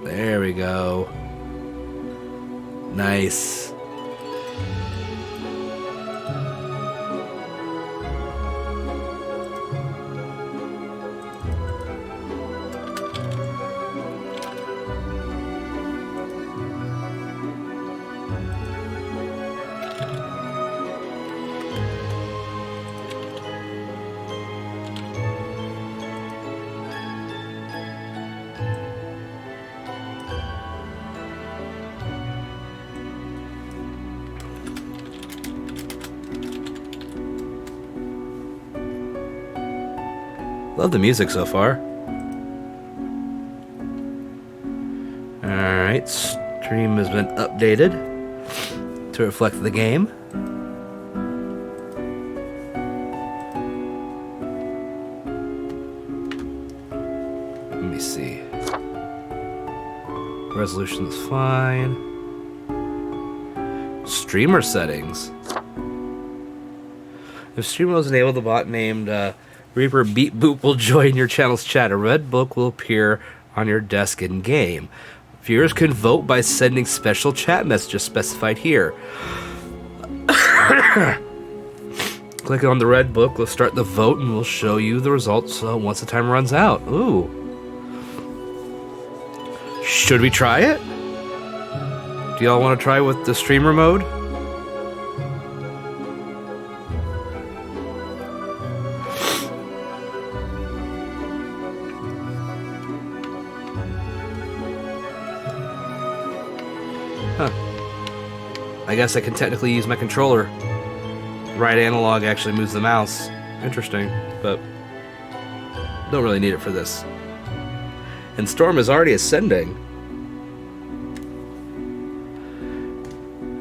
There we go. Nice. Love the music so far. Alright, stream has been updated to reflect the game. Let me see. Resolution is fine. Streamer settings. If streamer was enabled, the bot named Reaper Beat Boop will join your channel's chat. A red book will appear on your desk in game. Viewers can vote by sending special chat messages specified here. Clicking on the red book will start the vote and will show you the results once the timer runs out. Ooh. Should we try it? Do y'all want to try with the streamer mode? I guess I can technically use my controller. Right analog actually moves the mouse. Interesting, but don't really need it for this. And Storm is already ascending.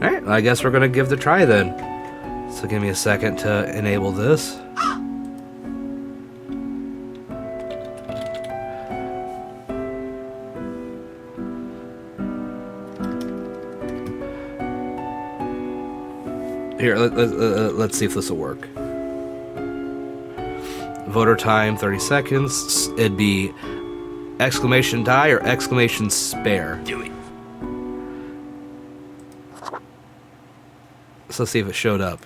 Alright, I guess we're gonna give it a try then. So give me a second to enable this. Here, let's see if this will work. Voter time, 30 seconds. It'd be exclamation die or exclamation spare. Do it. So let's see if it showed up.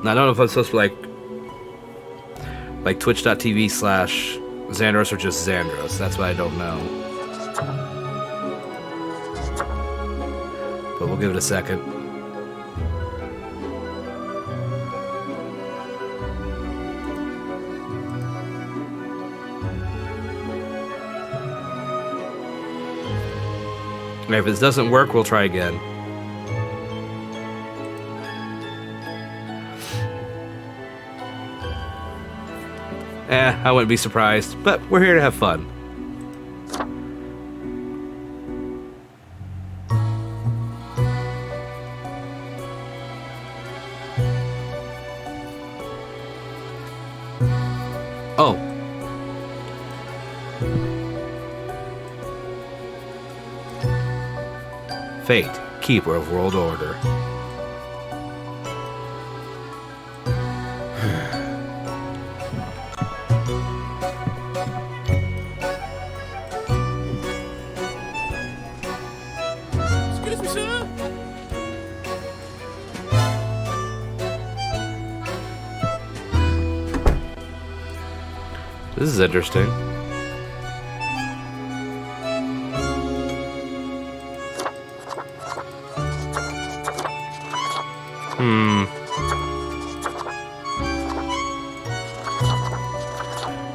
Now, I don't know if I'm supposed to like twitch.tv/Xandros or just Xandros. That's what I don't know. But we'll give it a second. And if this doesn't work, we'll try again. I wouldn't be surprised, but we're here to have fun. Oh. Fate, keeper of world order. This is interesting.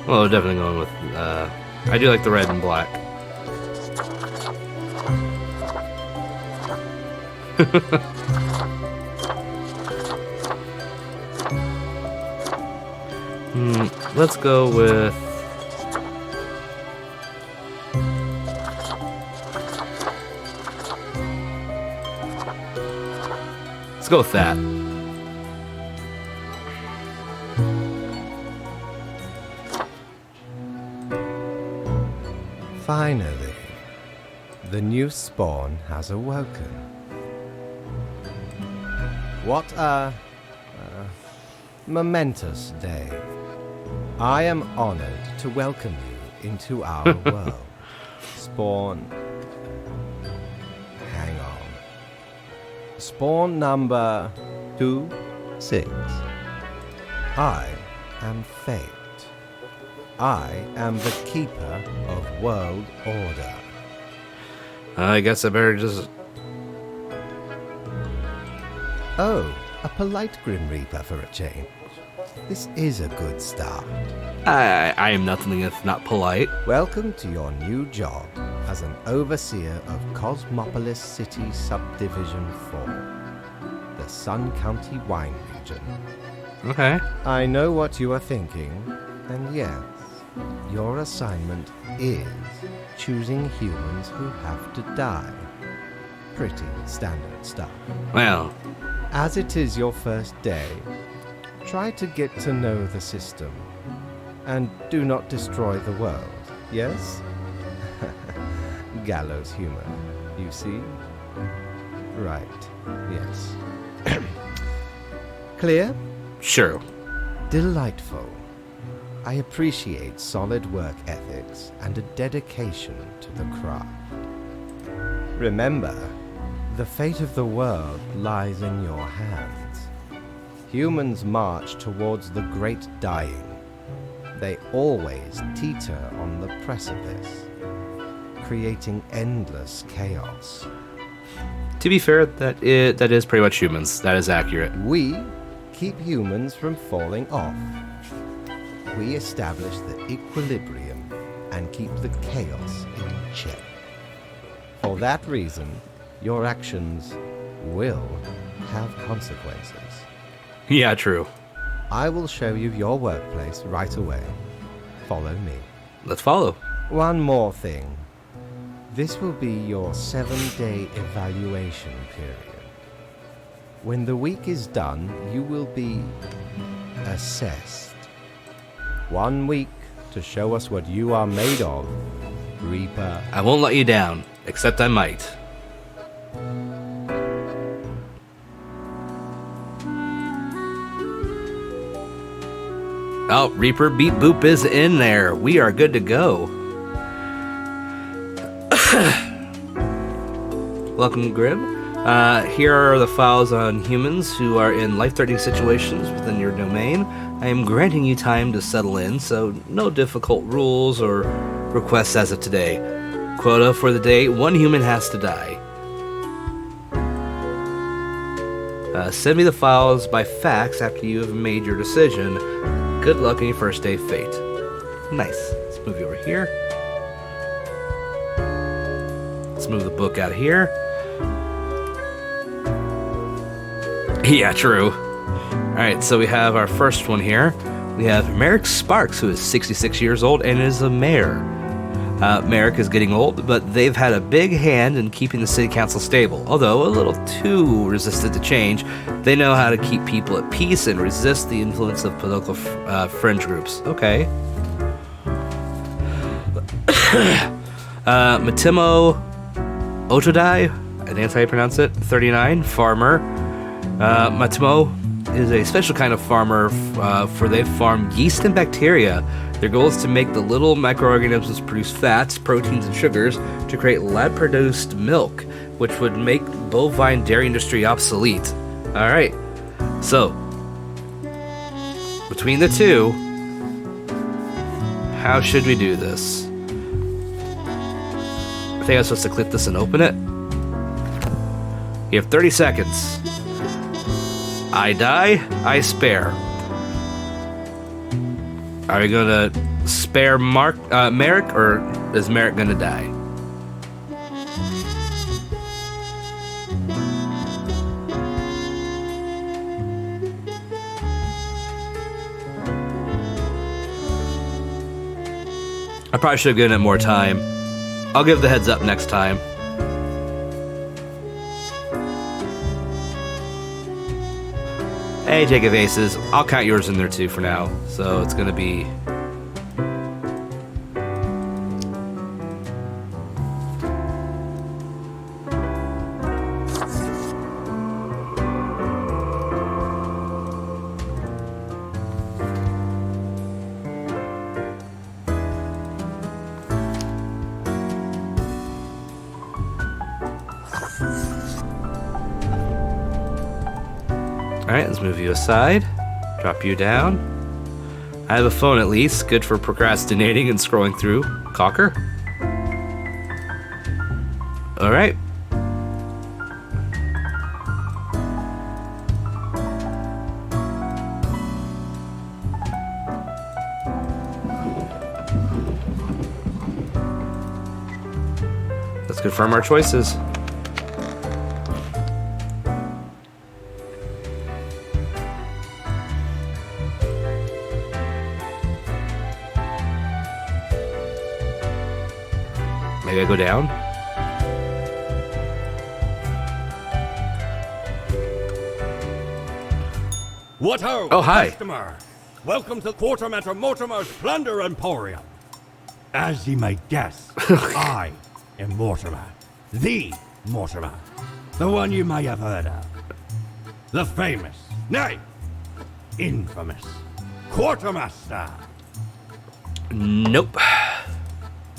Well, we're definitely going with, I do like the red and black. Let's go with... Let's go with that. Finally, the The new spawn has awoken. What a momentous day. I am honored to welcome you into our world. Spawn. Hang on. Spawn number 26. I am Fate. I am the keeper of world order. I guess I better just... Oh, a polite Grim Reaper for a change. This is a good start. I am nothing if not polite. Welcome to your new job as an overseer of Cosmopolis City Subdivision 4, the Sun County Wine Region. Okay. I know what you are thinking, and yes, your assignment is choosing humans who have to die. Pretty standard stuff. Well, As it is your first day, try to get to know the system, and do not destroy the world, yes? Gallows humor, you see? Right, yes. Clear? sure. Delightful. I appreciate solid work ethics and a dedication to the craft. Remember, the fate of the world lies in your hands. Humans march towards the great dying. They always teeter on the precipice, creating endless chaos. To be fair, that is pretty much humans. That is accurate. We keep humans from falling off. We establish the equilibrium and keep the chaos in check. For that reason, your actions will have consequences. Yeah, true. I will show you your workplace right away. Follow me. Let's follow. One more thing. This will be your 7-day evaluation period. When the week is done, you will be assessed. 1 week to show us what you are made of, Reaper. I won't let you down, except I might. Oh, Reaper Beat Boop is in there. We are good to go. Welcome, Grim. Here are the files on humans who are in life-threatening situations within your domain. I am granting you time to settle in, so no difficult rules or requests as of today. Quota for the day, 1 human has to die. Send me the files by fax after you have made your decision. Good luck on your first day, Fate. Nice. Let's move you over here. Let's move the book out of here. Yeah, true. Alright, so we have our first one here. We have Merrick Sparks, who is 66 years old and is a mayor. Merrick is getting old, but they've had a big hand in keeping the city council stable. Although a little too resistant to change, they know how to keep people at peace and resist the influence of political fringe groups. Okay. Matimo Otodai, I think that's how you pronounce it, 39, farmer. Matimo is a special kind of farmer for they farm yeast and bacteria. Their goal is to make the little microorganisms produce fats, proteins, and sugars to create lab-produced milk, which would make bovine dairy industry obsolete. Alright, so, between the two, how should we do this? I think I'm supposed to click this and open it. You have 30 seconds. I die, I spare. Are you gonna spare Merrick, or is Merrick gonna die? I probably should have given it more time. I'll give the heads up next time. Hey, Jacob Aces. I'll count yours in there too for now. So it's gonna be... Alright, let's move you aside. Drop you down. I have a phone at least. Good for procrastinating and scrolling through. Cocker. Alright. Let's confirm our choices. Maybe I go down? What ho, Oh, hi. customer! Welcome to Quartermaster Mortimer's Plunder Emporium. As ye may guess, I am Mortimer. The Mortimer. The one you may have heard of. The famous, nay, infamous Quartermaster. Nope.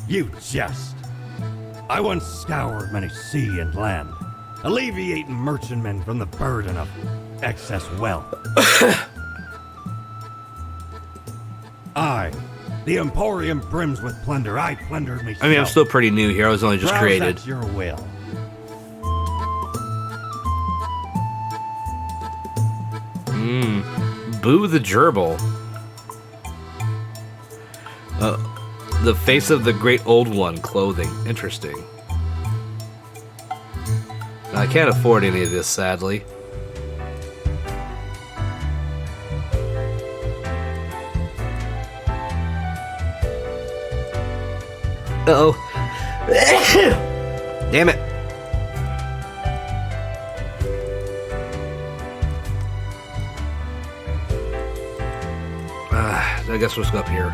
You jest. I once scoured many sea and land, alleviating merchantmen from the burden of excess wealth. The Emporium brims with plunder. I plundered myself. I mean, I'm still pretty new here. I was only just Browse created. at your will. Boo the gerbil. The face of the great old one clothing. Interesting. I can't afford any of this, sadly. Uh-oh. Damn it. I guess we'll just go up here.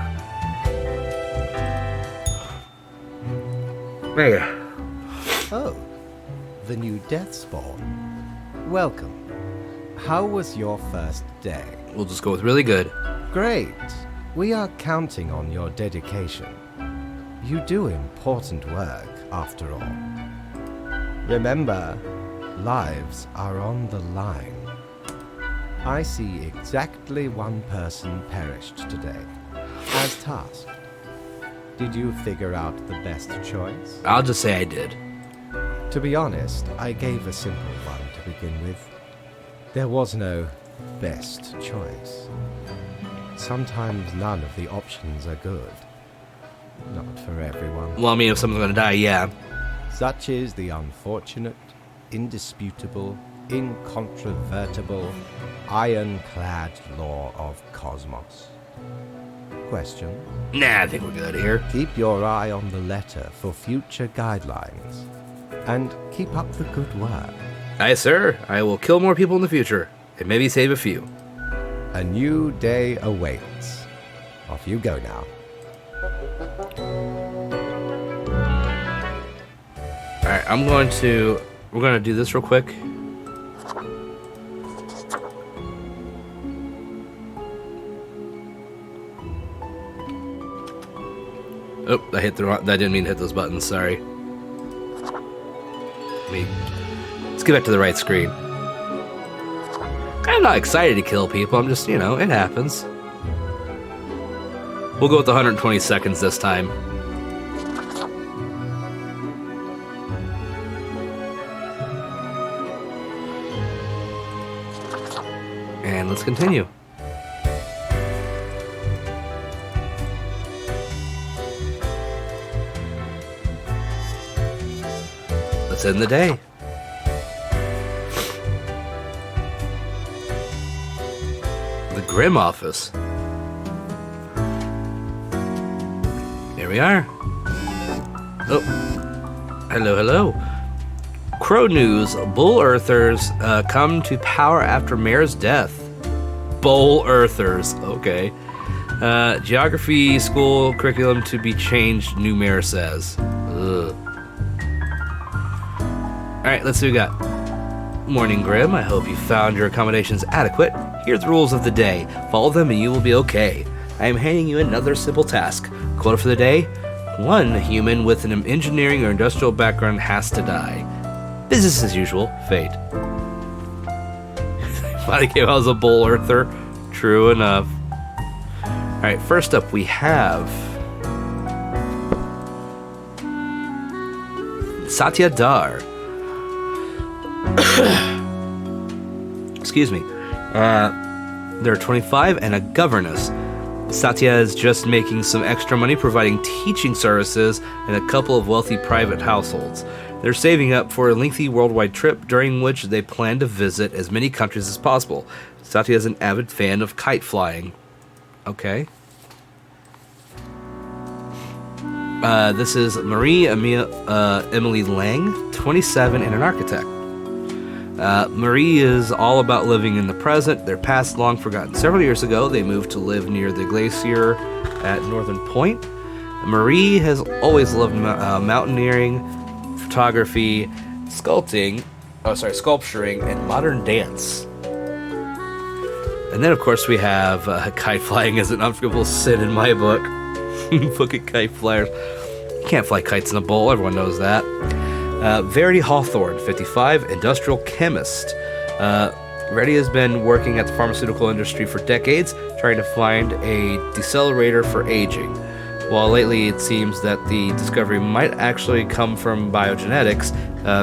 There. Oh, the new death spawn. Welcome. How was your first day? We'll just go with really good. Great. We are counting on your dedication. You do important work, after all. Remember, lives are on the line. I see exactly one person perished today, as tasked. Did you figure out the best choice? I'll just say I did. To be honest, I gave a simple one to begin with. There was no best choice. Sometimes none of the options are good. Not for everyone. Well, I mean, if someone's gonna die, yeah. Such is the unfortunate, indisputable, incontrovertible, ironclad law of cosmos. Question? Nah, I think we're good here. Keep your eye on the letter for future guidelines. And keep up the good work. Aye, sir. I will kill more people in the future. And maybe save a few. A new day awaits. Off you go now. Alright, we're going to do this real quick. Oh, I hit the wrong, I didn't mean to hit those buttons, sorry. Let's get back to the right screen. I'm not excited to kill people, I'm just, it happens. We'll go with the 120 seconds this time. And let's continue. Let's end the day. The Grim office. Here we are. Oh. Hello, hello. Crow news. Bull Earthers come to power after mayor's death. Bull Earthers. Okay. Geography school curriculum to be changed, new mayor says. Ugh. Alright, let's see what we got. Morning, Grim. I hope you found your accommodations adequate. Here are the rules of the day. Follow them and you will be okay. I am handing you another simple task. Quota for the day: one human with an engineering or industrial background has to die. Business as usual. Fate. Finally came out as a bull earther. True enough. Alright, first up we have Satya Dar. Excuse me. They're 25 and a governess. Satya is just making some extra money providing teaching services in a couple of wealthy private households. They're saving up for a lengthy worldwide trip during which they plan to visit as many countries as possible. Satya is an avid fan of kite flying. Okay. This is Emily Lang, 27 and an architect. Marie is all about living in the present. Their past long forgotten. Several years ago, they moved to live near the glacier at Northern Point. Marie has always loved mountaineering, photography, sculpturing, and modern dance. And then, of course, we have kite flying as an uncomfortable sin in my book. Fucking kite flyers. You can't fly kites in a bowl, everyone knows that. Verity Hawthorne, 55, industrial chemist. Verity has been working at the pharmaceutical industry for decades, trying to find a decelerator for aging. While lately it seems that the discovery might actually come from biogenetics,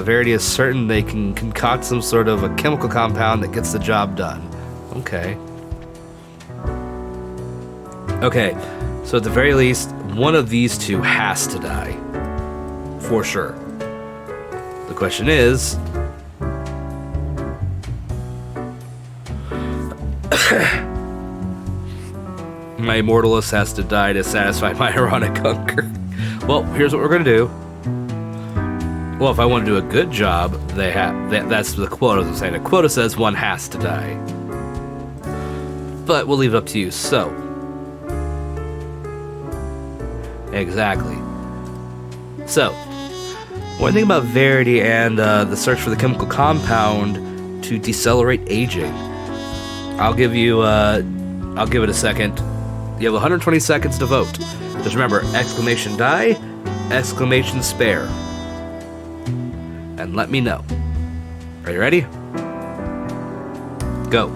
Verity is certain they can concoct some sort of a chemical compound that gets the job done. Okay. Okay, so at the very least, one of these two has to die. For sure. The question is... my immortalist has to die to satisfy my ironic hunger. Well, here's what we're going to do. Well, if I want to do a good job, that's the quota I'm saying. The quota says one has to die. But we'll leave it up to you. So... exactly. So, one thing about Verity and the search for the chemical compound to decelerate aging. I'll give it a second. You have 120 seconds to vote. Just remember, exclamation die, exclamation spare. And let me know. Are you ready? Go.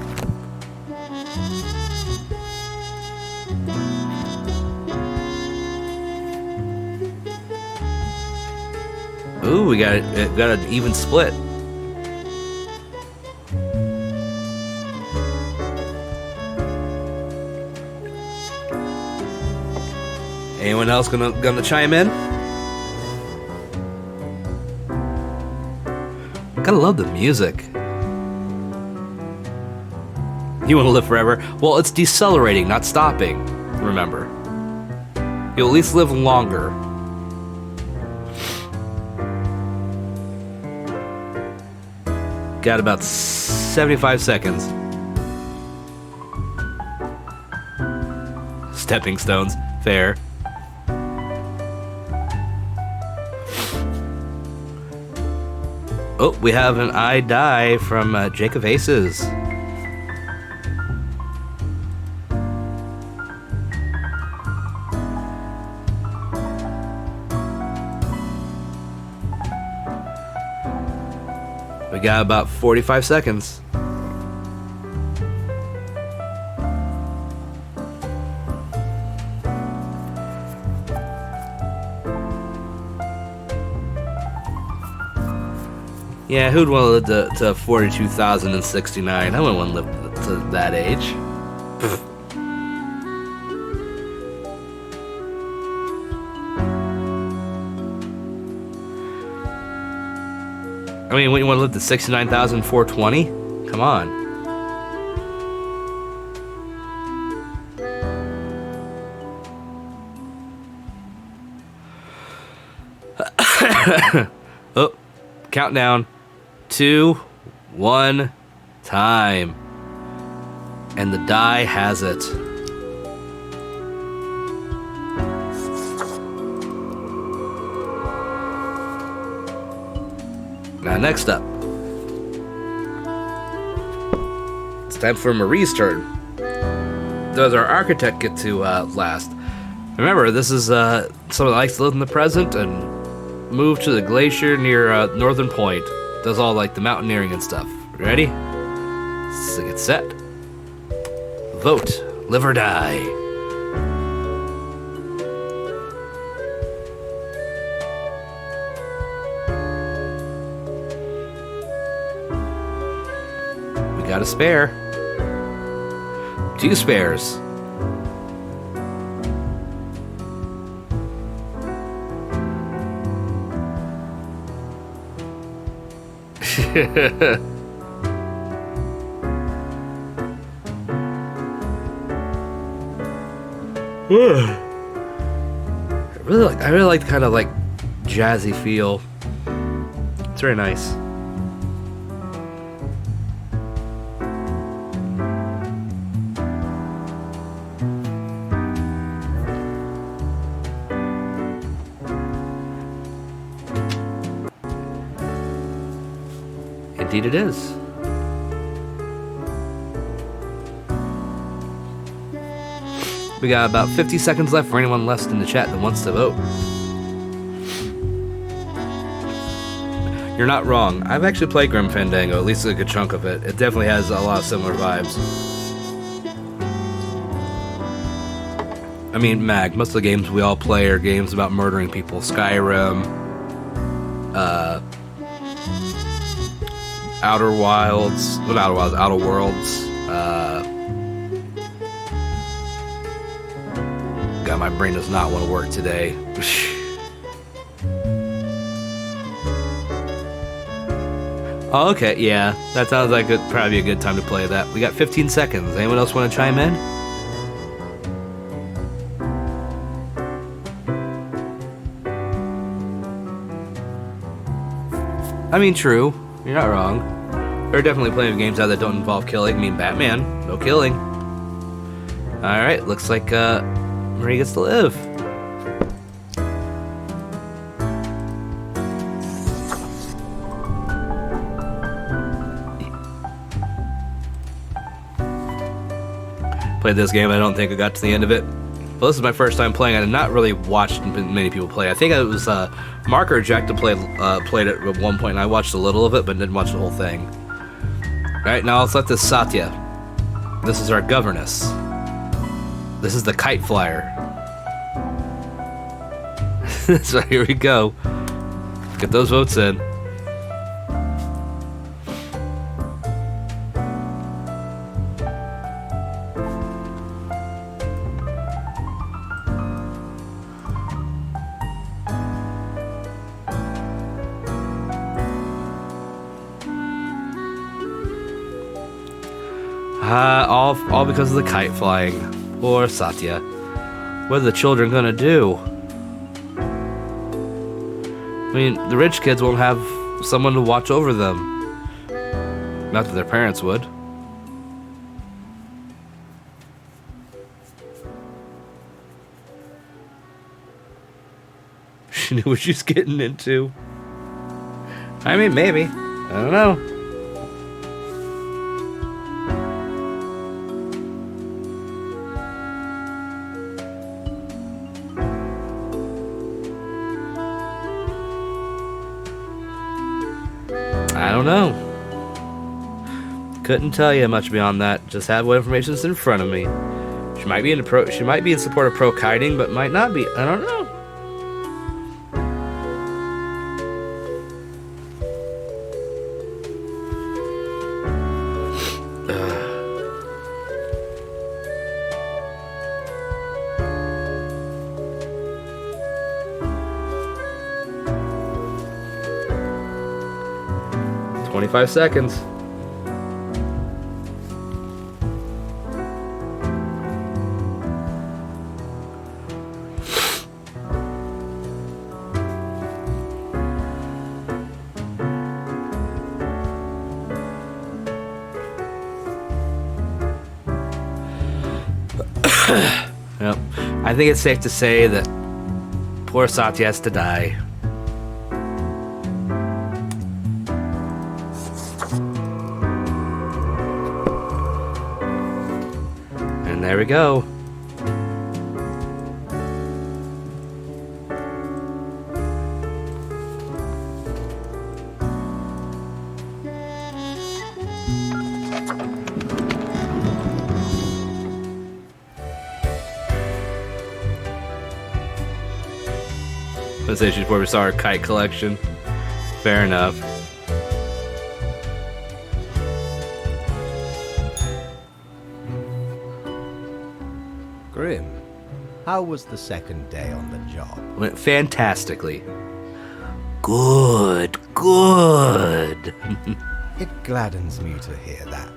Ooh, we got an even split. Anyone else gonna chime in? Gotta love the music. You want to live forever? Well, it's decelerating, not stopping. Remember, you'll at least live longer. Got about 75 seconds. Stepping stones, fair. Oh, we have an I die from Jacob Aces. We got about 45 seconds. Yeah, who'd want to live to 42,069? I wouldn't want to live to that age. I mean, when you want to live to 69,420? Come on. Oh, countdown. 2, 1, time. And the die has it. Now, next up, it's time for Marie's turn. Does our architect get to last? Remember, this is someone that likes to live in the present and move to the glacier near Northern Point. does all like the mountaineering and stuff. Ready? So get set. Vote. Live or die. We got a spare. 2 spares. I really like the kind of like jazzy feel. It's very nice. Indeed it is. We got about 50 seconds left for anyone left in the chat that wants to vote. You're not wrong. I've actually played Grim Fandango, at least a good chunk of it. It definitely has a lot of similar vibes. I mean, most of the games we all play are games about murdering people. Skyrim, Outer Worlds. God, my brain does not want to work today. Oh, okay, yeah. That sounds like it'd probably be a good time to play that. We got 15 seconds. Anyone else want to chime in? I mean, true. You're not wrong. There are definitely plenty of games out that don't involve killing. I mean, Batman, no killing. Alright, looks like Marie gets to live. Played this game, I don't think I got to the end of it. Well, this is my first time playing. I did not really watch many people play. I think it was Mark or Jack that played it at one point, and I watched a little of it, but didn't watch the whole thing. Alright, now let's let this Satya. This is our governess. This is the kite flyer. So here we go. Get those votes in. All because of the kite flying. Poor Satya. What are the children gonna do? I mean, the rich kids won't have someone to watch over them. Not that their parents would. She knew what she was getting into. I mean, maybe. I don't know. I don't know. Couldn't tell you much beyond that. Just have what information is in front of me. She might be She might be in support of pro kiting, but might not be. I don't know. 25 seconds. Yep. I think it's safe to say that poor Satya has to die. And there we go. conversation before we saw our kite collection. Fair enough. Grim, how was the second day on the job? Went fantastically. Good, good. It gladdens me to hear that.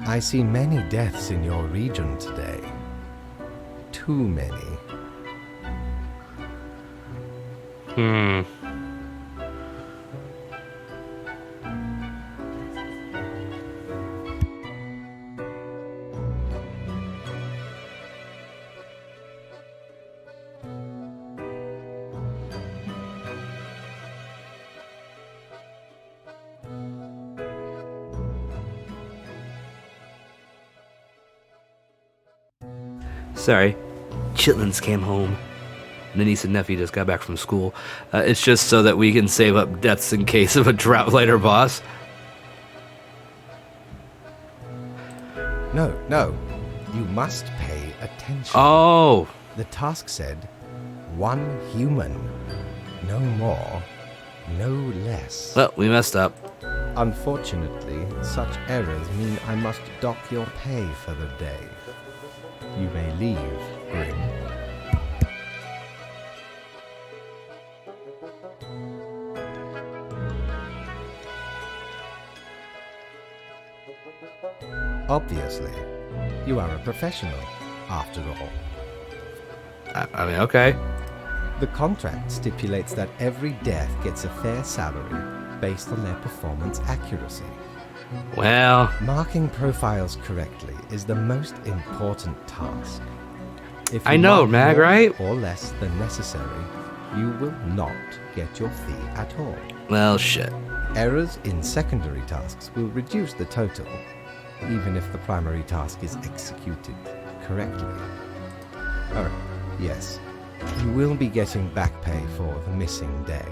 I see many deaths in your region today. Too many. Sorry. Chitlins came home. The niece and nephew just got back from school. It's just so that we can save up deaths in case of a drought later, boss. No. You must pay attention. Oh! The task said, 1 human. No more, no less. Well, we messed up. Unfortunately, such errors mean I must dock your pay for the day. You may leave, Grim. Obviously, you are a professional, after all. I mean, okay. The contract stipulates that every death gets a fair salary based on their performance accuracy. Well, Marking profiles correctly is the most important task. If I you know, mark Mag, more right? Or less than necessary, you will not get your fee at all. well, shit. Errors in secondary tasks will reduce the total, even if the primary task is executed correctly. Oh, yes. You will be getting back pay for the missing day.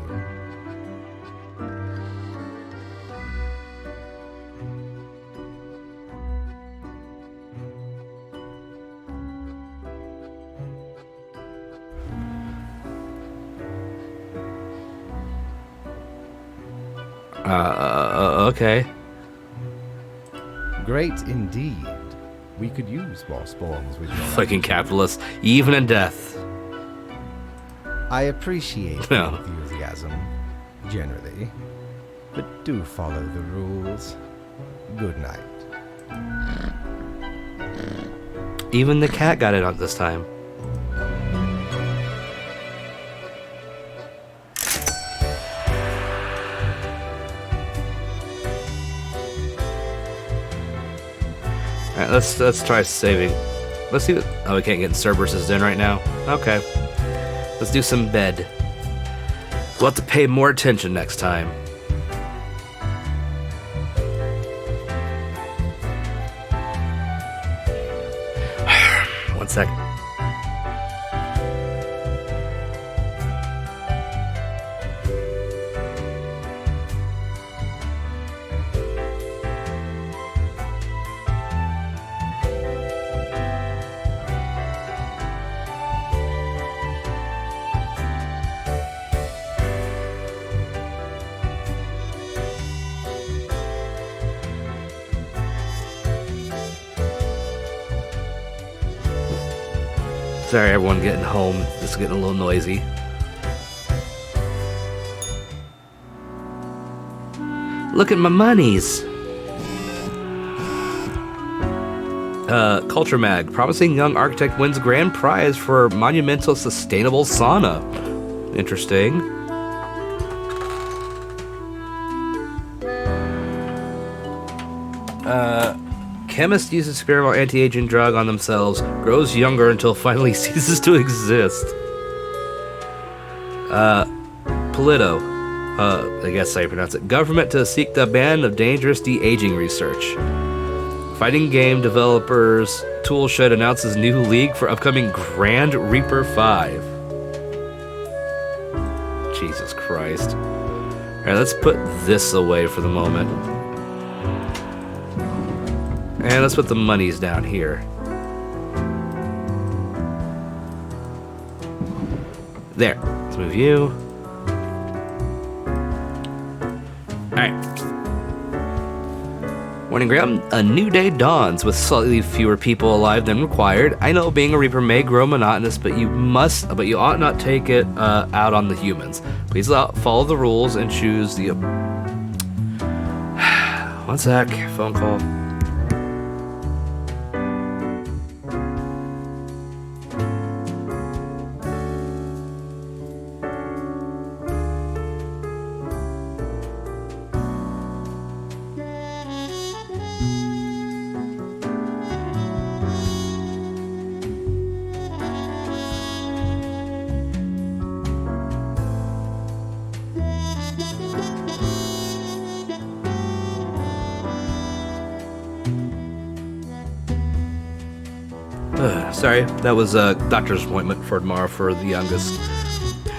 Okay. Great indeed. We could use more spawns with your Fucking capitalists, even in death. I appreciate Yeah. the enthusiasm, generally, but do follow the rules. Good night. Even the cat got it on this time. Alright, let's try saving. Let's see what. Oh, we can't get in Cerberus's den right now. Okay. Let's do some bed. We'll have to pay more attention next time. One sec. Sorry, everyone getting home. It's getting a little noisy. Look at my monies. Culture Mag. Promising young architect wins grand prize for monumental sustainable sauna. Interesting. Chemist uses experimental anti-aging drug on themselves, grows younger until finally ceases to exist. Polito, I guess how you pronounce it. Government to seek the ban of dangerous de-aging research. Fighting game developers Toolshed announces new league for upcoming Grand Reaper 5. Jesus Christ. Alright, let's put this away for the moment. And let's put the monies down here. There. Let's move you. Alright. Morning, Graham. A new day dawns with slightly fewer people alive than required. I know being a Reaper may grow monotonous, but you ought not take it out on the humans. Please follow the rules and choose the... One sec. Phone call. Sorry, that was a doctor's appointment for tomorrow for the youngest.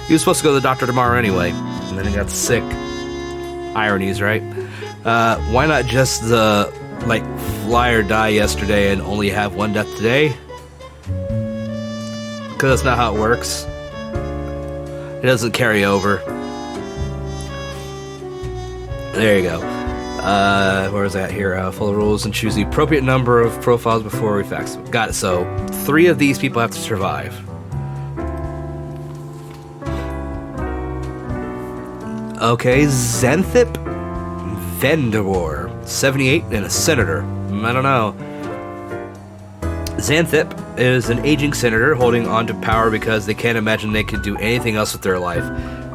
He was supposed to go to the doctor tomorrow anyway, and then he got sick. Ironies, right? Why not just fly or die yesterday and only have one death today? Because that's not how it works. It doesn't carry over. There you go. Where is that here? Follow rules and choose the appropriate number of profiles before we fax them. Got it. So 3 of these people have to survive. Okay, Xanthip Vendor, 78 and a senator. I don't know. Xanthip is an aging senator holding on to power because they can't imagine they could do anything else with their life.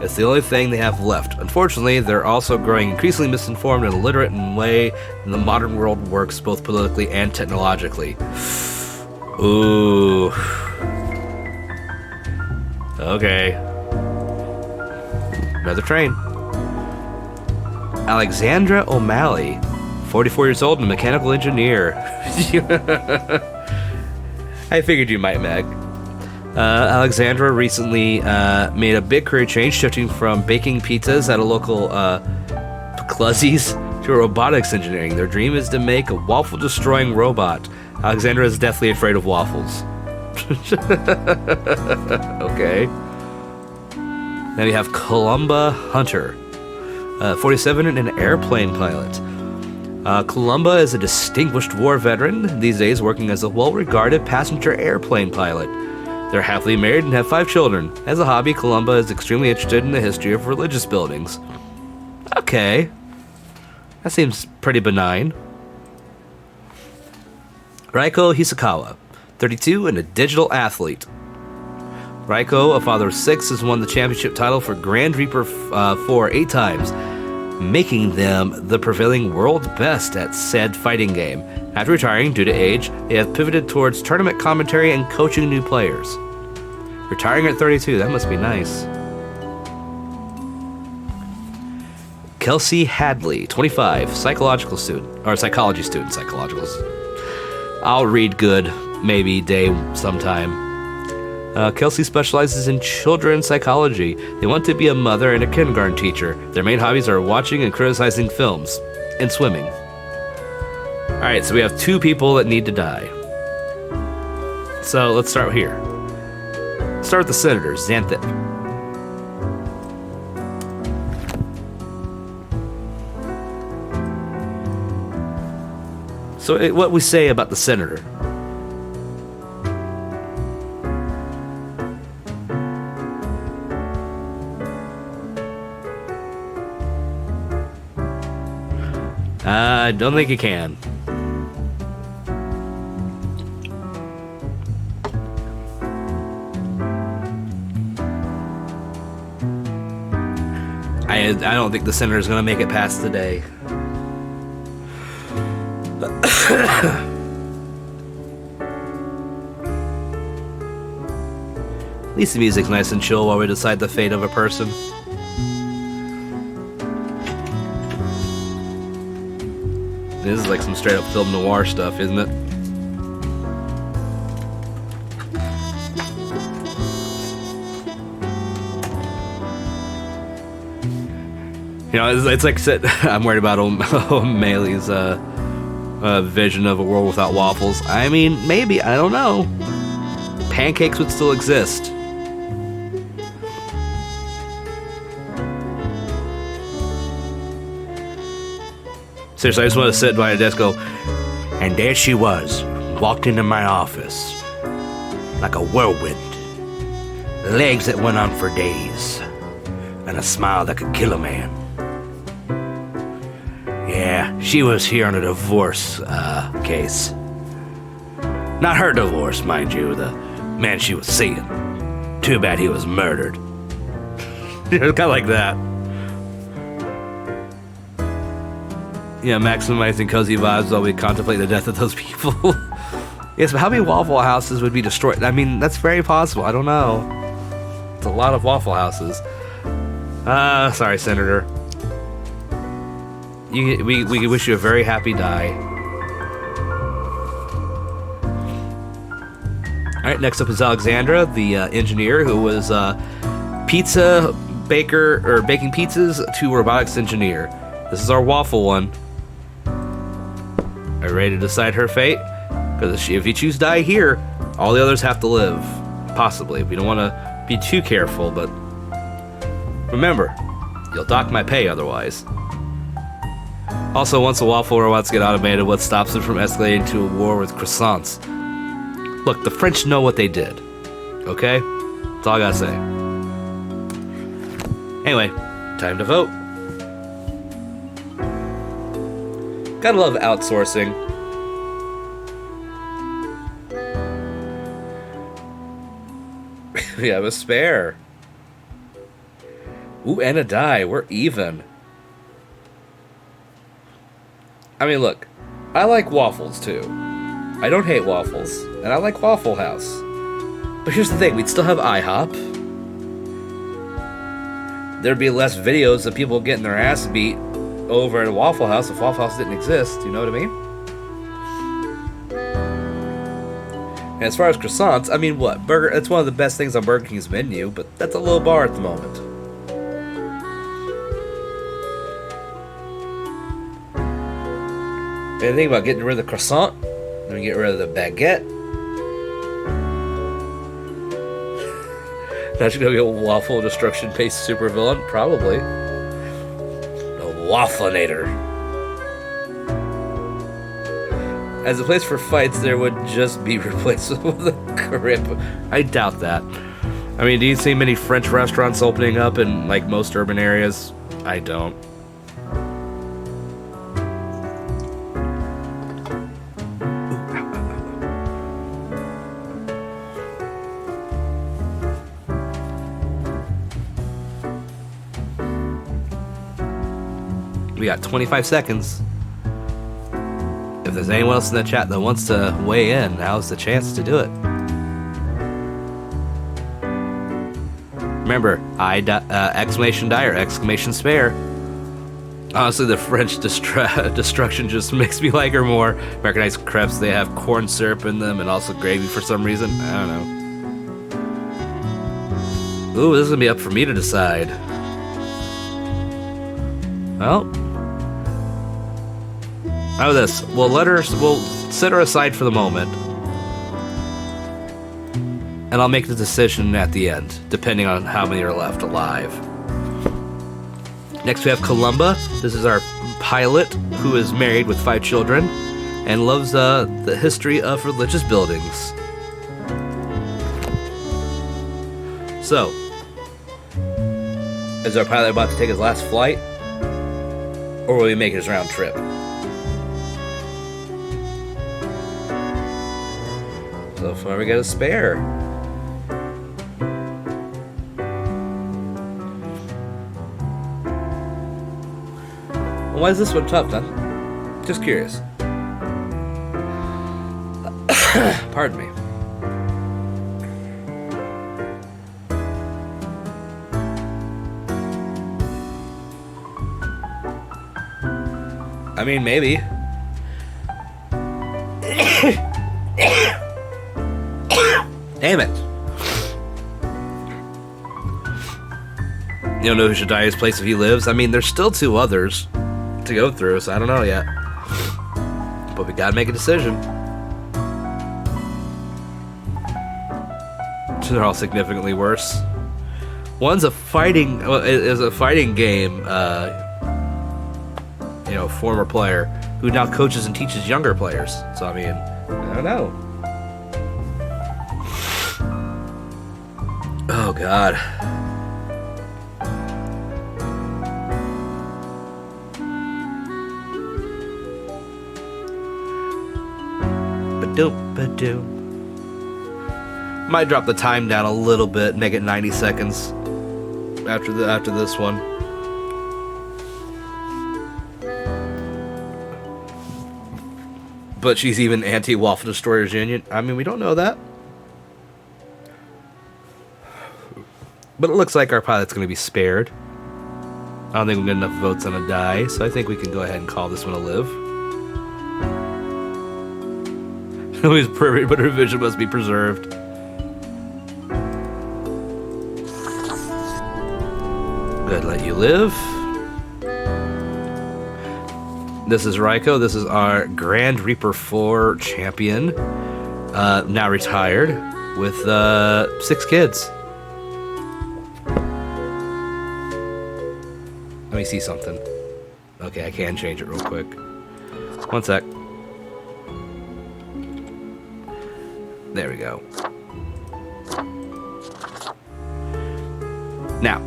It's the only thing they have left. Unfortunately, they're also growing increasingly misinformed and illiterate in the way the modern world works, both politically and technologically. Ooh. Okay. Another train. Alexandra O'Malley, 44 years old and a mechanical engineer. I figured you might, Meg. Alexandra recently made a big career change, shifting from baking pizzas at a local Cluzzies to robotics engineering. Their dream is to make a waffle-destroying robot. Alexandra is deathly afraid of waffles. Okay. Then we have Columba Hunter, 47 and an airplane pilot. Columba is a distinguished war veteran, these days working as a well-regarded passenger airplane pilot. They're happily married and have 5 children. As a hobby, Columba is extremely interested in the history of religious buildings. Okay. That seems pretty benign. Raiko Hisakawa, 32 and a digital athlete. Raiko, a father of 6, has won the championship title for Grand Reaper 4 8 times, making them the prevailing world best at said fighting game. After retiring due to age, they have pivoted towards tournament commentary and coaching new players. Retiring at 32, that must be nice. Kelsey Hadley, 25, psychology student. I'll read good, maybe day sometime. Kelsey specializes in children's psychology. They want to be a mother and a kindergarten teacher. Their main hobbies are watching and criticizing films and swimming. Alright, so we have 2 people that need to die. So let's start here. Start with the senator, Xanthip. So what we say about the senator? I don't think you can. I don't think the senator's gonna make it past the day. At least the music's nice and chill while we decide the fate of a person. This is like some straight up film noir stuff, isn't it? You know, it's like I'm worried about O'Malley's vision of a world without waffles. I mean, maybe, I don't know. Pancakes would still exist. Seriously, I just want to sit behind a desk and go, and there she was, walked into my office like a whirlwind. Legs that went on for days, and a smile that could kill a man. Yeah, she was here on a divorce case. Not her divorce, mind you, the man she was seeing. Too bad he was murdered. Kind of like that. Yeah, maximizing cozy vibes while we contemplate the death of those people. Yes, but how many Waffle Houses would be destroyed? I mean, that's very possible. I don't know. It's a lot of Waffle Houses. Sorry, Senator. We wish you a very happy die. Alright, next up is Alexandra, the engineer who was pizza baker, or baking pizzas to robotics engineer. This is our waffle one. Are you ready to decide her fate? Because if you choose die here, all the others have to live. Possibly. We don't want to be too careful, but remember, you'll dock my pay otherwise. Also, once the waffle robots get automated, what stops them from escalating to a war with croissants? Look, the French know what they did. Okay? That's all I gotta say. Anyway, time to vote. Gotta love outsourcing. We have a spare. Ooh, and a die. We're even. I mean, look. I like waffles, too. I don't hate waffles. And I like Waffle House. But here's the thing. We'd still have IHOP. There'd be less videos of people getting their ass beat over at a Waffle House if Waffle House didn't exist. You know what I mean? And as far as croissants, I mean, what? Burger, it's one of the best things on Burger King's menu, but that's a low bar at the moment. And the thing about getting rid of the croissant, then we get rid of the baguette. That's gonna be a waffle destruction-based supervillain, probably. The Waffleinator. As a place for fights, there would just be replaced with a grip. I doubt that. I mean, do you see many French restaurants opening up in, like, most urban areas? I don't. We got 25 seconds. If there's anyone else in the chat that wants to weigh in, now's the chance to do it. Remember, exclamation die or exclamation spare. Honestly, the French destruction just makes me like her more. American Ice crepes, they have corn syrup in them and also gravy for some reason. I don't know. Ooh, this is gonna be up for me to decide. Well, how about this? We'll set her aside for the moment. And I'll make the decision at the end, depending on how many are left alive. Next we have Columba. This is our pilot who is married with 5 children and loves the history of religious buildings. So, is our pilot about to take his last flight? Or will he make his round trip? So far we got a spare. Why is this one tough, then? Just curious. Pardon me. I mean, maybe. Damn it. You don't know who should die his place if he lives? I mean, there's still 2 others to go through, so I don't know yet. But we gotta make a decision. So they're all significantly worse. One's a fighting, is a fighting game, former player who now coaches and teaches younger players. So I mean, I don't know. Oh God. Ba-doop. Might drop the time down a little bit, make it 90 seconds after this one. But she's even anti-Waffle Destroyers Union. I mean, we don't know that. But it looks like our pilot's going to be spared. I don't think we'll get enough votes on a die, so I think we can go ahead and call this one a live. Always perfect, but revision must be preserved. Good, let you live. This is Raiko. This is our Grand Reaper 4 champion. Now retired with 6 kids. Let me see something. Okay, I can change it real quick. One sec. There we go. Now,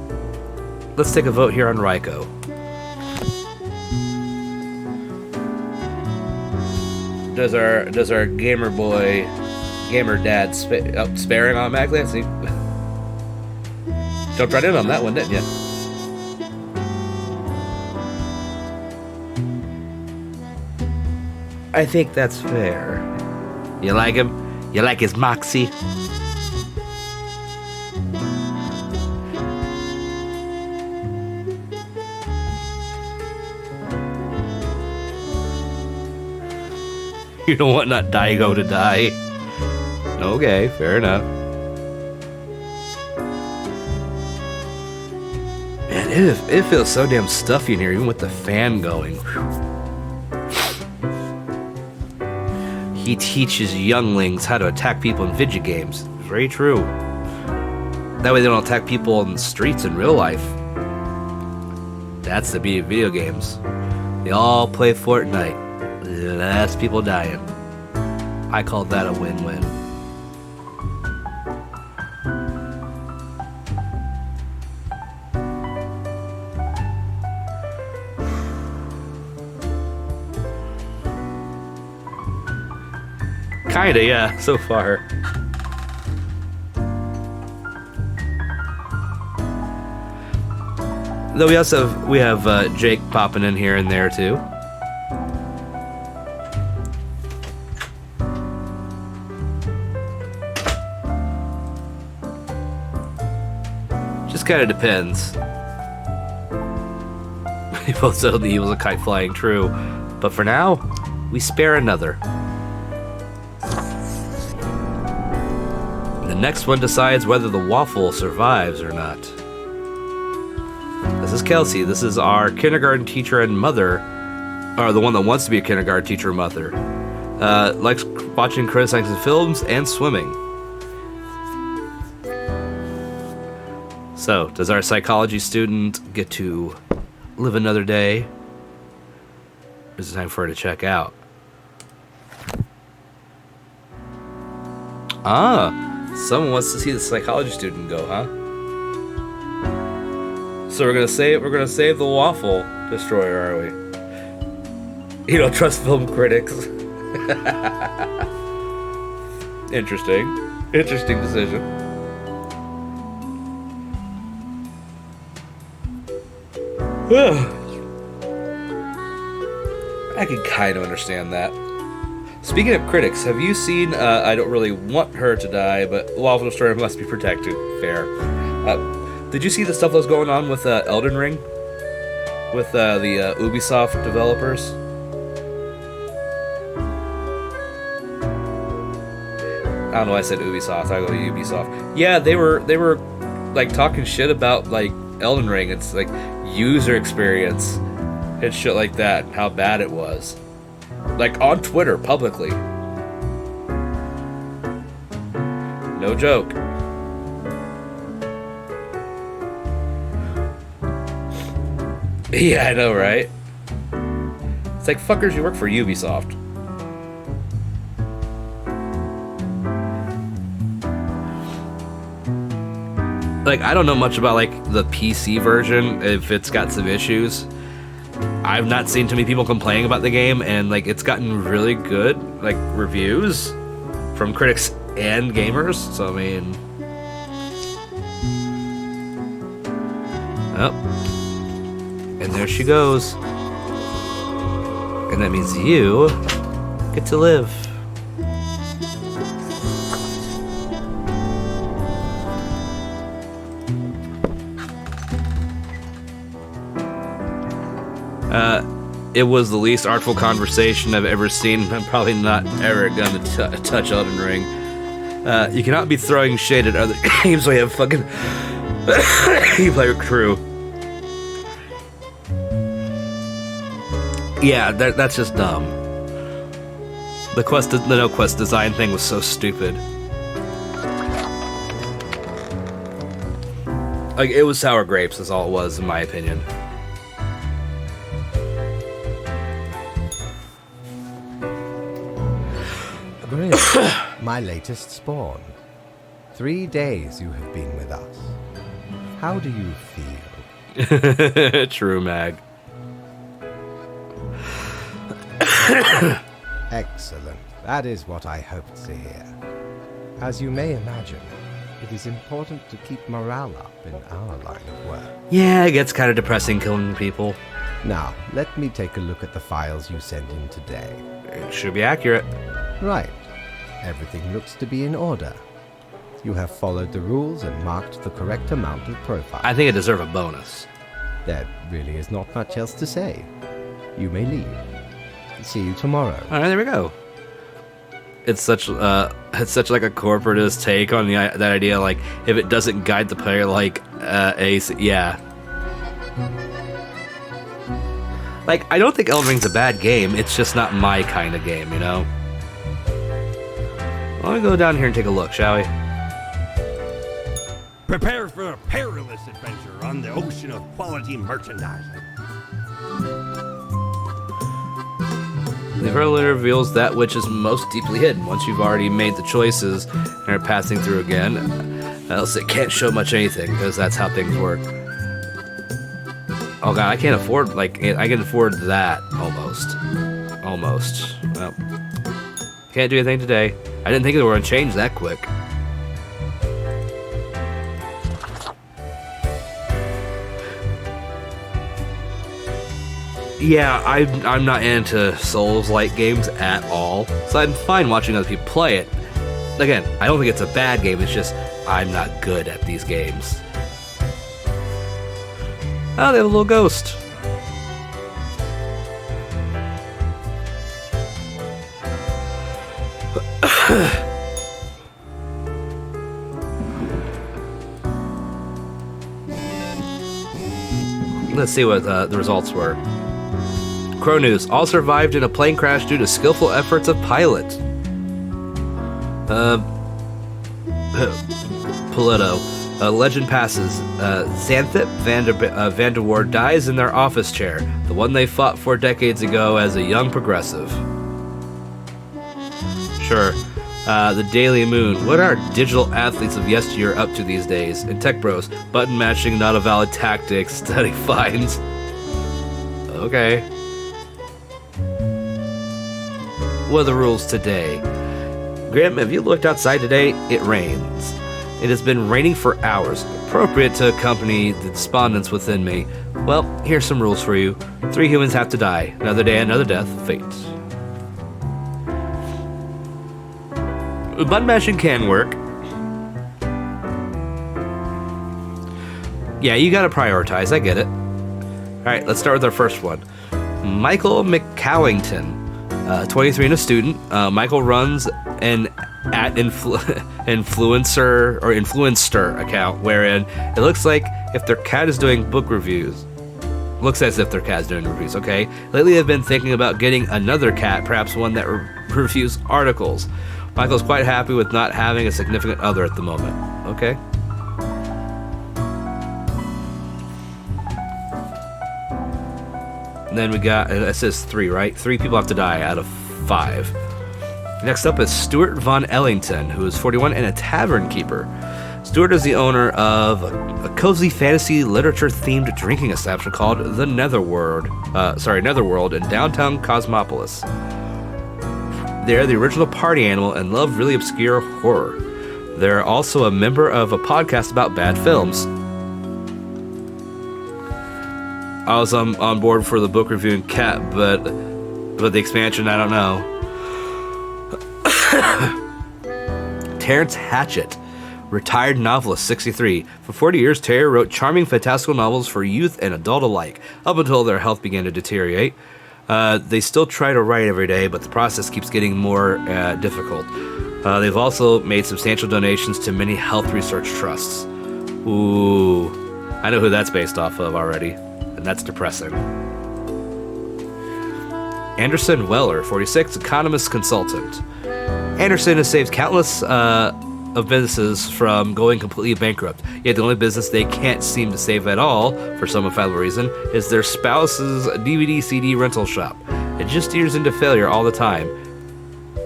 let's take a vote here on Raiko. Does our gamer dad sparing automatically? I see. Jumped right in on that one, didn't you? I think that's fair. You like him? You like his moxie? You don't want not Daigo to die. Okay, fair enough. Man, it feels so damn stuffy in here, even with the fan going. He teaches younglings how to attack people in video games. Very true. That way they don't attack people in the streets in real life. That's the beauty of video games. They all play Fortnite. Less people dying. I call that a win-win. Kinda, yeah, so far. Though we have Jake popping in here and there too. Just kind of depends. He both said he was a kite flying true, but for now, we spare another. The next one decides whether the waffle survives or not. This is Kelsey. This is our kindergarten teacher and mother, or the one that wants to be a kindergarten teacher and mother. Likes watching criticizing films and swimming. So, does our psychology student get to live another day? Or is it time for her to check out? Someone wants to see the psychology student go, huh? So we're gonna save the waffle destroyer, are we? You don't trust film critics. Interesting decision. I can kind of understand that. Speaking of critics, have you seen, I don't really want her to die, but Waffle Destroyer must be protected. Fair. Did you see the stuff that was going on with Elden Ring? With the Ubisoft developers? I don't know why I said Ubisoft, I go to Ubisoft. Yeah, they were like talking shit about like Elden Ring. It's like user experience and shit like that, and how bad it was. Like on Twitter, publicly. No joke. Yeah, I know, right? It's like, fuckers, you work for Ubisoft. Like, I don't know much about, like, the PC version, if it's got some issues. I've not seen too many people complaining about the game, and, like, it's gotten really good, like, reviews from critics and gamers, so, I mean... Oh. And there she goes. And that means you get to live. It was the least artful conversation I've ever seen. I'm probably not ever gonna touch Elden Ring. You cannot be throwing shade at other games when you have fucking player crew. Yeah, that's just dumb. The no quest design thing was so stupid. Like, it was sour grapes, is all it was, in my opinion. Grim, my latest spawn. 3 days you have been with us. How do you feel? True, Mag. Excellent. That is what I hoped to hear. As you may imagine, it is important to keep morale up in our line of work. Yeah, it gets kind of depressing killing people. Now, let me take a look at the files you sent in today. It should be accurate. Right. Everything looks to be in order. You have followed the rules and marked the correct amount of profile. I think I deserve a bonus. There really is not much else to say. You may leave. See you tomorrow. All right, there we go. It's such like a corporatist take on that idea. Like, if it doesn't guide the player, like yeah. Like, I don't think Elden Ring's a bad game. It's just not my kind of game, you know. Let me go down here and take a look, shall we? Prepare for a perilous adventure on the ocean of quality merchandising. The Inferno reveals that which is most deeply hidden. Once you've already made the choices and are passing through again, else it can't show much anything, because that's how things work. Oh god, I can't afford, like, I can afford that, almost. Almost. Well, can't do anything today. I didn't think they were going to change that quick. Yeah, I'm not into Souls-like games at all, so I'm fine watching other people play it. Again, I don't think it's a bad game, it's just I'm not good at these games. Oh, they have a little ghost. Let's see what the results were. Crow News. All survived in a plane crash due to skillful efforts of pilot. Polito. Legend passes. Xanthip Vanderwoord dies in their office chair, the one they fought for decades ago as a young progressive. Sure. The Daily Moon. What are digital athletes of yesteryear up to these days? And Tech Bros. Button matching not a valid tactic. Study finds. Okay. What are the rules today? Grim, have you looked outside today? It rains. It has been raining for hours, appropriate to accompany the despondence within me. Well, here's some rules for you. 3 humans have to die. Another day, another death. Fate. Button mashing can work. Yeah, you gotta prioritize. I get it. Alright, let's start with our first one. Michael McCallington. 23 and a student. Michael runs an influencer or influencer account wherein it looks like if their cat is doing book reviews. Looks as if their cat is doing reviews, okay? Lately I've been thinking about getting another cat, perhaps one that reviews articles. Michael's quite happy with not having a significant other at the moment. Okay. then we got, it says 3, right? 3 people have to die out of 5. Next up is Stuart Von Ellington, who is 41 and a tavern keeper. Stuart is the owner of a cozy fantasy literature-themed drinking establishment called the Netherworld in downtown Cosmopolis. They are the original party animal and love really obscure horror. They're also a member of a podcast about bad films. I was on board for the book reviewing Cat, but the expansion, I don't know. Terrence Hatchett, retired novelist, 63. For 40 years, Terry wrote charming fantastical novels for youth and adult alike, up until their health began to deteriorate. They still try to write every day, but the process keeps getting more difficult. They've also made substantial donations to many health research trusts. Ooh, I know who that's based off of already, and that's depressing. Anderson Weller, 46, economist consultant. Anderson has saved countless of businesses from going completely bankrupt. Yet the only business they can't seem to save at all, for some infallible reason, is their spouse's DVD-CD rental shop. It just steers into failure all the time.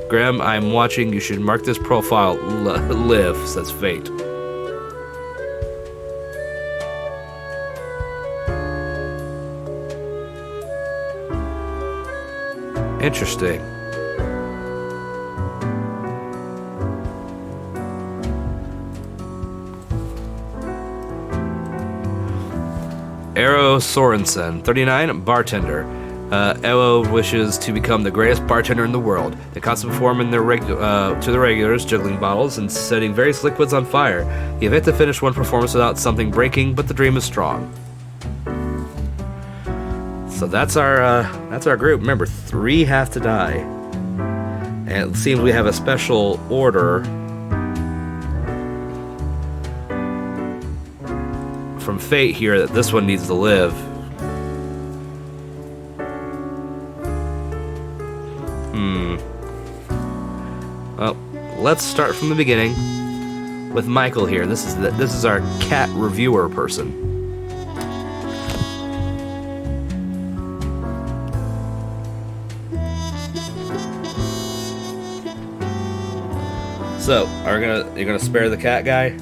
Graham, I'm watching. You should mark this profile live, says fate. Interesting. Eero Sorensen, 39, bartender. Eero wishes to become the greatest bartender in the world. They constantly perform in to the regulars, juggling bottles and setting various liquids on fire. They have yet to finish one performance without something breaking, but the dream is strong. So that's our group. Remember, 3 have to die, and it seems we have a special order from fate here that this one needs to live. Well, let's start from the beginning with Michael here. This is our cat reviewer person. So, you're gonna spare the cat guy?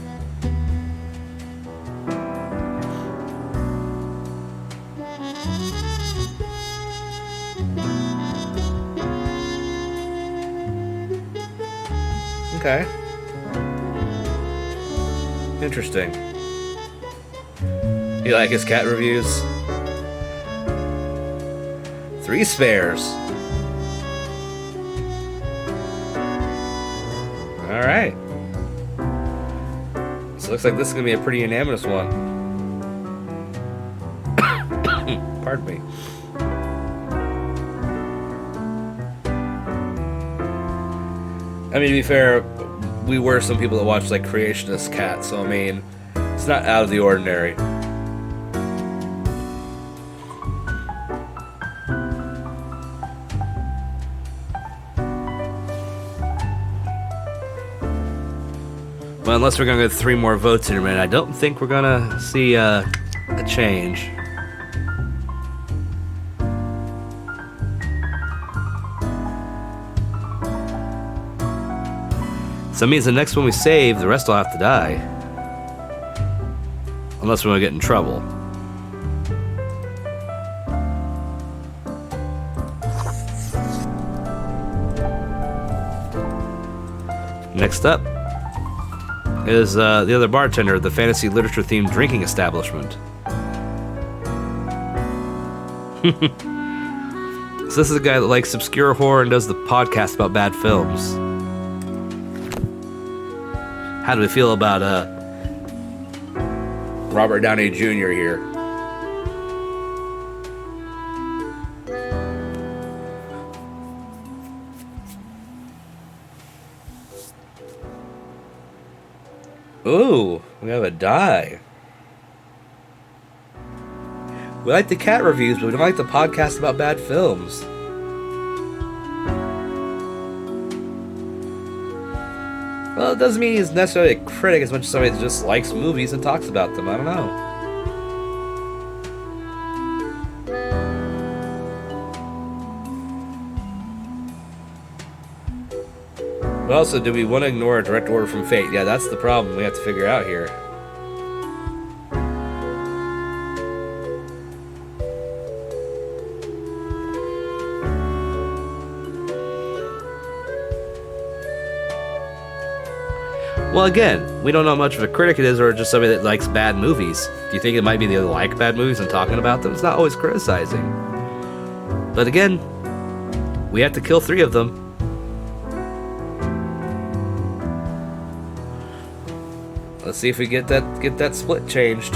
Okay. Interesting. You like his cat reviews? 3 spares. Alright. So it looks like this is going to be a pretty unanimous one. Pardon me. I mean, to be fair, we were some people that watched like Creationist Cat, so I mean, it's not out of the ordinary. Well, unless we're gonna get 3 more votes in a minute, I don't think we're gonna see a change. So that means the next one we save, the rest will have to die. Unless we want to get in trouble. Next up is the other bartender at the fantasy literature themed drinking establishment. So this is a guy that likes obscure horror and does the podcast about bad films. How do we feel about Robert Downey Jr. here? Ooh, we have a die. We like the cat reviews, but we don't like the podcast about bad films. Well, it doesn't mean he's necessarily a critic as much as somebody that just likes movies and talks about them. I don't know. But also, do we want to ignore a direct order from fate? Yeah, that's the problem we have to figure out here. Well, again, we don't know how much of a critic it is or just somebody that likes bad movies. Do you think it might be they like bad movies and talking about them? It's not always criticizing. But again, we have to kill 3 of them. Let's see if we get that split changed.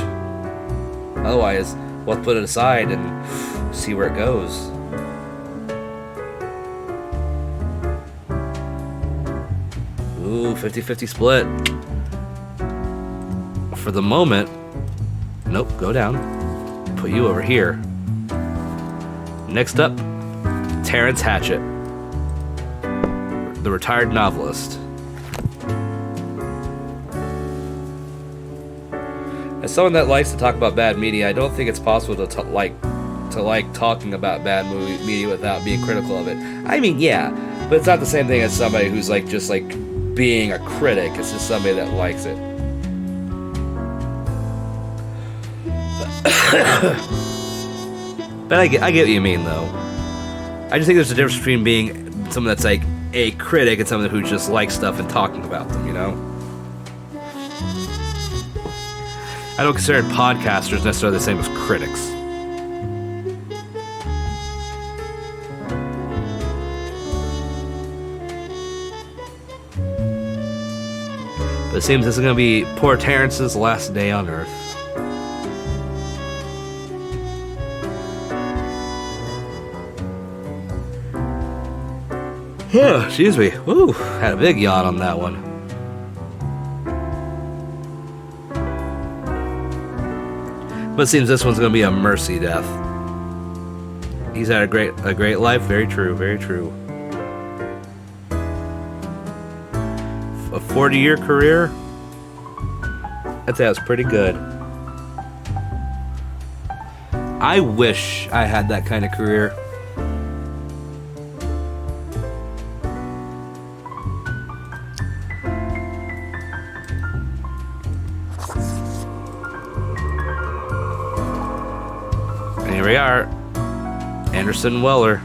Otherwise, we'll put it aside and see where it goes. Ooh, 50-50 split. For the moment, nope, go down. Put you over here. Next up, Terrence Hatchett, the retired novelist. As someone that likes to talk about bad media, I don't think it's possible to like talking about bad media without being critical of it. I mean, yeah, but it's not the same thing as somebody who's just being a critic. It's just somebody that likes it. But I get what you mean, though. I just think there's a difference between being someone that's like a critic and someone who just likes stuff and talking about them, you know? I don't consider podcasters necessarily the same as critics. But it seems this is going to be poor Terrence's last day on Earth. Excuse me. Woo, had a big yawn on that one. But it seems this one's going to be a mercy death. He's had a great life. Very true, very true. A 40-year career? I'd say that's pretty good. I wish I had that kind of career. And here we are. Anderson Weller.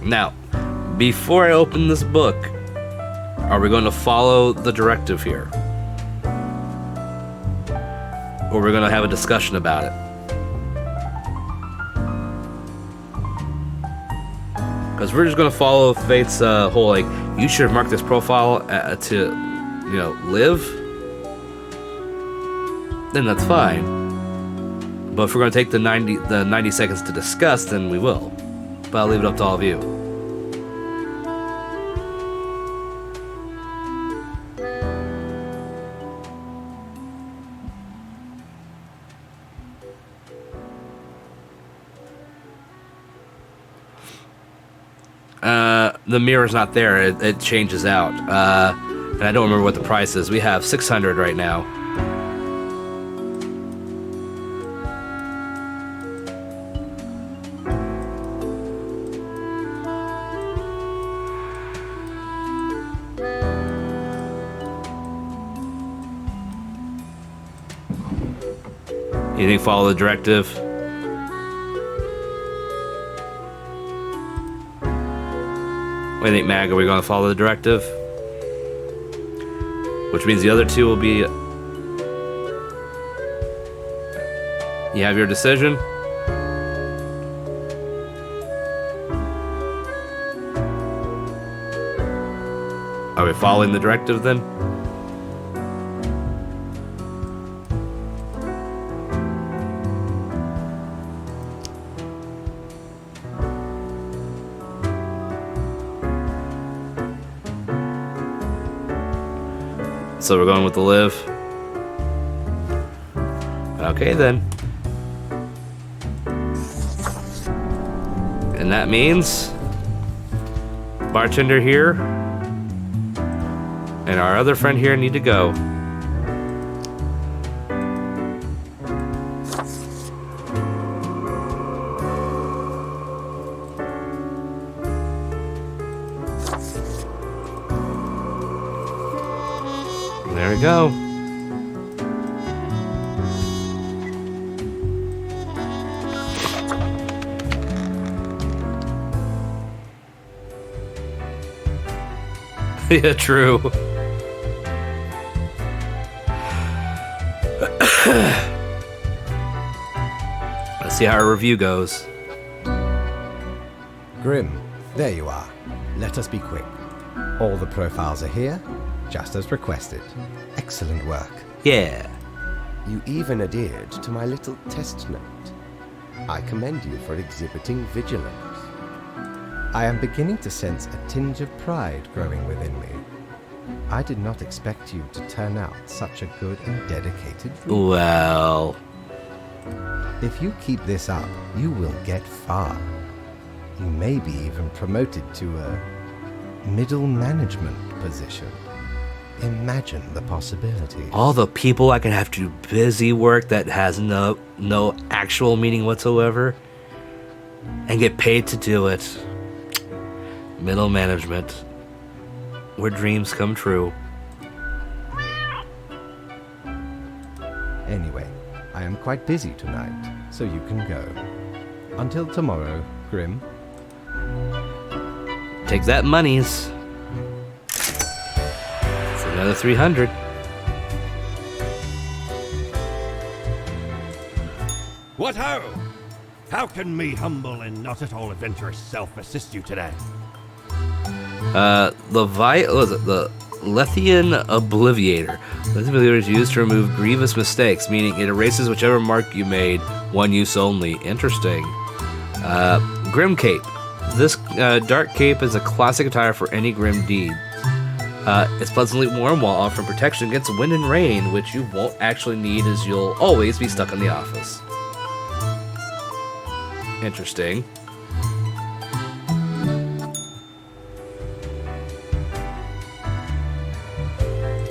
Now, before I open this book, are we going to follow the directive here? Or are we going to have a discussion about it? Because we're just going to follow Fate's whole, you should have marked this profile to, live, then that's fine. But if we're going to take the 90 seconds to discuss, then we will. But I'll leave it up to all of you. The mirror's not there. It changes out. And I don't remember what the price is. We have 600 right now. You think follow the directive? What do you think, Mag? Are we going to follow the directive? Which means the other two will be... You have your decision? Are we following the directive then? So we're going with the live. Okay then. And that means bartender here and our other friend here need to go. we go. Yeah, true. Let's see how our review goes. Grim, there you are. Let us be quick. All the profiles are here, just as requested. Excellent work. Yeah. You even adhered to my little test note. I commend you for exhibiting vigilance. I am beginning to sense a tinge of pride growing within me. I did not expect you to turn out such a good and dedicated reader. Well. If you keep this up, you will get far. You may be even promoted to a middle management position. Imagine the possibilities. All the people I can have to do busy work that has no actual meaning whatsoever and get paid to do it. Middle management. Where dreams come true. Anyway, I am quite busy tonight, so you can go. Until tomorrow, Grim. Take that, monies. It's another 300. What ho! How can me humble and not at all adventurous self assist you today? The Lethian Obliviator. Lethian Obliviator is used to remove grievous mistakes, meaning it erases whichever mark you made, one use only. Interesting. Grim Cape. This dark cape is a classic attire for any grim deed. It's pleasantly warm while offering protection against wind and rain, which you won't actually need as you'll always be stuck in the office. Interesting.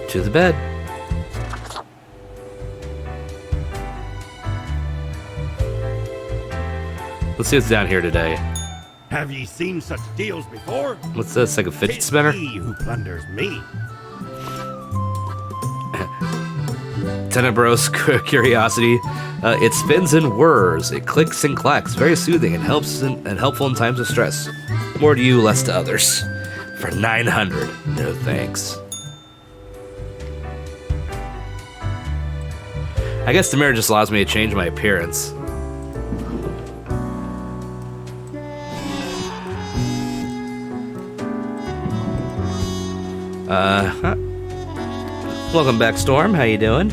To the bed. Let's see what's down here today. Have ye seen such deals before? What's this, like a fidget spinner? It's he who plunders me. Tenebros curiosity. It spins and whirs. It clicks and clacks. Very soothing and helpful in times of stress. More to you, less to others. For 900. No thanks. I guess the mirror just allows me to change my appearance. Welcome back, Storm. How you doing?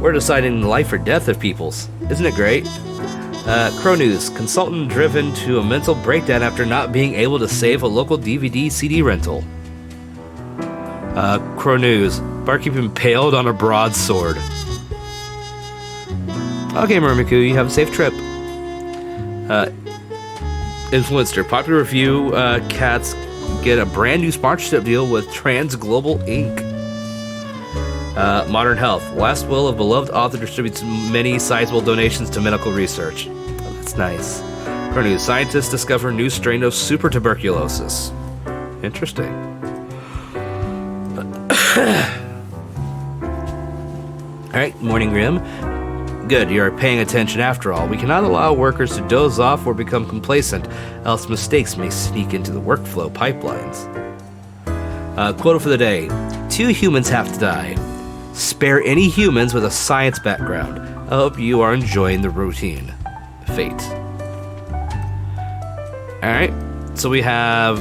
We're deciding the life or death of peoples. Isn't it great? Crow News. Consultant driven to a mental breakdown after not being able to save a local DVD CD rental. Crow News. Barkeep impaled on a broadsword. Okay, Murmiku, you have a safe trip. Influencer. Popular review cats get a brand new sponsorship deal with Trans Global Inc. Modern Health. Last will of beloved author distributes many sizable donations to medical research. Oh, that's nice. Current news. Scientists discover new strain of super tuberculosis. Interesting. Alright, Morning Grim. Good, you're paying attention after all. We cannot allow workers to doze off or become complacent, else mistakes may sneak into the workflow pipelines. Quote for the day. 2 humans have to die. Spare any humans with a science background. I hope you are enjoying the routine. Fate. Alright, so we have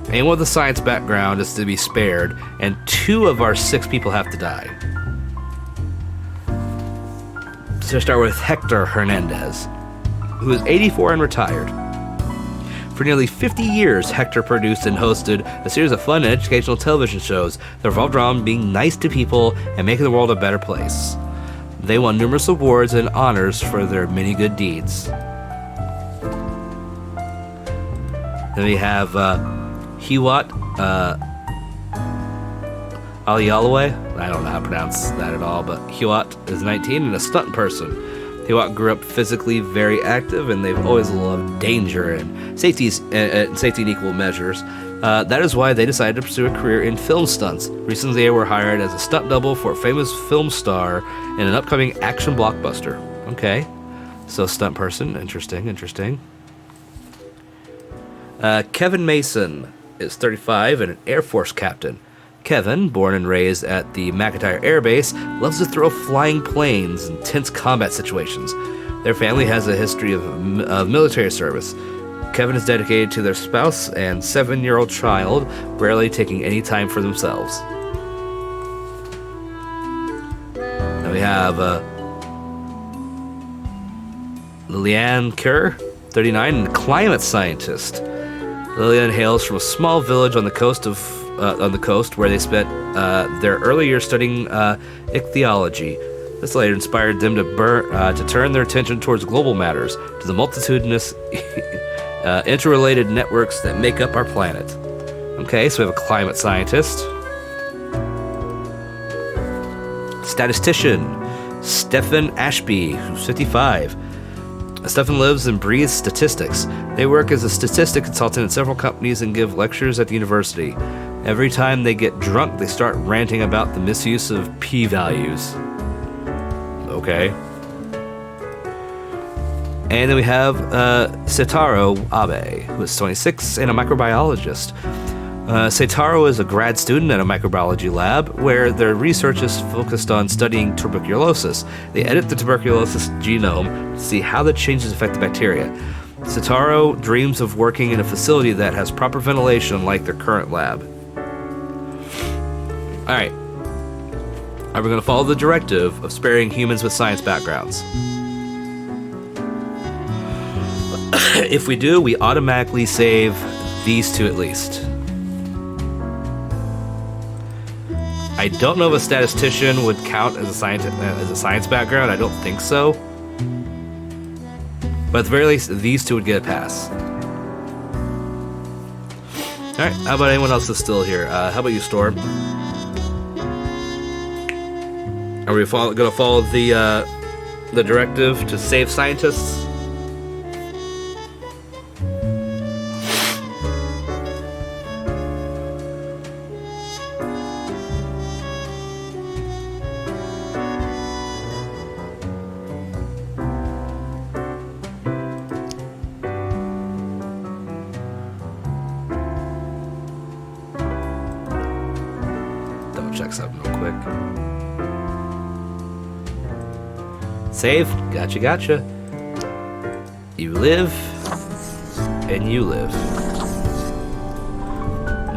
anyone with a science background is to be spared, and 2 of our 6 people have to die. So start with Hector Hernandez, who is 84 and retired. For nearly 50 years, Hector produced and hosted a series of fun and educational television shows that revolved around being nice to people and making the world a better place. They won numerous awards and honors for their many good deeds. Then we have Hiwat Alialaway. I don't know how to pronounce that at all, but Hiwat is 19 and a stunt person. Hiwat grew up physically very active, and they've always loved danger and safety and equal measures. That is why they decided to pursue a career in film stunts. Recently, they were hired as a stunt double for a famous film star in an upcoming action blockbuster. Okay, so stunt person, interesting. Kevin Mason is 35 and an Air Force captain. Kevin, born and raised at the McIntyre Air Base, loves to throw flying planes in tense combat situations. Their family has a history of military service. Kevin is dedicated to their spouse and 7-year-old child, rarely taking any time for themselves. Then we have Lillian Kerr, 39, and climate scientist. Lillian hails from a small village on the coast where they spent their early years studying ichthyology. This later inspired them to turn their attention towards global matters, to the multitudinous interrelated networks that make up our planet. Okay, so we have a climate scientist. Statistician, Stephen Ashby, who's 55. Stephen lives and breathes statistics. They work as a statistic consultant at several companies and give lectures at the university. Every time they get drunk, they start ranting about the misuse of p-values. Okay. And then we have Seitaro Abe, who is 26 and a microbiologist. Seitaro is a grad student at a microbiology lab where their research is focused on studying tuberculosis. They edit the tuberculosis genome to see how the changes affect the bacteria. Seitaro dreams of working in a facility that has proper ventilation like their current lab. Alright. Are we going to follow the directive of sparing humans with science backgrounds? If we do, we automatically save these two at least. I don't know if a statistician would count as a science background. I don't think so. But at the very least, these two would get a pass. Alright, how about anyone else that's still here? How about you, Storm? Are we going to follow the directive to save scientists? Check something real quick. Save. Gotcha. You live, and you live.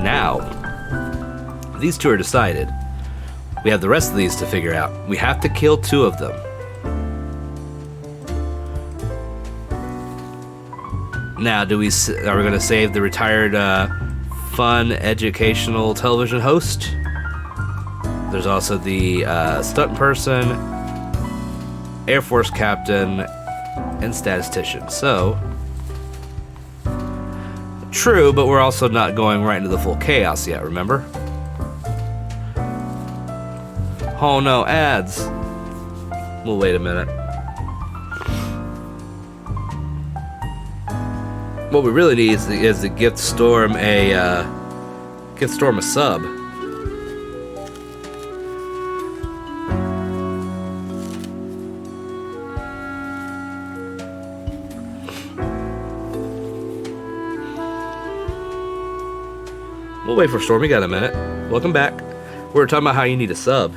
Now, these two are decided. We have the rest of these to figure out. We have to kill 2 of them. Now, are we going to save the retired, fun, educational television host? There's also the stunt person, Air Force captain, and statistician. So, true, but we're also not going right into the full chaos yet, remember? Oh no, ads. Well, wait a minute. What we really need is to gift Storm a sub. We'll wait for Storm. We got a minute. Welcome back. We were talking about how you need a sub.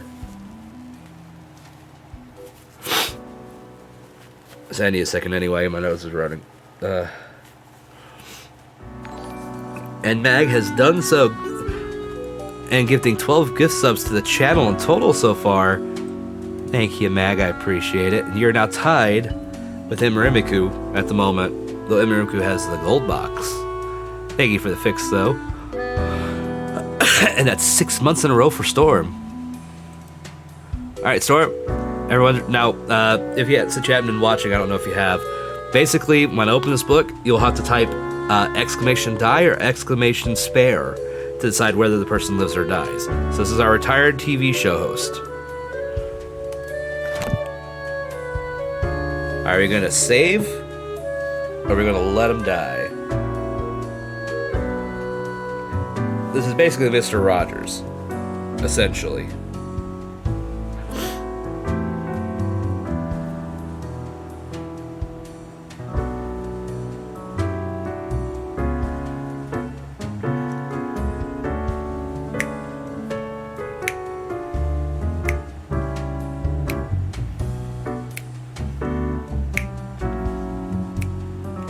So I need a second anyway. My nose is running. And Mag has done so, and gifting 12 gift subs to the channel in total so far. Thank you, Mag. I appreciate it. You're now tied with Emirimiku at the moment, though Emirimiku has the gold box. Thank you for the fix, though. And that's 6 months in a row for Storm. Alright, Storm. Everyone, now, if you have been watching, I don't know if you have. Basically, when I open this book, you'll have to type exclamation die or exclamation spare to decide whether the person lives or dies. So this is our retired TV show host. Are we going to save? Or are we going to let him die? This is basically Mr. Rogers, essentially.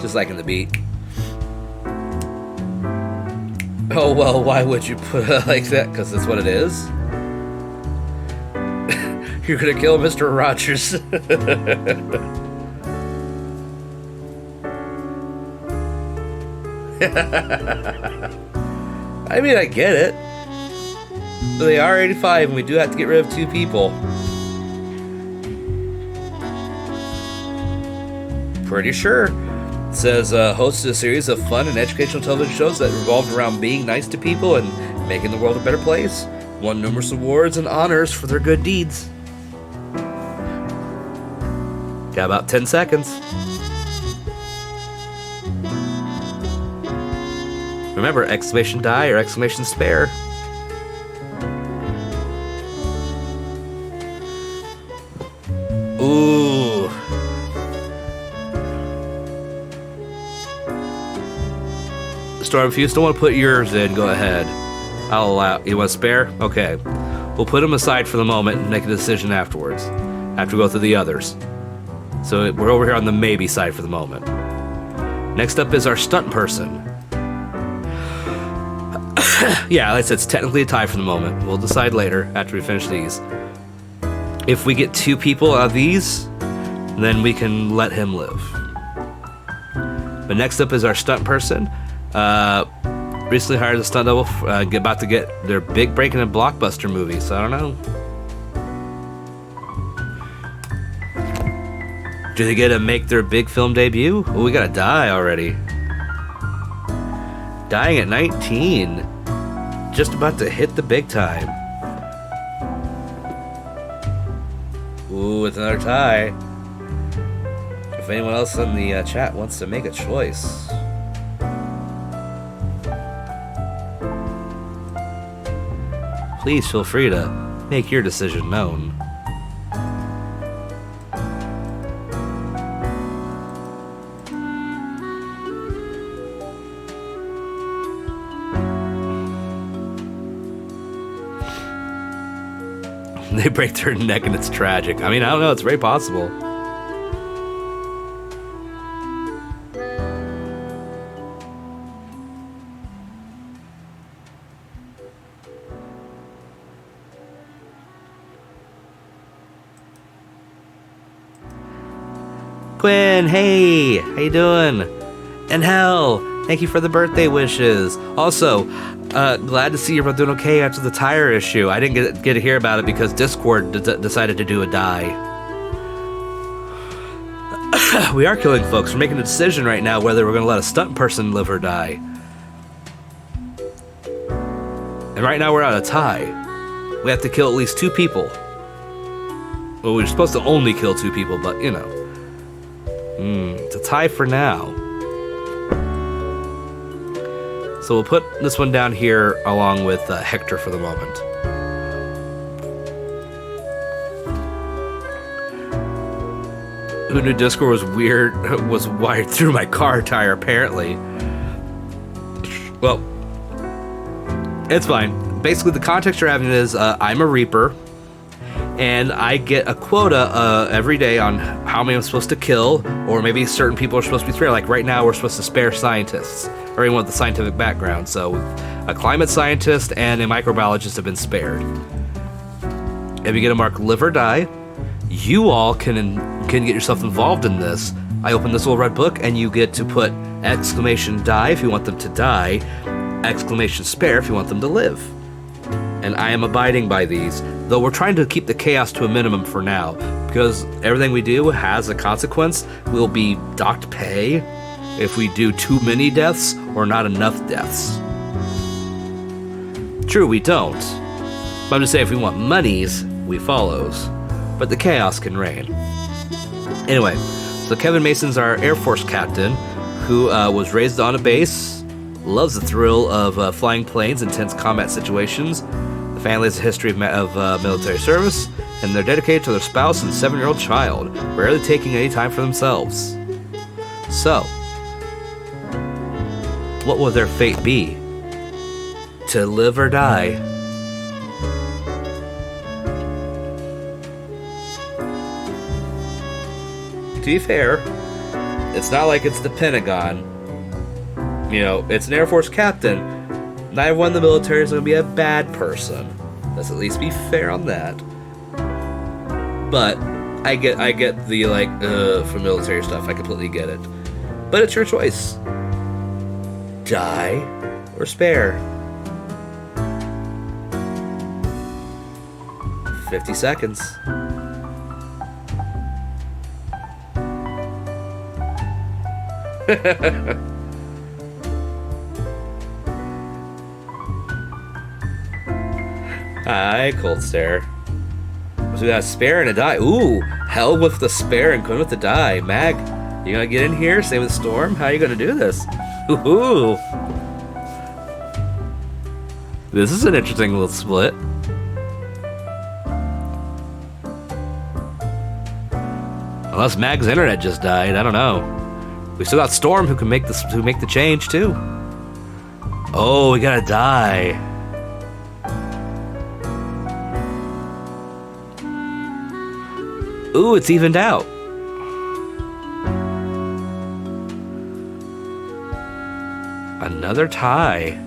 Just like in the beat. Oh, well, why would you put it like that? Because that's what it is? You're gonna kill Mr. Rogers. I mean, I get it. But they are 85 and we do have to get rid of 2 people. Pretty sure. It says, hosted a series of fun and educational television shows that revolved around being nice to people and making the world a better place. Won numerous awards and honors for their good deeds. Got about 10 seconds. Remember, exclamation die or exclamation spare. Ooh. Storm, if you still want to put yours in, go ahead. I'll allow. You want to spare? Okay. We'll put them aside for the moment and make a decision afterwards. After we go through the others. So we're over here on the maybe side for the moment. Next up is our stunt person. Yeah, like I said, it's technically a tie for the moment. We'll decide later after we finish these. If we get 2 people out of these, then we can let him live. But next up is our stunt person. Recently hired as a stunt double, about to get their big break in a blockbuster movie, so I don't know. Do they get to make their big film debut? Oh, we gotta die already. Dying at 19. Just about to hit the big time. Ooh, it's another tie. If anyone else in the chat wants to make a choice. Please feel free to make your decision known. They break their neck and it's tragic. I mean, I don't know, it's very possible. Quinn, hey, how you doing? And Hell, thank you for the birthday wishes. Also, glad to see you're doing okay after the tire issue. I didn't get to hear about it because Discord decided to do a die. We are killing folks. We're making a decision right now whether we're going to let a stunt person live or die. And right now we're at a tie. We have to kill at least 2 people. Well, we're supposed to only kill 2 people, but you know. It's a tie for now. So we'll put this one down here along with Hector for the moment. Who knew Discord was weird? Was wired through my car tire, apparently. Well, it's fine. Basically, the context you're having is I'm a Reaper, and I get a quota every day on how many I'm supposed to kill, or maybe certain people are supposed to be spared. Like right now, we're supposed to spare scientists, or anyone with a scientific background. So a climate scientist and a microbiologist have been spared. If you get a mark live or die, you all can get yourself involved in this. I open this little red book, and you get to put exclamation die if you want them to die, exclamation spare if you want them to live. And I am abiding by these, though we're trying to keep the chaos to a minimum for now, because everything we do has a consequence. We'll be docked pay if we do too many deaths or not enough deaths. True, we don't. But I'm just saying, if we want monies, we follows. But the chaos can reign. Anyway, so Kevin Mason's our Air Force captain, who was raised on a base loves the thrill of flying planes in tense combat situations. The family has a history of military service, and they're dedicated to their spouse and 7-year-old child, rarely taking any time for themselves. So, what will their fate be? To live or die? To be fair, it's not like it's the Pentagon. You know, it's an Air Force captain. Not everyone in the military is going to be a bad person. Let's at least be fair on that. But I get the for military stuff. I completely get it. But it's your choice. Die or spare. 50 seconds. Hi, Cold Stare. So we got a spare and a die. Ooh, Hell with the spare and Quinn with the die. Mag, you gonna get in here? Same with Storm. How are you gonna do this? Ooh. This is an interesting little split. Unless Mag's internet just died, I don't know. We still got Storm who can make the change too. Oh, we gotta die. Ooh, it's evened out. Another tie.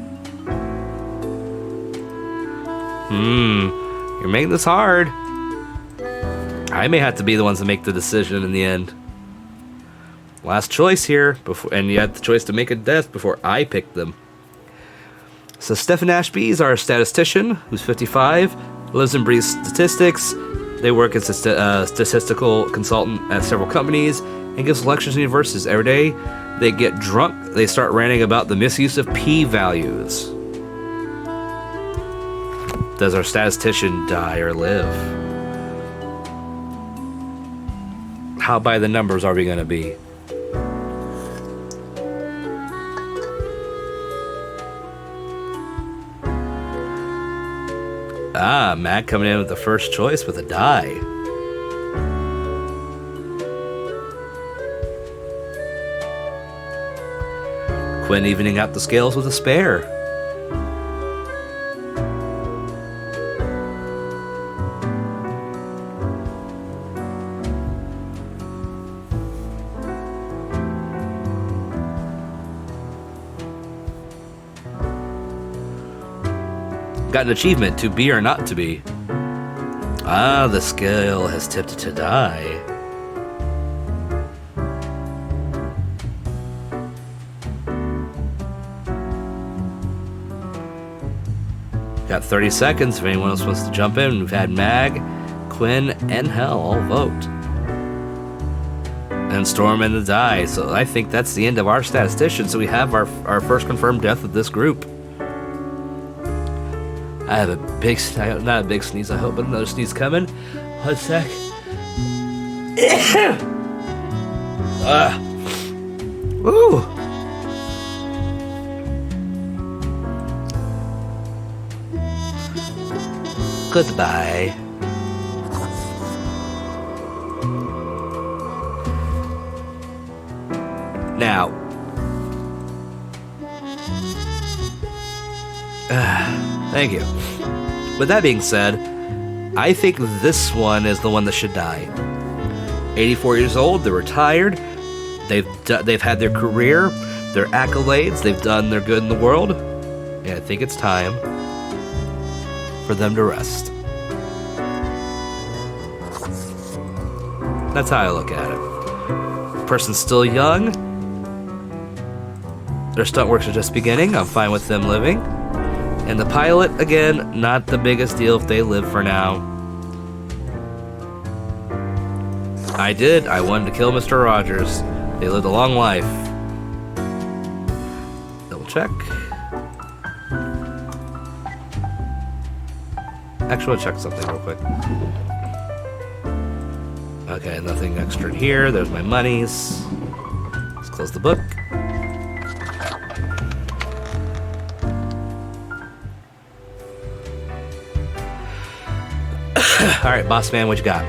You're making this hard. I may have to be the ones to make the decision in the end. Last choice here, and you had the choice to make a death before I picked them. So Stephen Ashby is our statistician, who's 55, lives and breathes statistics. They work as a statistical consultant at several companies and gives lectures in universities every day. They get drunk. They start ranting about the misuse of p-values. Does our statistician die or live? How by the numbers are we going to be? Ah, Matt coming in with the first choice with a die. Quinn evening out the scales with a spare. Got an achievement, to be or not to be. Ah, the scale has tipped to die. Got 30 seconds if anyone else wants to jump in. We've had Mag, Quinn, and Hell all vote. And Storm and the die. So I think that's the end of our statistician. So we have our first confirmed death of this group. I have a big, not a big sneeze, I hope, but another sneeze coming. 1 sec. Ooh. Goodbye. Now. Thank you. With that being said, I think this one is the one that should die. 84 years old, they're retired, they've had their career, their accolades, they've done their good in the world, and I think it's time for them to rest. That's how I look at it. The person's still young, their stunt works are just beginning, I'm fine with them living. And the pilot, again, not the biggest deal if they live for now. I wanted to kill Mr. Rogers. They lived a long life. Double check. Actually, I want to check something real quick. Okay, nothing extra in here. There's my monies. Let's close the book. All right, boss man, what you got?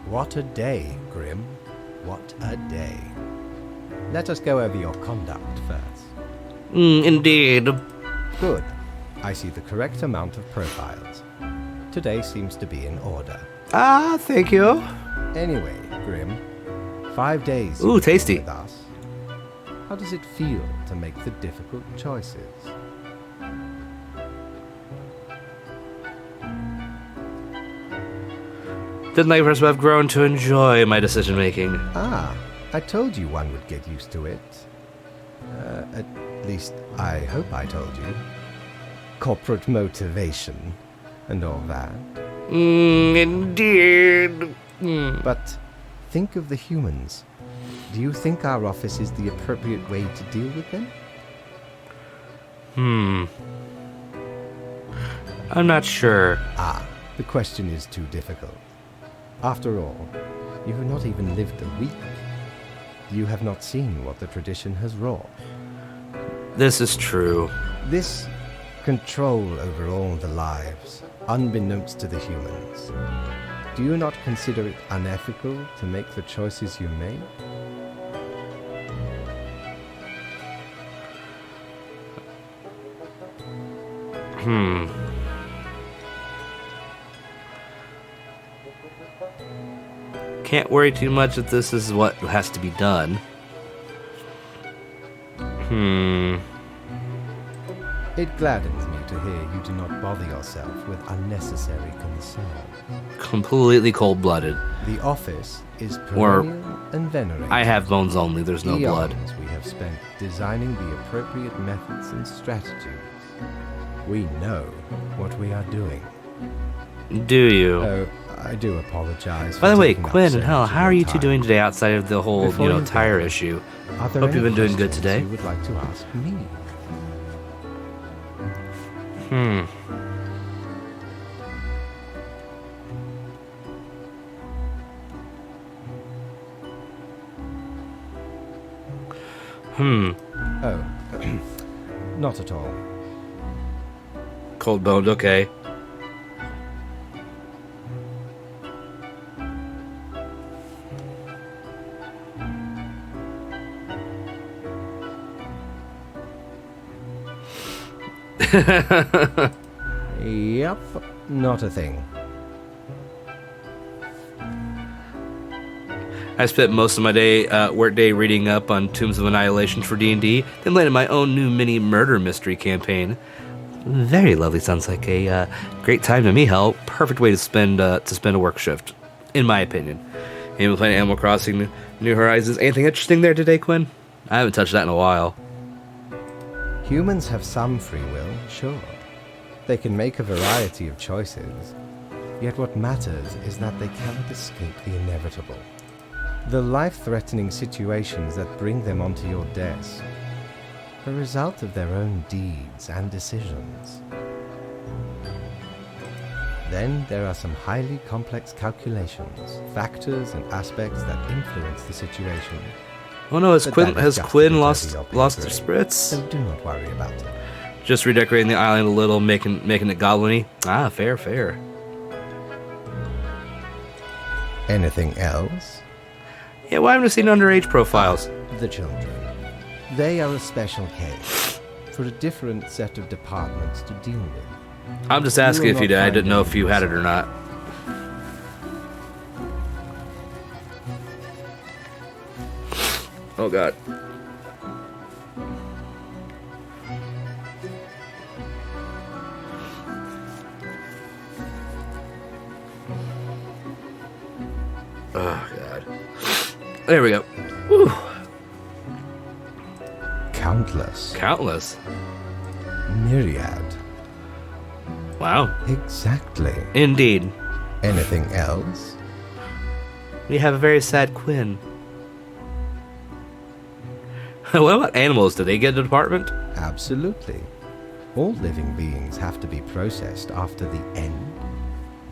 What a day, Grim. What a day. Let us go over your conduct first. Indeed. Good. I see the correct amount of profiles. Today seems to be in order. Ah, thank you. Anyway, Grim, 5 days Ooh, you've been tasty. with us. How does it feel to make the difficult choices? Didn't I first have grown to enjoy my decision making? Ah, I told you one would get used to it. At least, I hope I told you. Corporate motivation and all that. Indeed. But think of the humans. Do you think our office is the appropriate way to deal with them? I'm not sure. Ah, the question is too difficult. After all, you have not even lived a week. You have not seen what the tradition has wrought. This is true. This control over all the lives, unbeknownst to the humans. Do you not consider it unethical to make the choices you make? Can't worry too much that this is what has to be done. It gladdens me to hear you do not bother yourself with unnecessary concern. Completely cold-blooded. The office is Or- perennial and venerated. I have bones only, there's no blood. Eons we have spent designing the appropriate methods and strategies. We know what we are doing. Do you? Oh, I do apologize. By the for way, taking up Quinn so and Hell, much of how are your you two time. doing today outside of the whole, Before you tire go, issue? Are there Hope any you've been doing good questions today. You would like to ask me? Oh, not at all. Cold-boned, okay. Yep, not a thing. I spent most of my workday reading up on Tombs of Annihilation for D&D, then landed my own new mini murder mystery campaign. Very lovely. Sounds like a great time to me, Hell. Perfect way to spend a work shift, in my opinion. And we're playing Animal Crossing New Horizons. Anything interesting there today, Quinn? I haven't touched that in a while. Humans have some free will, sure. They can make a variety of choices. Yet what matters is that they cannot escape the inevitable. The life-threatening situations that bring them onto your desk, a result of their own deeds and decisions. Then there are some highly complex calculations, factors and aspects that influence the situation. Oh no, has But Quinn that is just a bit lost heavy your lost her pay spirits? So do not worry about it. Just redecorating the island a little, making it goblin-y. Ah, fair. Anything else? Yeah, why haven't I seen underage profiles? The children. They are a special case, for a different set of departments to deal with. I'm just asking will if you not did. I find didn't know any if you had it or not. Oh god. Oh god. There we go. Whew. Countless. Countless. Myriad. Wow. Exactly. Indeed. Anything else? We have a very sad Quinn. What about animals? Do they get a department? Absolutely. All living beings have to be processed after the end.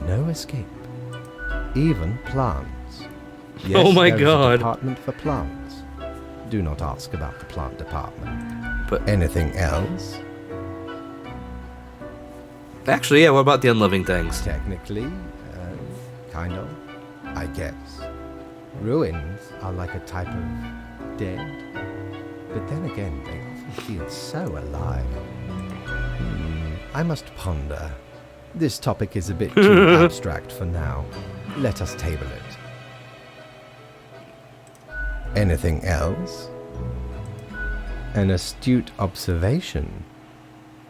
No escape. Even plants. Yes, Oh my there is a God. department for plants. Do not ask about the plant department. But Anything else? Actually, yeah, what about the unliving things? Technically, kind of, I guess. Ruins are like a type of dead, but then again, they often feel so alive. I must ponder. This topic is a bit too abstract for now. Let us table it. Anything else? An astute observation.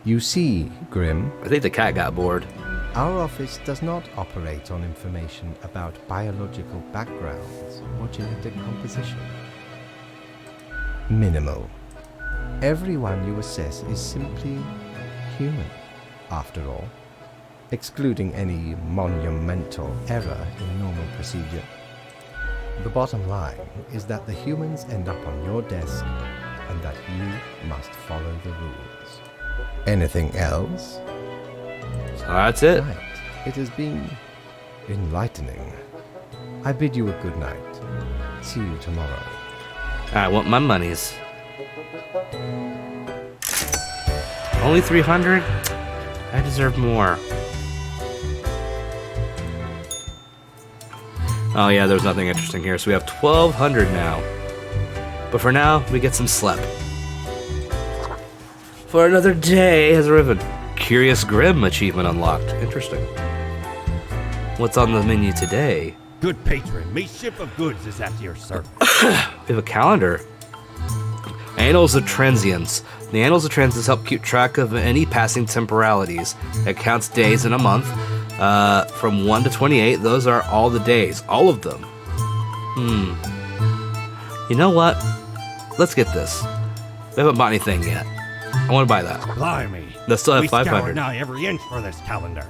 You see, Grim, I think the cat got bored. our office does not operate on information about biological backgrounds or genetic composition. Minimal. Everyone you assess is simply human, after all, excluding any monumental error in normal procedure. The bottom line is that the humans end up on your desk and that you must follow the rules. Anything else? So that's it. Right. It has been enlightening. I bid you a good night. See you tomorrow. I want my monies. Only 300? I deserve more. Oh yeah, there's nothing interesting here, so we have 1,200 now. But for now, we get some slep. For another day has arrived. Curious Grim achievement unlocked. Interesting. What's on the menu today? Good patron, me ship of goods is at your service. We have a calendar. Annals of Transience. The Annals of Transience help keep track of any passing temporalities. It counts days in a month. From 1 to 28, those are all the days. All of them. You know what? Let's get this. We haven't bought anything yet. I want to buy that. Blimey. Let's still have we scoured 500. now every inch for this calendar.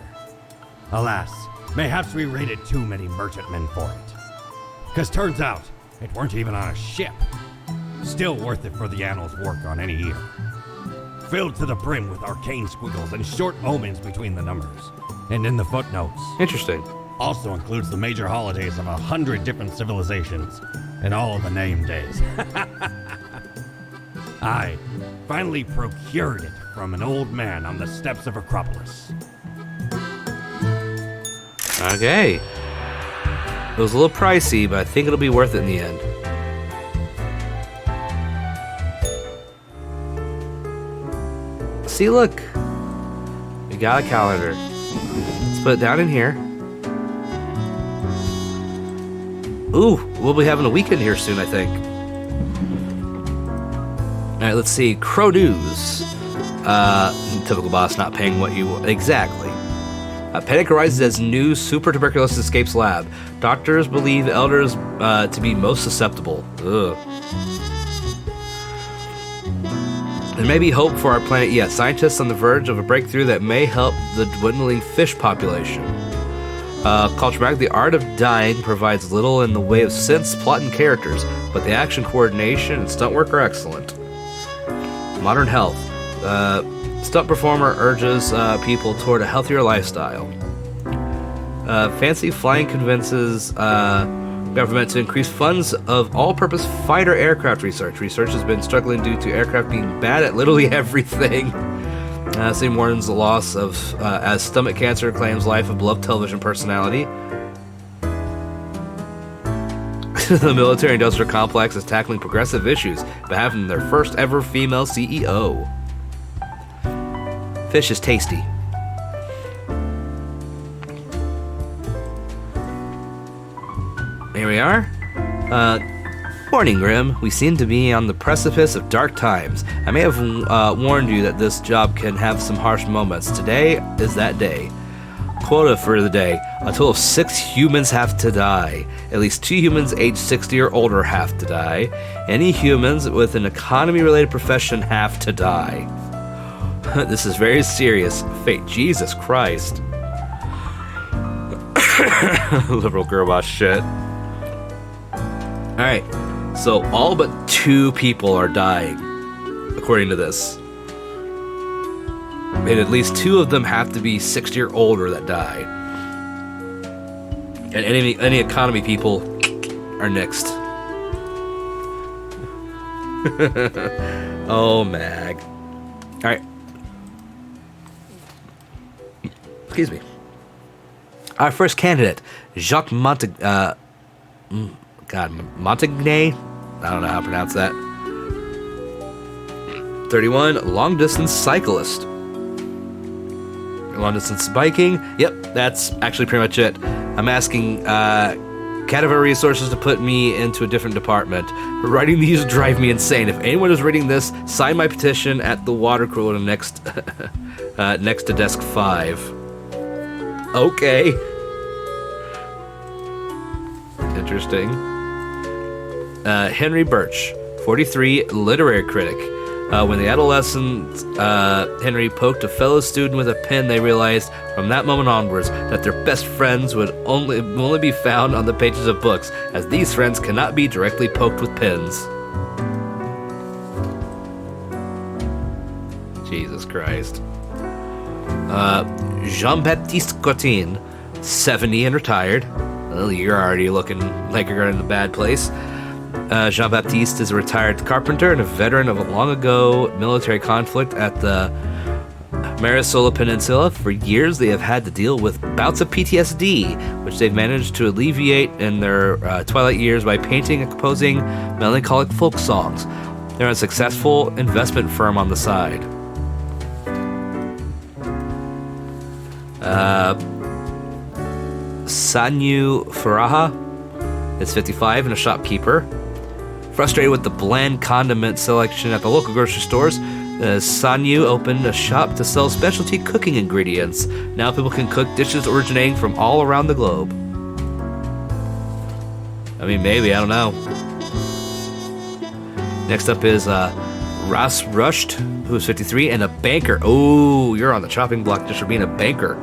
Alas, mayhaps we raided too many merchantmen for it. Because turns out, it weren't even on a ship. Still worth it for the annals' work on any year. Filled to the brim with arcane squiggles and short omens between the numbers. And in the footnotes. Interesting. Also includes the major holidays of 100 different civilizations. And all of the name days. I finally procured it from an old man on the steps of Acropolis. Okay. It was a little pricey, but I think it'll be worth it in the end. See, look. We got a calendar. Let's put it down in here. Ooh, we'll be having a weekend here soon, I think. Alright, let's see. Crow News. Typical boss not paying what you want. Exactly. Panic arises as new super tuberculosis escapes lab. Doctors believe elders to be most susceptible. Ugh. There may be hope for our planet yet. Scientists on the verge of a breakthrough that may help the dwindling fish population. Culture Mag, the art of dying provides little in the way of sense, plot, and characters, but the action coordination and stunt work are excellent. Modern Health. Stunt performer urges people toward a healthier lifestyle. Fancy Flying convinces government to increase funds of all-purpose fighter aircraft research. Research has been struggling due to aircraft being bad at literally everything. Same mourns the loss of as stomach cancer claims life of beloved television personality. The military-industrial complex is tackling progressive issues by having their first ever female CEO. Fish is tasty. Here we are. Warning, Grim. We seem to be on the precipice of dark times. I may have warned you that this job can have some harsh moments. Today is that day. Quota for the day. A total of 6 humans have to die. At least 2 humans aged 60 or older have to die. Any humans with an economy-related profession have to die. This is very serious. Fate. Jesus Christ. Liberal girl boss shit. Alright. So all but 2 people are dying, according to this. And at least 2 of them have to be 60 or older that die. And any economy people are next. Oh, Mag. Alright. Excuse me. Our first candidate, Jacques Montagne. Montagne? I don't know how to pronounce that. 31, long distance cyclist. Long distance biking. Yep, that's actually pretty much it. I'm asking Cadaver Resources to put me into a different department. Writing these drive me insane. If anyone is reading this, sign my petition at the water cooler next next to desk 5. Okay. Interesting. Henry Birch, 43, literary critic. When the adolescent Henry poked a fellow student with a pen, they realized from that moment onwards that their best friends would only be found on the pages of books, as these friends cannot be directly poked with pens. Jesus Christ. Jean-Baptiste Cotin, 70 and retired. Well, you're already looking like you're in a bad place. Jean-Baptiste is a retired carpenter and a veteran of a long-ago military conflict at the Marisola Peninsula. For years, they have had to deal with bouts of PTSD, which they've managed to alleviate in their twilight years by painting and composing melancholic folk songs. They're a successful investment firm on the side. Sanyu Faraha is 55 and a shopkeeper. Frustrated with the bland condiment selection at the local grocery stores, Sanyu opened a shop to sell specialty cooking ingredients. Now people can cook dishes originating from all around the globe. I mean, maybe, I don't know. Next up is Ras Rusht, who is 53, and a banker. Oh, you're on the chopping block just for being a banker.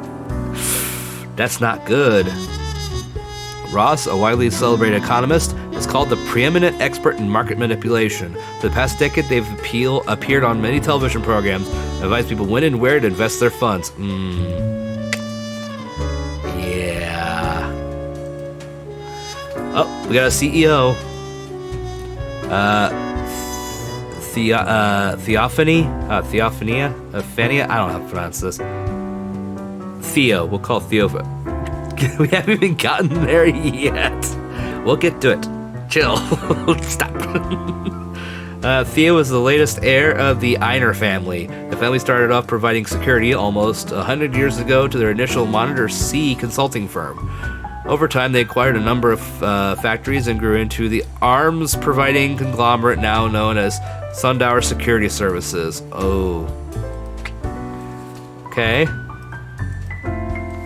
That's not good. Ross, a widely celebrated economist, is called the preeminent expert in market manipulation. For the past decade, they've appeared on many television programs and advise people when and where to invest their funds. Yeah. Oh, we got a CEO. Theophania? Fania? I don't know how to pronounce this. Theo. We'll call Theo. We haven't even gotten there yet. We'll get to it. Chill. Stop. Theo is the latest heir of the Einer family. The family started off providing security almost 100 years ago to their initial Monitor C consulting firm. Over time, they acquired a number of factories and grew into the arms-providing conglomerate now known as Sundauer Security Services. Oh. Okay.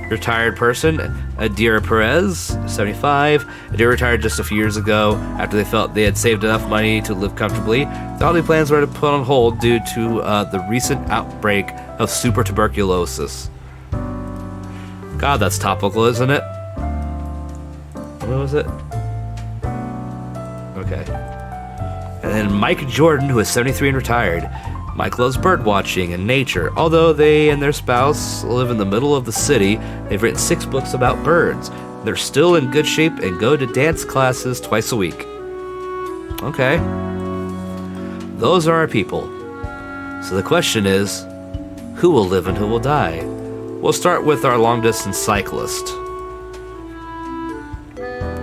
Retired person, Adira Perez, 75. Adira retired just a few years ago after they felt they had saved enough money to live comfortably. The holiday plans were put on hold due to the recent outbreak of super tuberculosis. God, that's topical, isn't it? What was it? Okay. And then Mike Jordan, who is 73 and retired. Mike loves bird watching and nature. Although they and their spouse live in the middle of the city, they've written 6 books about birds. They're still in good shape and go to dance classes twice a week. Okay. Those are our people. So the question is, who will live and who will die? We'll start with our long-distance cyclist.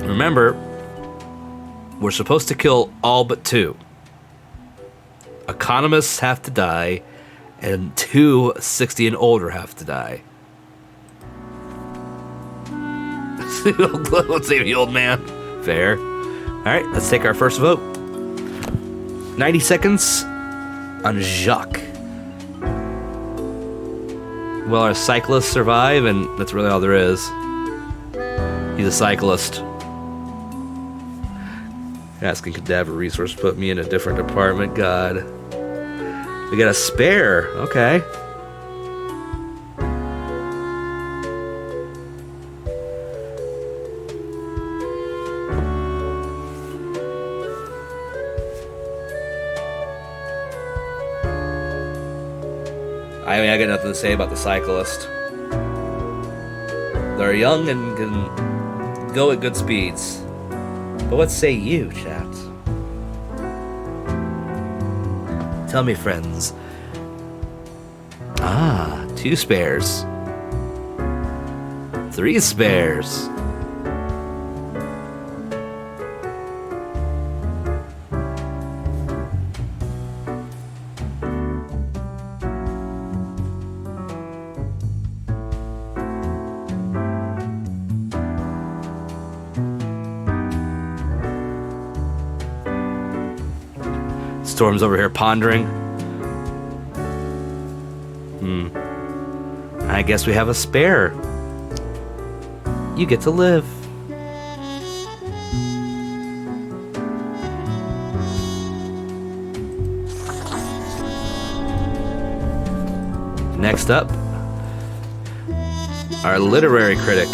Remember, we're supposed to kill all but 2. Economists have to die, and 2 60 and older have to die. Let's save the old man. Fair. Alright, let's take our first vote. 90 seconds on Jacques. Will our cyclists survive? And that's really all there is. He's a cyclist. Asking Cadaver Resource to put me in a different department. God. We got a spare. Okay. I mean, I got nothing to say about the cyclist. They're young and can go at good speeds. But what say you, chat? Tell me, friends. Ah, 2 spares. 3 spares. Storm's over here pondering. I guess we have a spare. You get to live. Next up, our literary critic.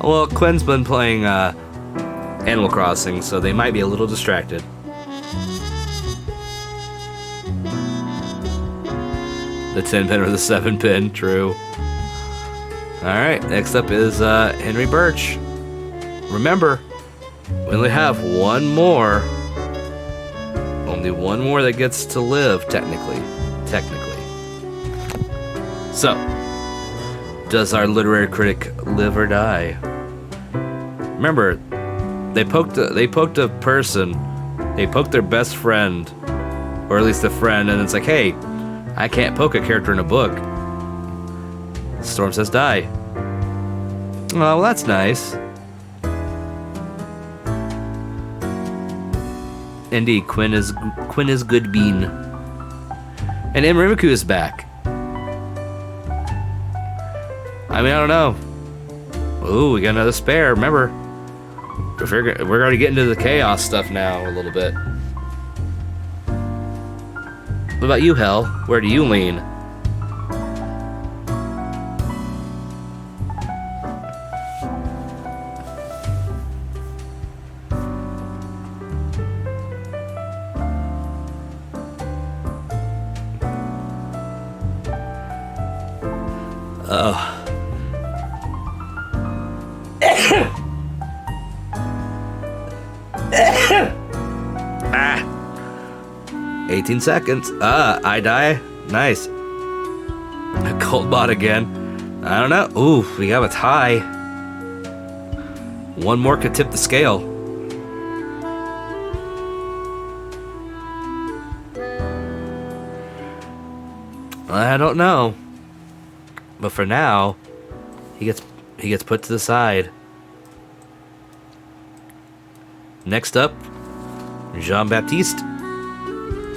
Well, Quinn's been playing Animal Crossing, so they might be a little distracted. The 10-pin or the 7-pin, true. Alright, next up is Henry Birch. Remember, we only have one more. Only one more that gets to live, technically. So, does our literary critic live or die? Remember, they poked a person, they poked their best friend, or at least a friend, and it's like, hey, I can't poke a character in a book. Storm says die. Oh, well, that's nice. Indeed, Quinn is good bean. And Imrimaku is back. I mean, I don't know. Ooh, we got another spare. Remember, we're going to get into the chaos stuff now a little bit. What about you, Hell? Where do you lean? Ah. 18 seconds. I die. Nice. A cold bot again. I don't know. Ooh, we have a tie. One more could tip the scale. I don't know. But for now, he gets put to the side. Next up, Jean-Baptiste.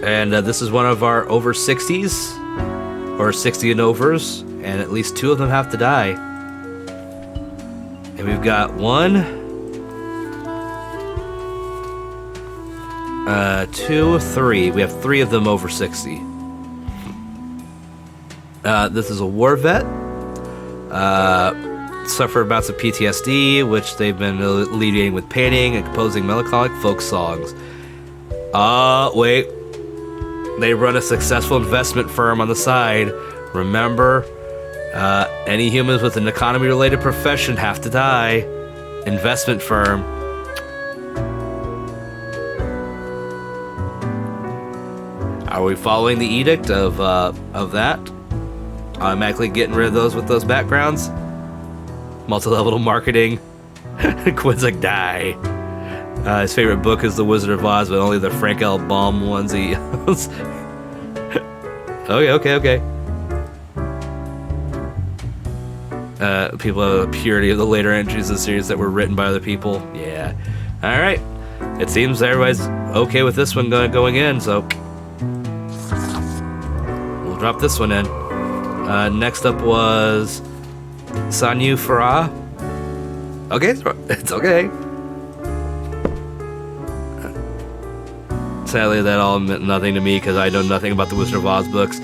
And this is one of our over 60s, or 60 and overs, and at least 2 of them have to die. And we've got 1, 2, 3. We have 3 of them over 60. This is a war vet. Suffered bouts of PTSD, which they've been alleviating with painting and composing melancholic folk songs. Wait. They run a successful investment firm on the side. Remember, any humans with an economy-related profession have to die. Investment firm. Are we following the edict of that? Automatically getting rid of those with those backgrounds? Multi-level marketing. Quinn's like, die. His favorite book is The Wizard of Oz, but only the Frank L. Baum onesie. Okay. People have the purity of the later entries of the series that were written by other people. Yeah. Alright. It seems everybody's okay with this one going in, so we'll drop this one in. Next up was Sanyu Farah. Okay, it's okay. Sadly, that all meant nothing to me because I know nothing about the Wizard of Oz books.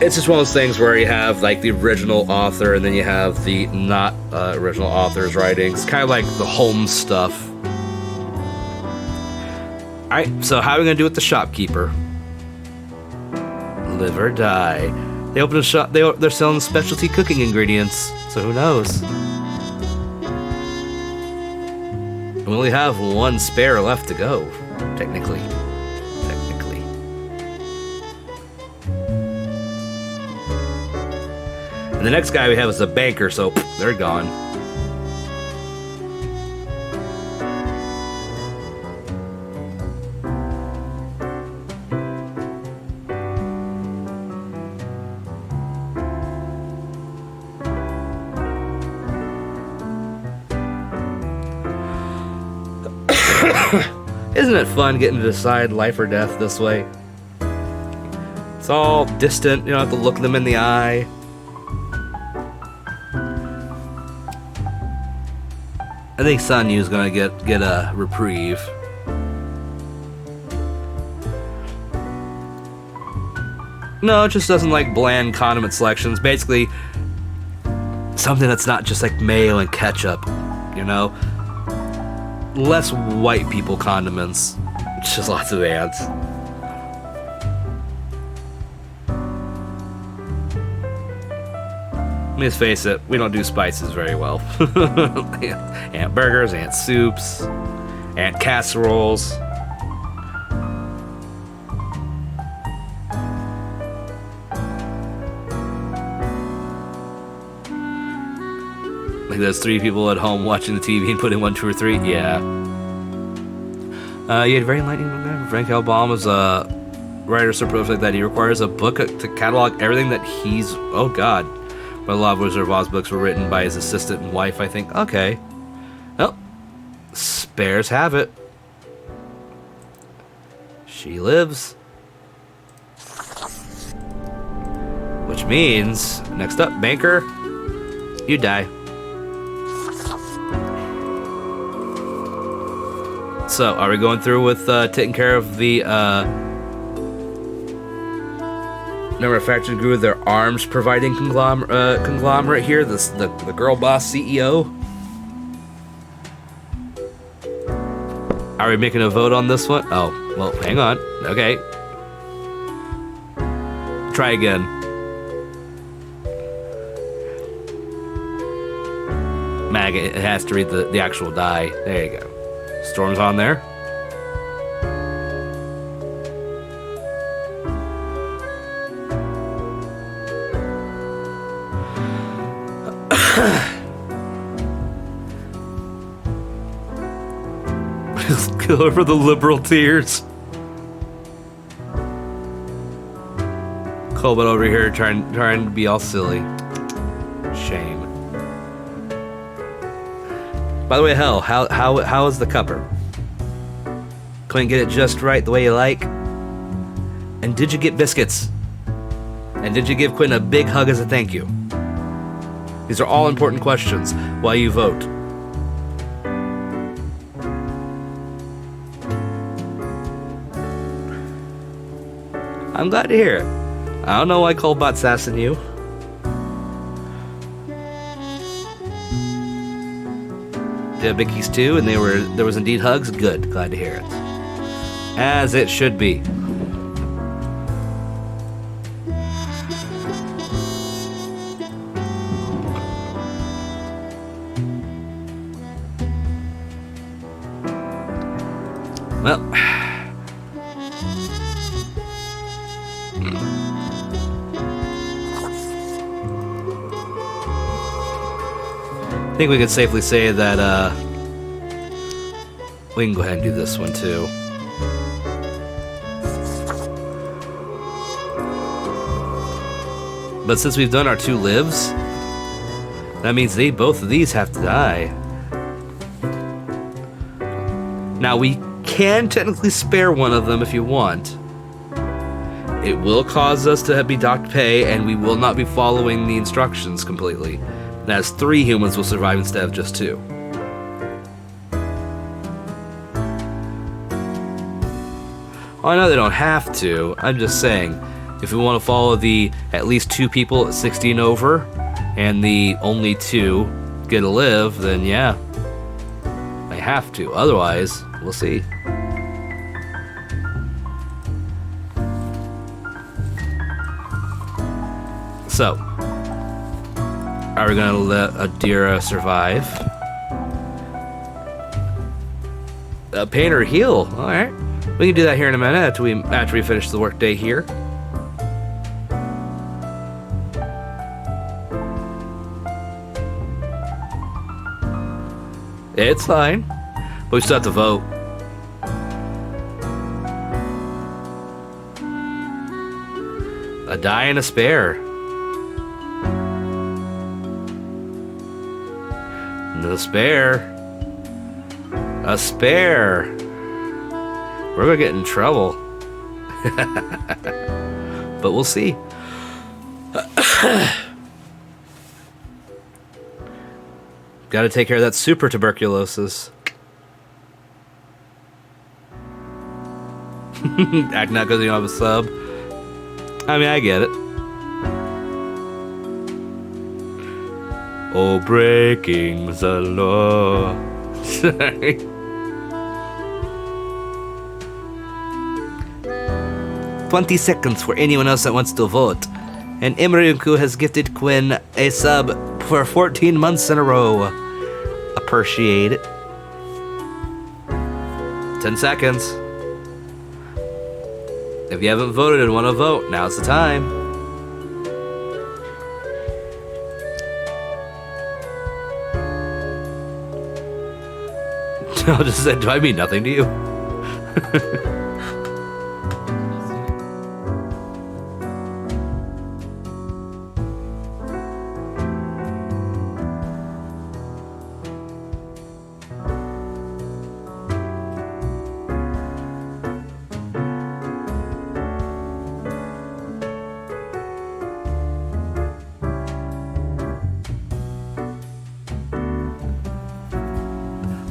It's just one of those things where you have like the original author and then you have the not original author's writings. Kind of like the Holmes stuff. Alright, so how are we going to do with the shopkeeper? Live or die. They open a shop, they're selling specialty cooking ingredients, so who knows? We only have 1 spare left to go, technically. And the next guy we have is a banker, so they're gone. Isn't it fun getting to decide life or death this way? It's all distant, you don't have to look them in the eye. I think Sun Yu's gonna get a reprieve. No, it just doesn't like bland condiment selections. Basically, something that's not just like mayo and ketchup, you know? Less white people condiments. Just lots of ants. Let's face it, we don't do spices very well. Ant burgers, ant soups, ant casseroles. Like those 3 people at home watching the TV and putting 1, 2, or 3. Yeah. You had very enlightening. Frank L. Baum is a writer so prolific that he requires a book to catalog everything that he's. Oh God. But a lot of Wizard of Oz books were written by his assistant and wife, I think. Okay. Well, spares have it. She lives. Which means, next up, banker, you die. So, are we going through with taking care of the manufacturing grew their arms providing conglomerate here, the girl boss CEO? Are we making a vote on this one? Oh, well, hang on. Okay. Try again. Mag, it has to read the actual die. There you go. Storm's on there. Kill her for the liberal tears. Colbert over here trying to be all silly. Shame. By the way, Hell, how is the cupper? Couldn't get it just right the way you like? And did you get biscuits? And did you give Quinn a big hug as a thank you? These are all important questions while you vote. I'm glad to hear it. I don't know why Colbot's sassing you. They have bickies too, and there was indeed hugs. Good, glad to hear it. As it should be. Well, I think we could safely say that we can go ahead and do this one too. But since we've done our 2 lives, that means both of these have to die. Now we can technically spare one of them if you want. It will cause us to be docked pay, and we will not be following the instructions completely. That's 3 humans will survive instead of just 2. Oh, I know they don't have to. I'm just saying, if we want to follow the at least 2 people at 16 over, and the only 2 get to live, then yeah, they have to. Otherwise, we'll see. So, are we gonna let Adira survive? Pain or heal? All right, we can do that here in a minute after we finish the workday here. It's fine. But we still have to vote. A die and a spare. No spare. A spare. We're gonna get in trouble. But we'll see. Gotta take care of that super tuberculosis. Act not because you don't have a sub. I mean, I get it. Oh, breaking the law. Sorry. "20 seconds for anyone else that wants to vote. And Imriunku has gifted Quinn a sub for 14 months in a row. Appreciate it. 10 seconds. If you haven't voted and want to vote, now's the time. I'll just say, do I mean nothing to you?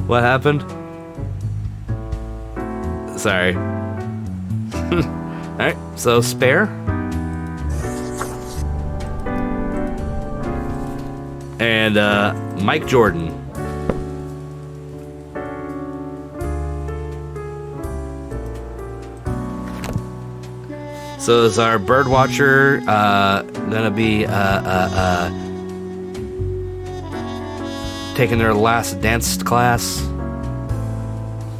What happened? Sorry. Alright, so spare. And Mike Jordan. So is our bird watcher gonna be taking their last dance class?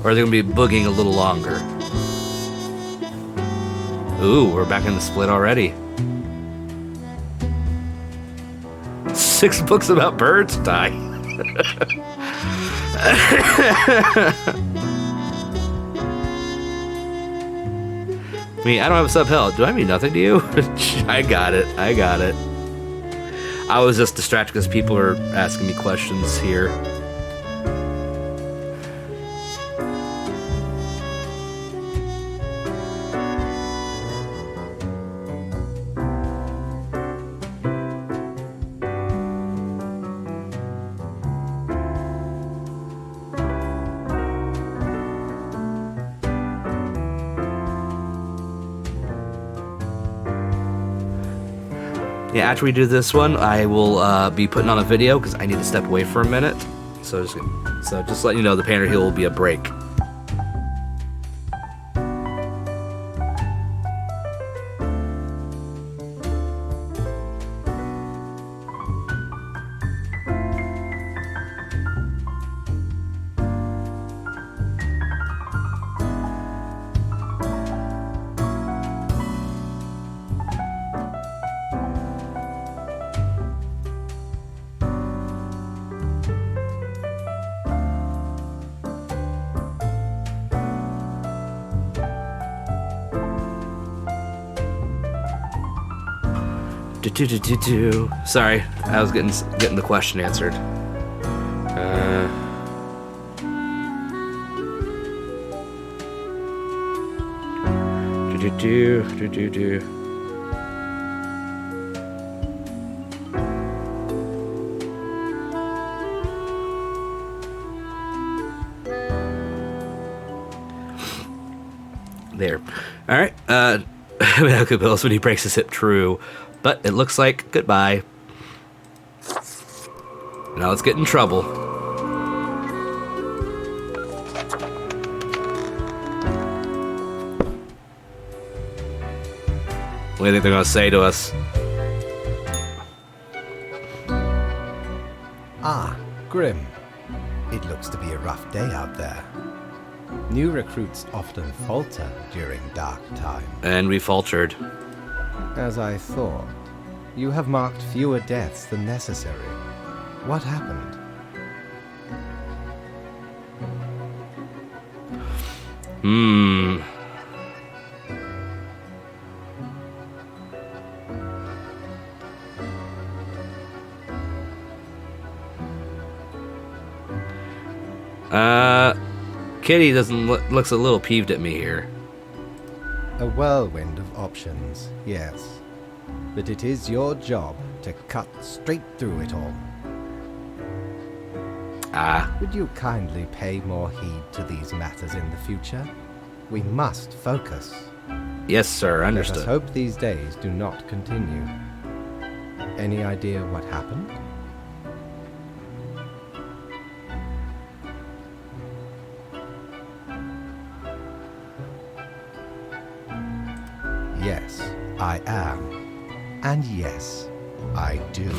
Or are they gonna be boogieing a little longer? Ooh, we're back in the split already. 6 books about birds die. I mean, I don't have a sub hell. Do I mean nothing to you? I got it. I was just distracted because people are asking me questions here. Yeah, after we do this one, I will be putting on a video because I need to step away for a minute. So just letting you know, the Pander Heel will be a break. Sorry, I was getting the question answered. There. All right. Bills when he breaks his hip. True. But it looks like goodbye. Now let's get in trouble. What do you think they're going to say to us? Ah, Grim. It looks to be a rough day out there. New recruits often falter during dark times. And we faltered. As I thought, you have marked fewer deaths than necessary. What happened? Hmm. Kitty looks a little peeved at me here. A whirlwind of options, yes. But it is your job to cut straight through it all. Would you kindly pay more heed to these matters in the future? We must focus. Yes, sir. Let Understood. us hope these days do not continue. Any idea what happened? Yes, I am. And yes, I do.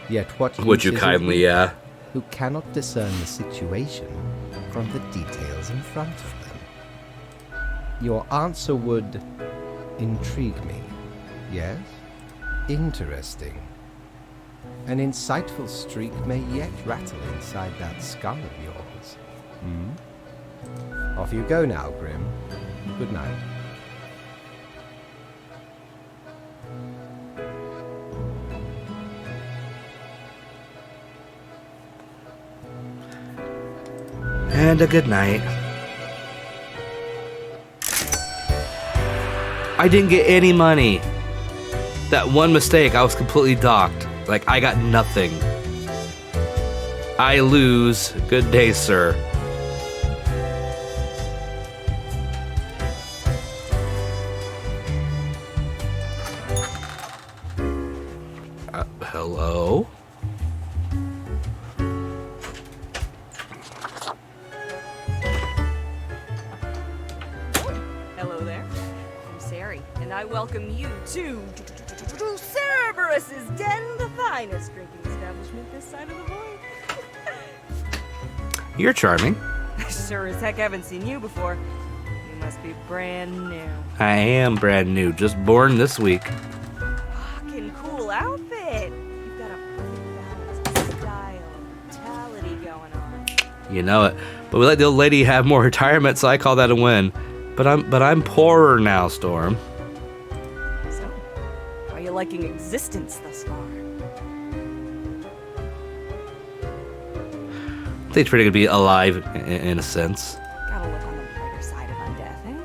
Yet what Would you use is kindly, it who cannot discern the situation from the details in front of them? Your answer would intrigue me, yes? Interesting. An insightful streak may yet rattle inside that skull of yours. Off you go now, Grim. Good night. And a good night. I didn't get any money. That one mistake, I was completely docked. Like, I got nothing. I lose. Good day, sir. Hello? Hello there. I'm Sari, and I welcome you to Cerberus's Den, the finest drinking establishment this side of the void. You're charming. I sure as heck haven't seen you before. You must be brand new. I am brand new, just born this week. Fucking cool outfit. You've got a perfect balance of style and brutality going on. You know it. But we let the old lady have more retirement, so I call that a win. But I'm poorer now, Storm. So, how are you liking existence thus far? I think it's pretty good to be alive in a sense. Gotta look on the brighter side of undeath, eh?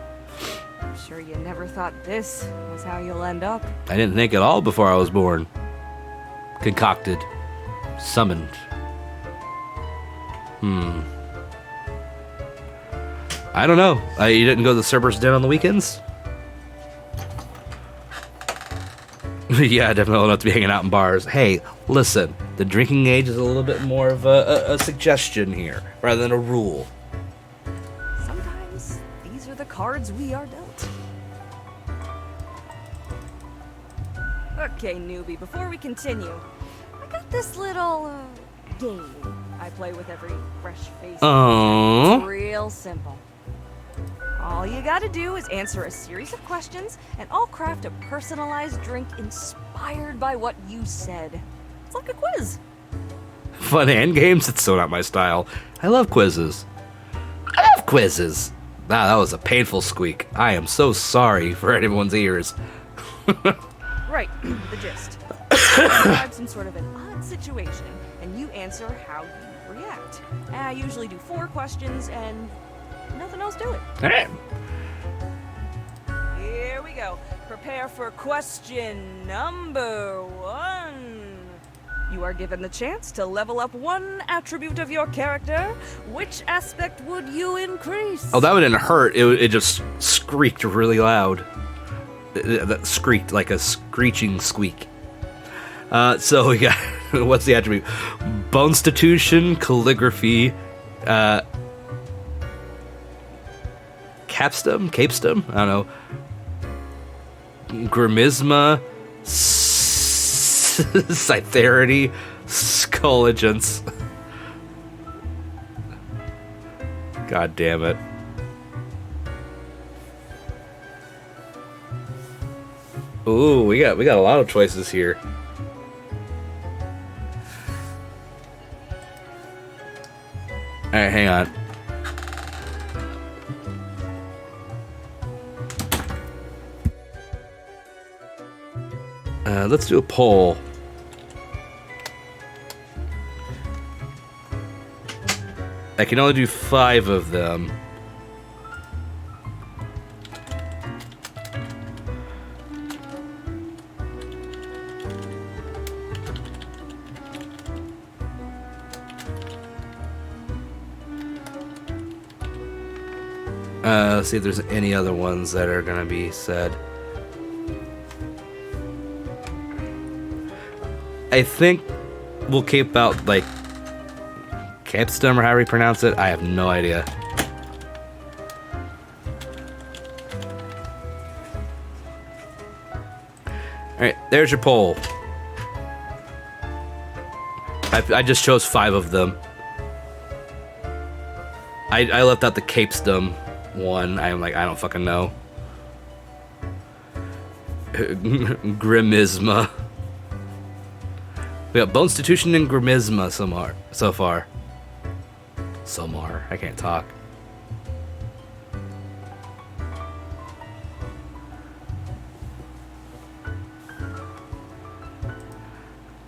I'm sure you never thought this was how you'll end up. I didn't think at all before I was born. Concocted. Summoned. I don't know. You didn't go to the Cerberus Den on the weekends? Yeah, definitely not to be hanging out in bars. Hey, listen. The drinking age is a little bit more of a suggestion here, rather than a rule. Sometimes these are the cards we are dealt. Okay, newbie, before we continue, I got this little game I play with every fresh face. Aww. It's real simple. All you gotta do is answer a series of questions, and I'll craft a personalized drink inspired by what you said. It's like a quiz. Fun and games? It's so not my style. I love quizzes. I love quizzes. Wow, that was a painful squeak. I am so sorry for anyone's ears. Right, the gist. Describe some sort of an odd situation, and you answer how you react. I usually do 4 questions, and nothing else to it. Alright. Here we go. Prepare for question number 1. You are given the chance to level up one attribute of your character. Which aspect would you increase? Oh, that wouldn't hurt. It just squeaked really loud. That squeaked like a screeching squeak. So we got, what's the attribute? Bonstitution, calligraphy, capstum? I don't know. Grimmisma, Cytherity, Scolligence. God damn it. Ooh, we got a lot of choices here. Alright, hang on. Let's do a poll. I can only do 5 of them. Let's see if there's any other ones that are gonna be said. I think we'll keep out, like, Capstum or however you pronounce it. I have no idea. Alright, there's your poll. I just chose 5 of them. I left out the Capstum one. I'm like, I don't fucking know. Grimisma. We got Bonstitution and Grimisma so far. Somar. I can't talk.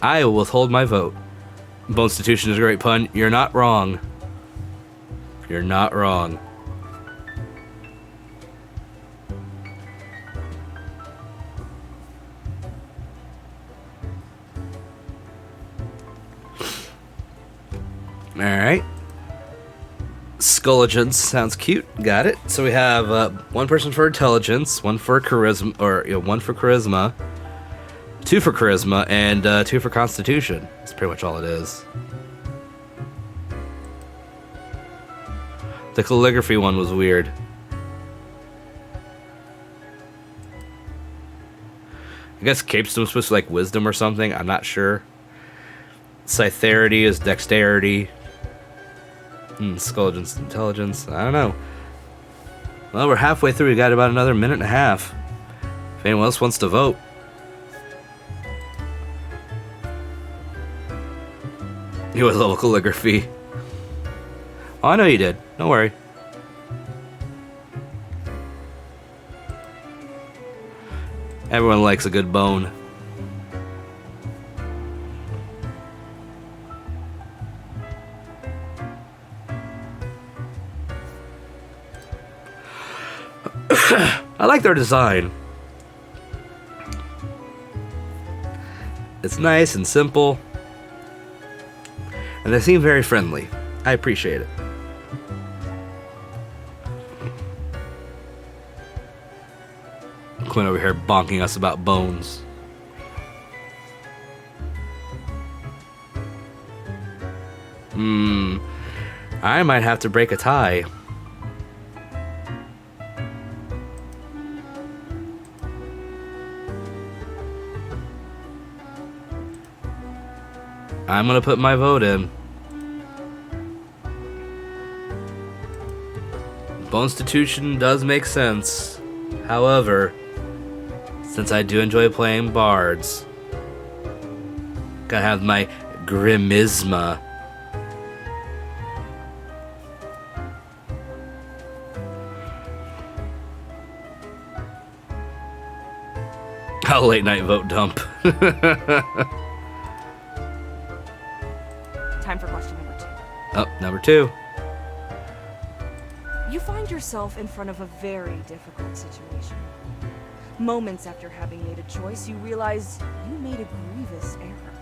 I will withhold my vote. Bonstitution is a great pun. You're not wrong. You're not wrong. Alright. Skulligence sounds cute. Got it. So we have 1 person for intelligence, 1 for charisma, or 1 for charisma, 2 for charisma, and 2 for constitution. That's pretty much all it is. The calligraphy one was weird. I guess Capestom's supposed to be like wisdom or something. I'm not sure. Cytherity is dexterity. Skulligence, intelligence. I don't know. Well, we're halfway through. We got about another minute and a half. If anyone else wants to vote. You would love calligraphy. Oh, I know you did. Don't worry. Everyone likes a good bone. I like their design. It's nice and simple. And they seem very friendly. I appreciate it. Quinn over here bonking us about bones. I might have to break a tie. I'm gonna put my vote in. Bonstitution does make sense. However, since I do enjoy playing bards, gotta have my Grimisma. A late night vote dump. Time for question number 2. Oh, number 2. You find yourself in front of a very difficult situation. Moments after having made a choice, you realize you made a grievous error.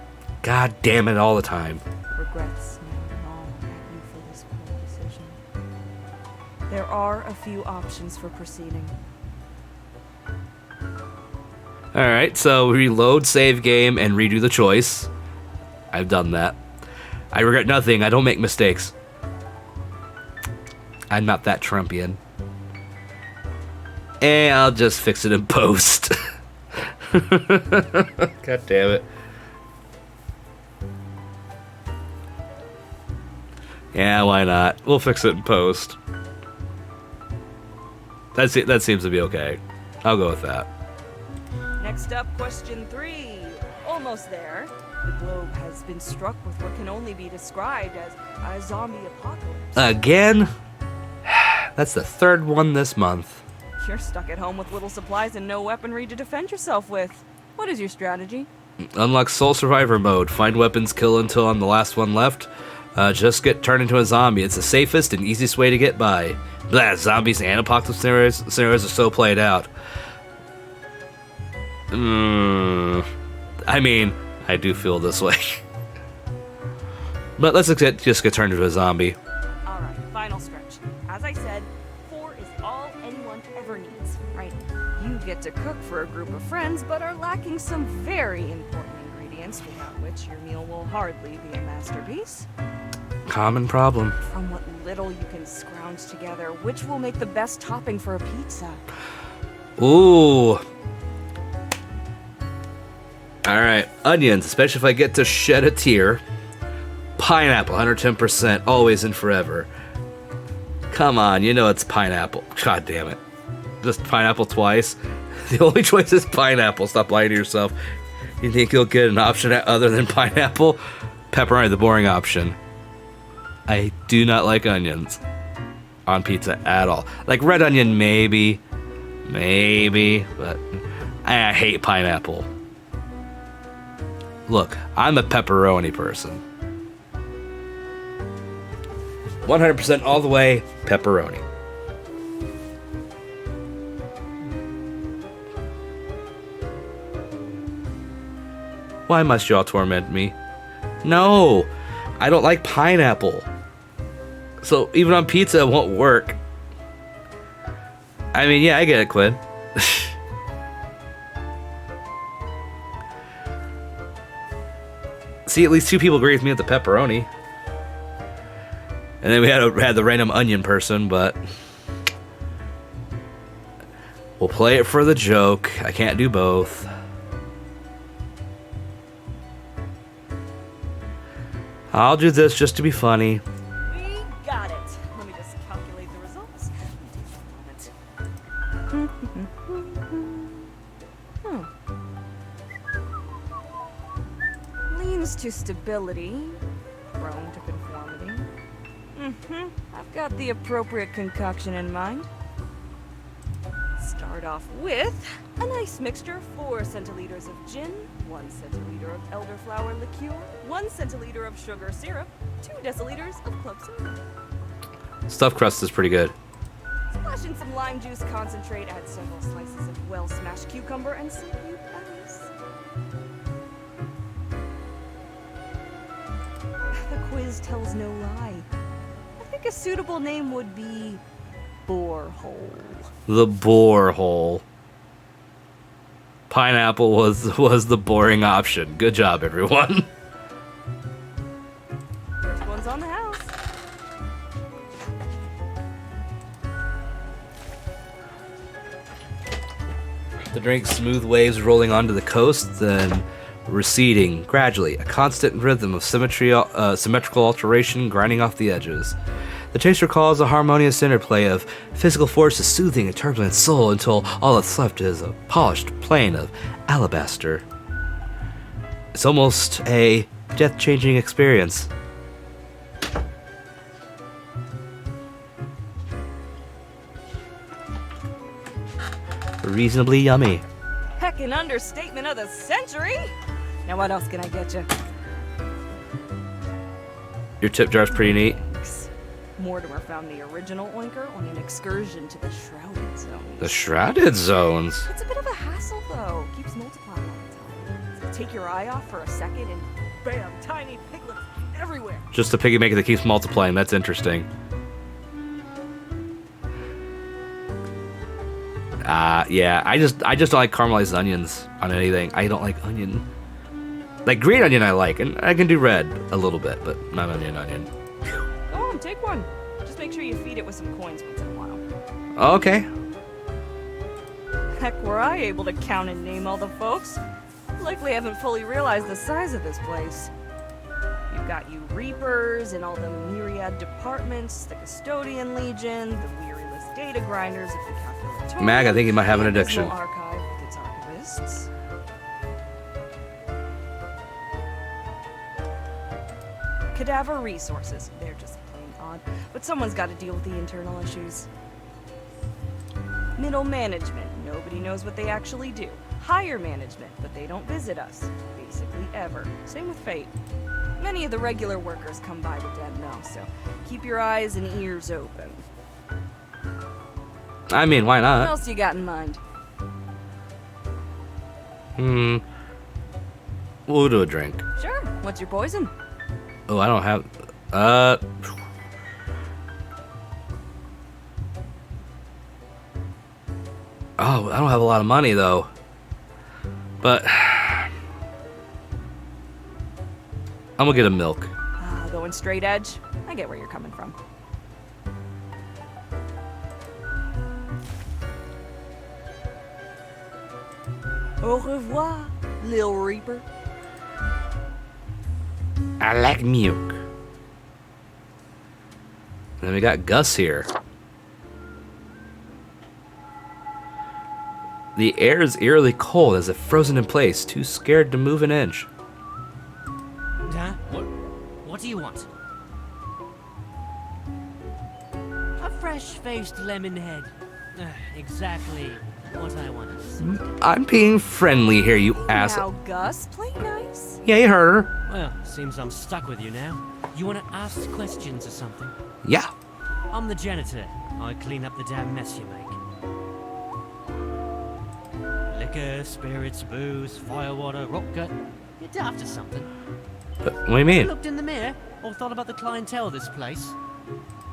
God damn it, all the time. Regrets now gnaw at you for this poor decision. There are a few options for proceeding. Alright, so reload, save game, and redo the choice. I've done that. I regret nothing. I don't make mistakes. I'm not that Trumpian. And I'll just fix it in post. God damn it. Yeah, why not? We'll fix it in post. That seems to be okay. I'll go with that. Next up, question 3. Almost there. The globe has been struck with what can only be described as a zombie apocalypse. Again? That's the 3rd one this month. You're stuck at home with little supplies and no weaponry to defend yourself with. What is your strategy? Unlock Soul Survivor mode. Find weapons, kill until I'm the last one left. Just get turned into a zombie. It's the safest and easiest way to get by. Blah, zombies and apocalypse scenarios are so played out. I mean, I do feel this way. But let's just get turned into a zombie. Alright, final stretch. As I said, 4 is all anyone ever needs, right? You get to cook for a group of friends, but are lacking some very important ingredients without which your meal will hardly be a masterpiece. Common problem. From what little you can scrounge together, which will make the best topping for a pizza? Ooh. Alright, onions, especially if I get to shed a tear. Pineapple, 110%, always and forever. Come on, you know it's pineapple. God damn it. Just pineapple twice. The only choice is pineapple. Stop lying to yourself. You think you'll get an option other than pineapple? Pepperoni, the boring option. I do not like onions on pizza at all. Like red onion, maybe, but I hate pineapple. Look, I'm a pepperoni person. 100% all the way, pepperoni. Why must y'all torment me? No, I don't like pineapple. So even on pizza, it won't work. I mean, yeah, I get it, Quinn. See, at least 2 people agree with me with the pepperoni. And then we had the random onion person, but we'll play it for the joke. I can't do both. I'll do this just to be funny. We got it. Let me just calculate the results. Take a moment. Leans to stability, prone to conformity. I've got the appropriate concoction in mind. Start off with a nice mixture: 4 centiliters of gin, 1 centiliter of elderflower liqueur, 1 centiliter of sugar syrup, 2 deciliters of club soda. Stuffed crust is pretty good. Splash in some lime juice concentrate, add several slices of well-smashed cucumber and some cube ice. The quiz tells no lie. I think a suitable name would be Borehole. The borehole. Pineapple was the boring option. Good job, everyone. First one's on the house. The drink smooth waves rolling onto the coast, then receding gradually, a constant rhythm of symmetrical alteration grinding off the edges. The taste recalls a harmonious interplay of physical forces soothing a turbulent soul until all that's left is a polished plane of alabaster. It's almost a death-changing experience. Reasonably yummy. Heck, an understatement of the century. Now what else can I get you? Your tip jar's pretty neat. Mortimer found the original oinker on an excursion to the Shrouded Zones. The Shrouded Zones? It's a bit of a hassle, though. Keeps multiplying all the time. So take your eye off for a second and bam, tiny piglets everywhere. Just a piggy maker that keeps multiplying. That's interesting. Yeah, I just don't like caramelized onions on anything. I don't like onion. Like green onion I like, and I can do red a little bit, but not onion. Go on, take one. Just make sure you feed it with some coins once in a while. Okay. Heck, were I able to count and name all the folks? Likely haven't fully realized the size of this place. You've got you Reapers in all the myriad departments, the Custodian Legion, the weariless data grinders, if you calculate total, Mag, I think he might have an the addiction. Abysmal Archive with its archivists. Cadaver resources. They're just plain odd, but someone's got to deal with the internal issues. Middle management. Nobody knows what they actually do. higher management, but they don't visit us. Basically ever. Same with Fate. Many of the regular workers come by the dead know, so keep your eyes and ears open. I mean, why What not? else you got in mind? We'll do a drink. Sure. What's your poison? Oh, I don't have. Oh, I don't have a lot of money though. But I'm gonna get a milk. Going straight edge? I get where you're coming from. Au revoir, Lil Reaper. I like milk. Then we got Gus here. The air is eerily cold as if frozen in place, too scared to move an inch. Huh? What do you want? A fresh-faced lemon head. Exactly what I wanted. I'm being friendly here, you asshole. Now, Gus, play nice. Yeah, you heard her. Well, seems I'm stuck with you now. You want to ask questions or something? Yeah. I'm the janitor. I clean up the damn mess you make. Liquor, spirits, booze, firewater, rock gut. You're daft or something. But what do you You mean? looked in the mirror or thought about the clientele of this place?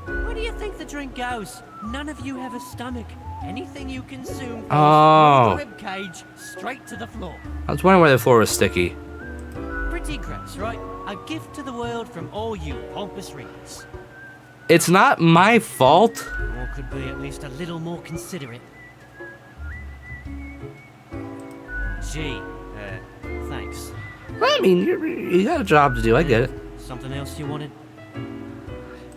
Where do you think the drink goes? None of you have a stomach. Anything you consume Oh. falls through the rib cage straight to the floor. I was wondering why the floor was sticky. Pretty gross, right? A gift to the world from all you pompous readers. It's not my fault. Or could be at least a little more considerate. Gee, thanks. I mean, you got a job to do. I get it. Something else you wanted?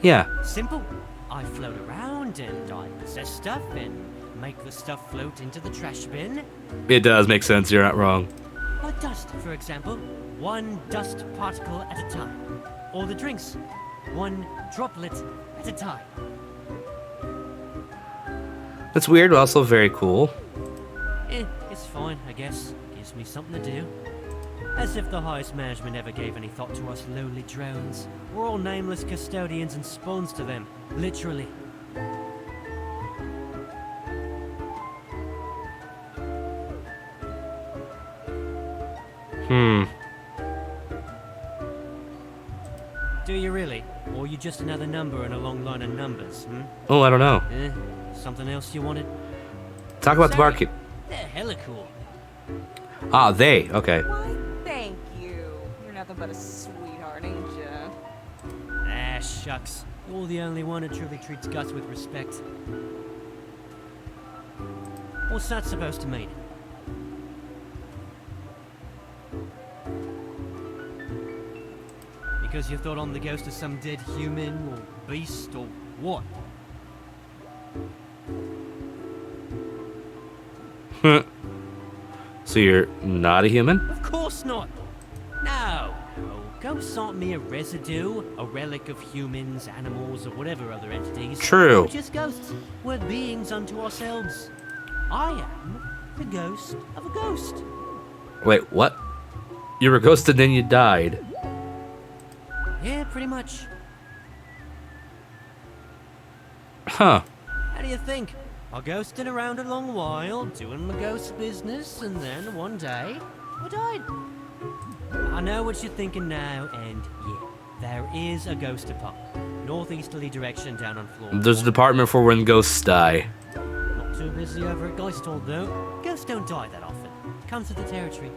Yeah. Simple. I float around and I possess stuff and make the stuff float into the trash bin. It does make sense. You're not wrong. Like dust, for example. One dust particle at a time. Or the drinks. One droplet at a time. It's weird, but also very cool. It's fine, I guess. Gives me something to do. As if the highest management ever gave any thought to us lowly drones. We're all nameless custodians and spawns to them. Literally. Do you really? Or are you just another number in a long line of numbers, Oh, I don't know. Something else you wanted? Talk about the Sorry, barkeep. They're hella cool. Ah, they. Okay. Why, thank you. You're nothing but a sweetheart, ain't ya? Ah, shucks. You're the only one who truly treats Gus with respect. What's that supposed to mean? Because you thought I'm the ghost of some dead human or beast or what? So you're not a human? Of course not. No. Ghosts aren't mere residue, a relic of humans, animals, or whatever other entities. True. We're just ghosts. We're beings unto ourselves. I am the ghost of a ghost. Wait, what? You were ghosted, then you died. Yeah, pretty much. Huh. How do you think? I ghosted around a long while, doing my ghost business, and then one day, I died. I know what you're thinking now, and yeah, there is a ghost apartment. Northeasterly direction down on floor. There's a department for when ghosts die. Not too busy over at Geisthold, though. Ghosts don't die that often. Comes with the territory.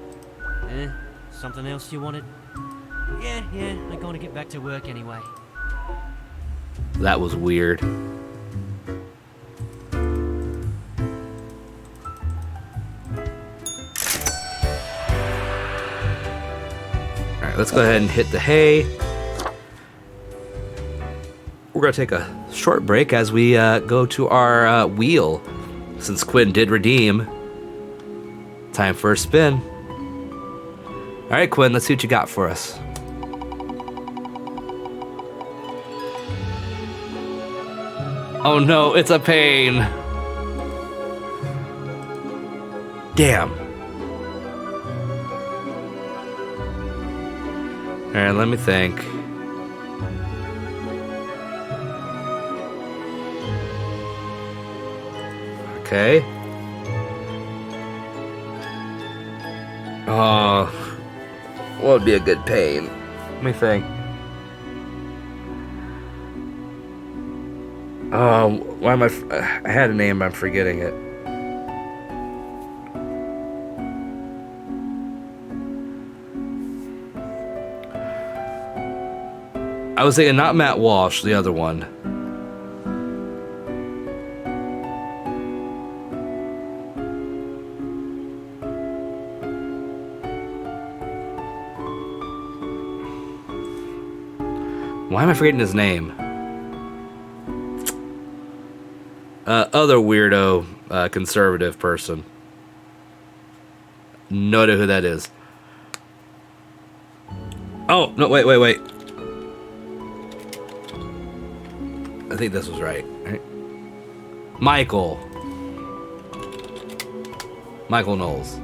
Something else you wanted? Yeah, I gotta get back to work anyway. That was weird. Alright, let's go ahead and hit the hay. We're going to take a short break as we go to our wheel. Since Quinn did redeem. Time for a spin. Alright, Quinn, let's see what you got for us. Oh no, it's a pain. Damn. Alright, let me think. Okay. Oh, what would be a good pain? Let me think. Why am I had a name, but I'm forgetting it. I was thinking not Matt Walsh, the other one. Why am I forgetting his name? Other weirdo, conservative person. No idea who that is. Oh, no, wait. I think this was right. Michael Knowles.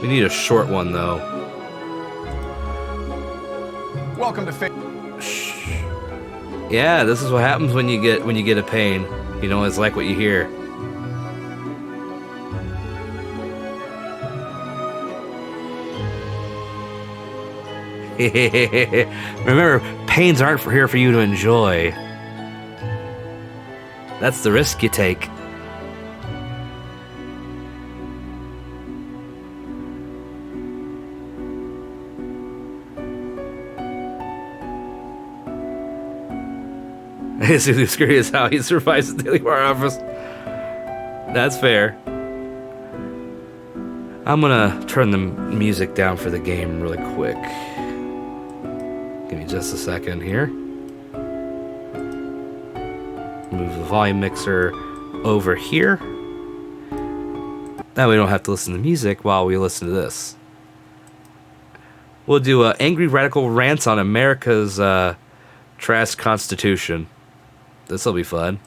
We need a short one, though. Welcome to Yeah, this is what happens when you get a pain. You know, it's like what you hear. Remember, pains aren't here for you to enjoy. That's the risk you take. It's really curious how he survives the daily war office. That's fair. I'm gonna turn the music down for the game really quick. Give me just a second here. Move the volume mixer over here. That way we don't have to listen to music while we listen to this. We'll do angry radical rants on America's trash constitution. This'll be fun.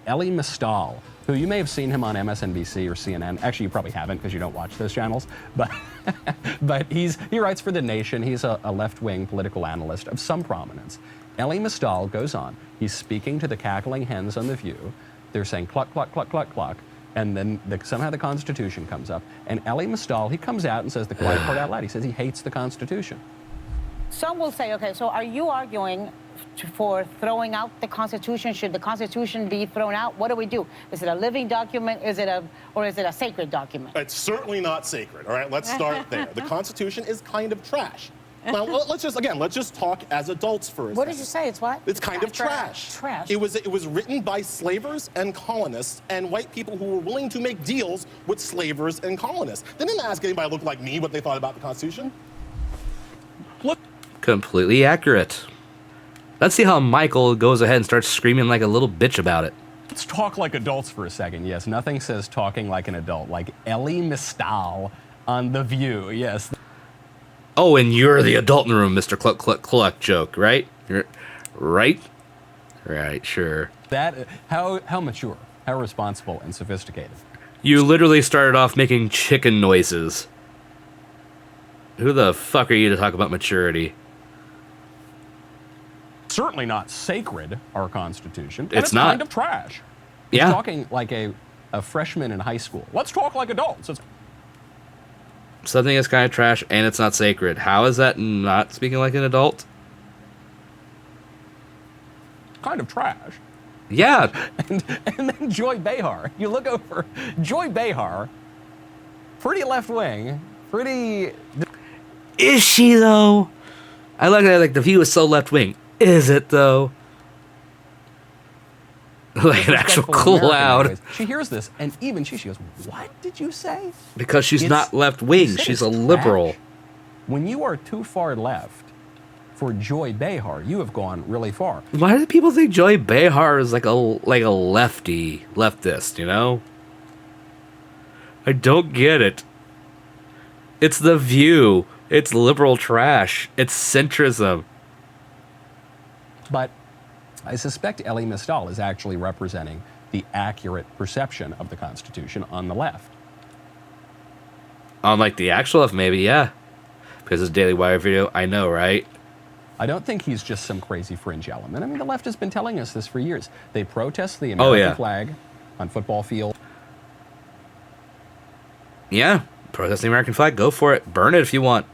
Elie Mystal, who you may have seen him on MSNBC or CNN. Actually, you probably haven't because you don't watch those channels. But but he writes for The Nation. He's a left-wing political analyst of some prominence. Elie Mystal goes on. He's speaking to the cackling hens on The View. They're saying cluck, cluck, cluck, cluck, cluck. And then somehow the Constitution comes up. And Elie Mystal, he comes out and says the quiet part out loud. He says he hates the Constitution. Some will say, okay, so are you arguing for throwing out the Constitution? Should the Constitution be thrown out? What do we do? Is it a living document? Or is it a sacred document? It's certainly not sacred. All right, let's start there. The Constitution is kind of trash. Now let's just talk as adults for a second. What did you say? It's what? It's kind of trash. Trash. It was written by slavers and colonists and white people who were willing to make deals with slavers and colonists. They didn't ask anybody who looked like me what they thought about the Constitution. Look. Completely accurate. Let's see how Michael goes ahead and starts screaming like a little bitch about it. Let's talk like adults for a second. Yes, nothing says talking like an adult, like Elie Mystal on The View. Yes. Oh, and you're the adult in the room, Mr. Cluck Cluck Cluck joke, right? You're right? Right, sure. That how mature, how responsible and sophisticated. You literally started off making chicken noises. Who the fuck are you to talk about maturity? Certainly not sacred, our Constitution. It's not. Kind of trash. He's Yeah. talking like a freshman in high school. Let's talk like adults. It's Something is kind of trash and it's not sacred. How is that not speaking like an adult? kind of trash. Yeah. And then Joy Behar. You look over, Joy Behar, pretty left-wing, pretty... Is she, though? I like that, like, the view is so left-wing. Is it, though? Like an actual cloud. She hears this, and even she goes, what did you say? Because she's not left-wing. She's a liberal. When you are too far left for Joy Behar, you have gone really far. Why do people think Joy Behar is like a leftist, you know? I don't get it. It's The View. It's liberal trash. It's centrism. But I suspect Elie Mystal is actually representing the accurate perception of the Constitution on the left. On like the actual left, maybe, yeah. Because his Daily Wire video, I know, right? I don't think he's just some crazy fringe element. I mean, the left has been telling us this for years. They protest the American flag on football fields. Yeah, protest the American flag, go for it. Burn it if you want.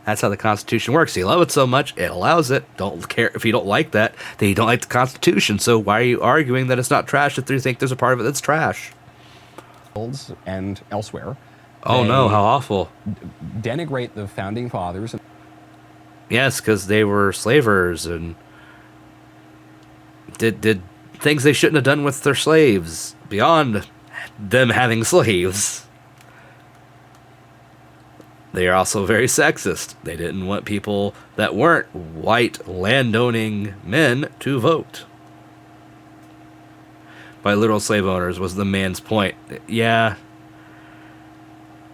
That's how the Constitution works. You love it so much, it allows it. Don't care if you don't like that, then you don't like the Constitution. So why are you arguing that it's not trash if you think there's a part of it that's trash? And elsewhere. Oh no, how awful. Denigrate the founding fathers. Yes, because they were slavers and did things they shouldn't have done with their slaves beyond them having slaves. They are also very sexist. They didn't want people that weren't white landowning men to vote. By literal slave owners was the man's point. Yeah.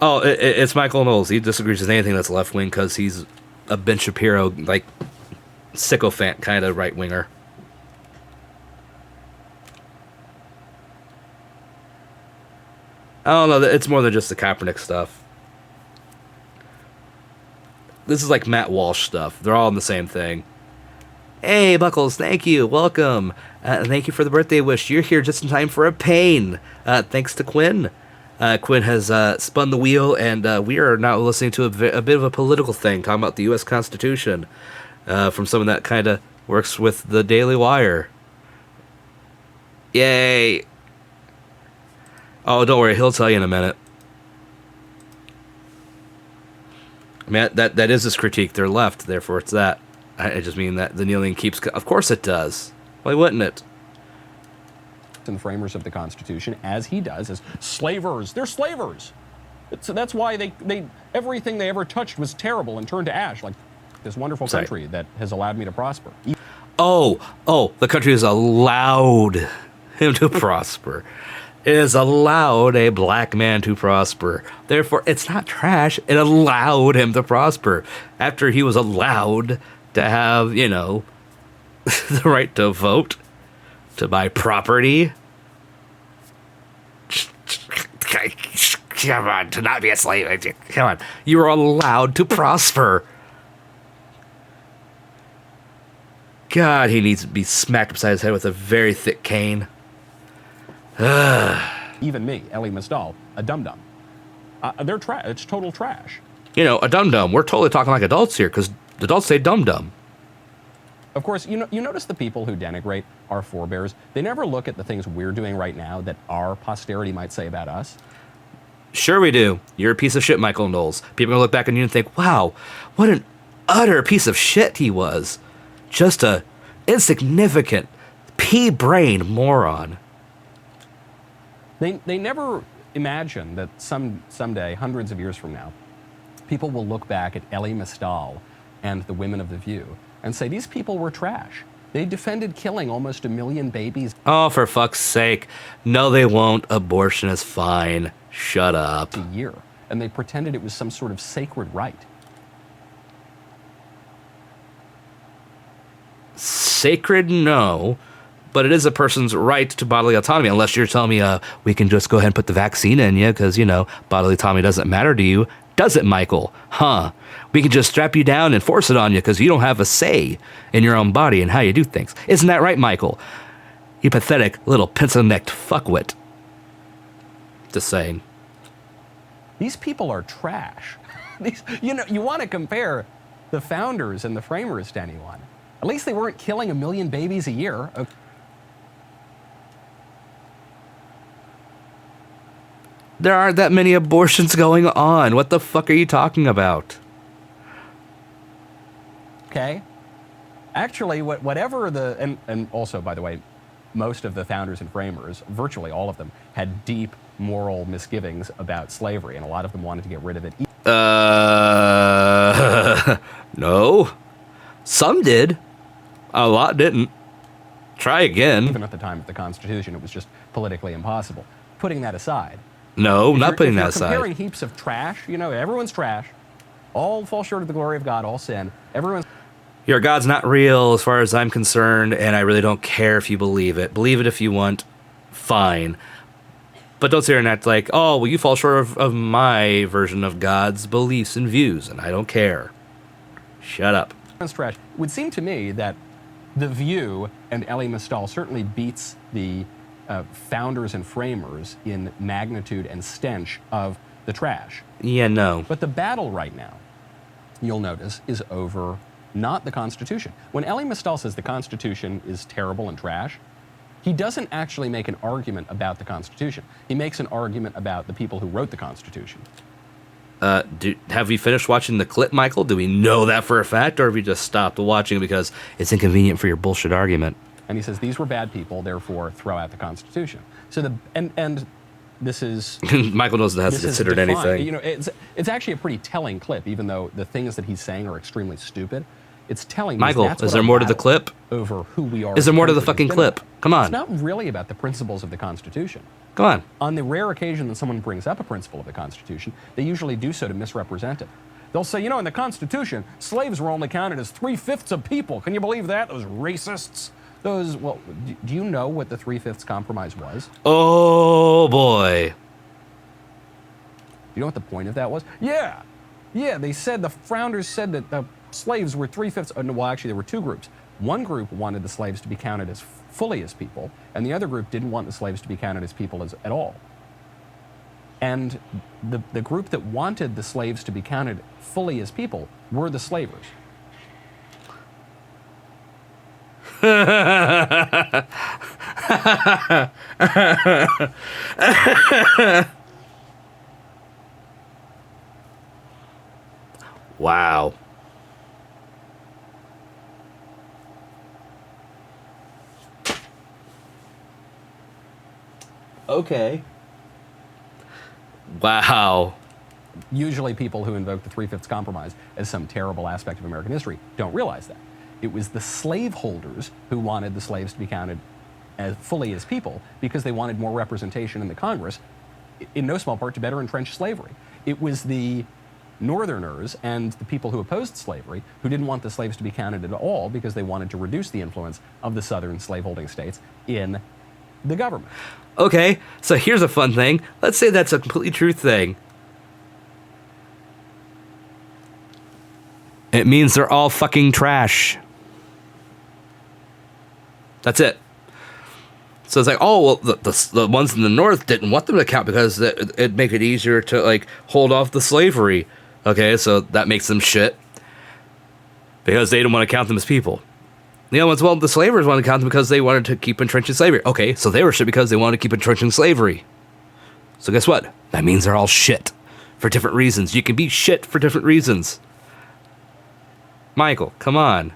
Oh, it's Michael Knowles. He disagrees with anything that's left wing because he's a Ben Shapiro, like, sycophant kind of right winger. I don't know. It's more than just the Kaepernick stuff. This is like Matt Walsh stuff. They're all in the same thing. Hey, Buckles, thank you. Welcome. Thank you for the birthday wish. You're here just in time for a pain. Thanks to Quinn. Quinn has spun the wheel, and we are now listening to a bit of a political thing, talking about the U.S. Constitution, from someone that kind of works with the Daily Wire. Yay. Oh, don't worry. He'll tell you in a minute. I mean, that is his critique. They're left, therefore it's that. I just mean that the kneeling keeps... Of course it does. Why wouldn't it? And framers of the Constitution, as he does, as slavers. They're slavers. That's why they everything they ever touched was terrible and turned to ash, like this wonderful country that has allowed me to prosper. Oh, the country has allowed him to prosper. It has allowed a black man to prosper. Therefore, it's not trash. It allowed him to prosper. After he was allowed to have, the right to vote, to buy property. Come on, to not be a slave. Come on. You were allowed to prosper. God, he needs to be smacked upside his head with a very thick cane. Even me, Ellie Misdal, a dum-dum. They're trash. It's total trash. A dum-dum. We're totally talking like adults here, because adults say dum-dum. Of course, you notice the people who denigrate our forebears, they never look at the things we're doing right now that our posterity might say about us. Sure we do. You're a piece of shit, Michael Knowles. People are going to look back on you and think, wow, what an utter piece of shit he was. Just a insignificant, pea-brained moron. They never imagine that someday, hundreds of years from now, people will look back at Ellie Misdal and the women of The View and say, these people were trash. They defended killing almost 1 million babies. Oh, for fuck's sake. No, they won't. Abortion is fine. Shut up. A year. And they pretended it was some sort of sacred right. Sacred, no. But it is a person's right to bodily autonomy, unless you're telling me we can just go ahead and put the vaccine in you because, bodily autonomy doesn't matter to you. Does it, Michael? Huh? We can just strap you down and force it on you because you don't have a say in your own body and how you do things. Isn't that right, Michael? You pathetic little pencil-necked fuckwit. Just saying. These people are trash. You want to compare the founders and the framers to anyone. At least they weren't killing 1 million babies a year. There aren't that many abortions going on. What the fuck are you talking about? Okay. Actually, whatever and also, by the way, most of the founders and framers, virtually all of them, had deep moral misgivings about slavery, and a lot of them wanted to get rid of it. No. Some did. A lot didn't. Try again. Even at the time of the Constitution, it was just politically impossible. Putting that aside. No, not putting that aside. Comparing heaps of trash, everyone's trash. All fall short of the glory of God, all sin. Your God's not real as far as I'm concerned, and I really don't care if you believe it. Believe it if you want, fine. But don't sit here and act like, oh, well, you fall short of my version of God's beliefs and views, and I don't care. Shut up. That's trash. It would seem to me that The View and Elie Mystal certainly beats the founders and framers in magnitude and stench of the trash. Yeah, no. But the battle right now, you'll notice, is over not the Constitution. When Elie Mystal says the Constitution is terrible and trash, he doesn't actually make an argument about the Constitution. He makes an argument about the people who wrote the Constitution. Have we finished watching the clip, Michael? Do we know that for a fact, or have we just stopped watching because it's inconvenient for your bullshit argument? And he says these were bad people, therefore throw out the Constitution. So and this is Michael knows that hasn't considered anything. You know, it's actually a pretty telling clip, even though the things that he's saying are extremely stupid. It's telling. Michael, is there more to the clip? Over who we are. Is there more to the fucking clip? Come on. It's not really about the principles of the Constitution. Come on. On the rare occasion that someone brings up a principle of the Constitution, they usually do so to misrepresent it. They'll say, you know, in the Constitution, slaves were only counted as 3/5 of people. Can you believe that? Those racists. Those, well, do you know what the 3/5 compromise was? Oh, boy. You know what the point of that was? Yeah, they said, the founders said that the slaves were 3/5. Well, actually, there were two groups. One group wanted the slaves to be counted as fully as people, and the other group didn't want the slaves to be counted as people at all. And the group that wanted the slaves to be counted fully as people were the slavers. Wow. Okay. Wow. Usually people who invoke the 3/5 compromise as some terrible aspect of American history don't realize that. It was the slaveholders who wanted the slaves to be counted as fully as people because they wanted more representation in the Congress, in no small part to better entrench slavery. It was the Northerners and the people who opposed slavery who didn't want the slaves to be counted at all because they wanted to reduce the influence of the southern slaveholding states in the government. Okay, so here's a fun thing. Let's say that's a completely true thing. It means they're all fucking trash. That's it. So it's like, oh, well, the ones in the North didn't want them to count because it'd make it easier to, like, hold off the slavery. Okay, so that makes them shit. Because they didn't want to count them as people. The other ones, well, the slavers wanted to count them because they wanted to keep entrenching slavery. Okay, so they were shit because they wanted to keep entrenching slavery. So guess what? That means they're all shit. For different reasons. You can be shit for different reasons. Michael, come on.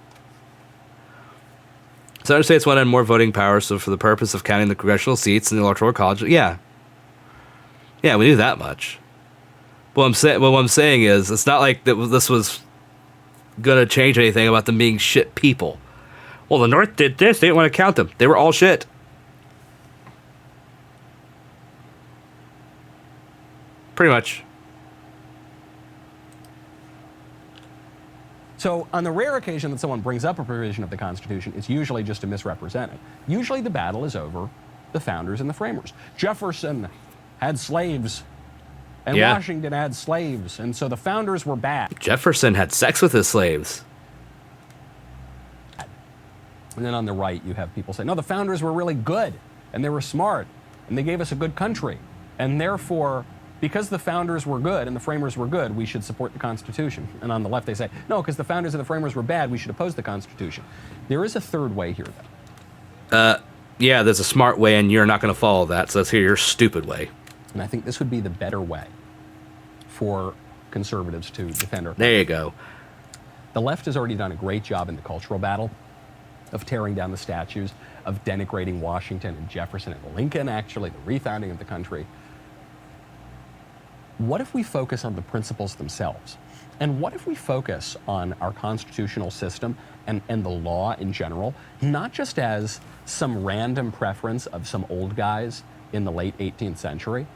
Southern states wanted more voting power, so for the purpose of counting the congressional seats in the electoral college, yeah, we knew that much. What I'm saying is, it's not like this was gonna change anything about them being shit people. Well, the North did this; they didn't want to count them. They were all shit. Pretty much. So on the rare occasion that someone brings up a provision of the Constitution, it's usually just to misrepresent it. Usually the battle is over the founders and the framers. Jefferson had slaves, and Washington had slaves, and so the founders were bad. Jefferson had sex with his slaves. And then on the right, you have people say, no, the founders were really good, and they were smart, and they gave us a good country, and therefore, because the founders were good and the framers were good, we should support the Constitution. And on the left, they say, no, because the founders and the framers were bad, we should oppose the Constitution. There is a third way here, though. Yeah, there's a smart way, and you're not going to follow that, so let's hear your stupid way. And I think this would be the better way for conservatives to defend our country. There you go. The left has already done a great job in the cultural battle of tearing down the statues, of denigrating Washington and Jefferson and Lincoln, actually, the refounding of the country. What if we focus on the principles themselves? And what if we focus on our constitutional system and the law in general, not just as some random preference of some old guys in the late 18th century,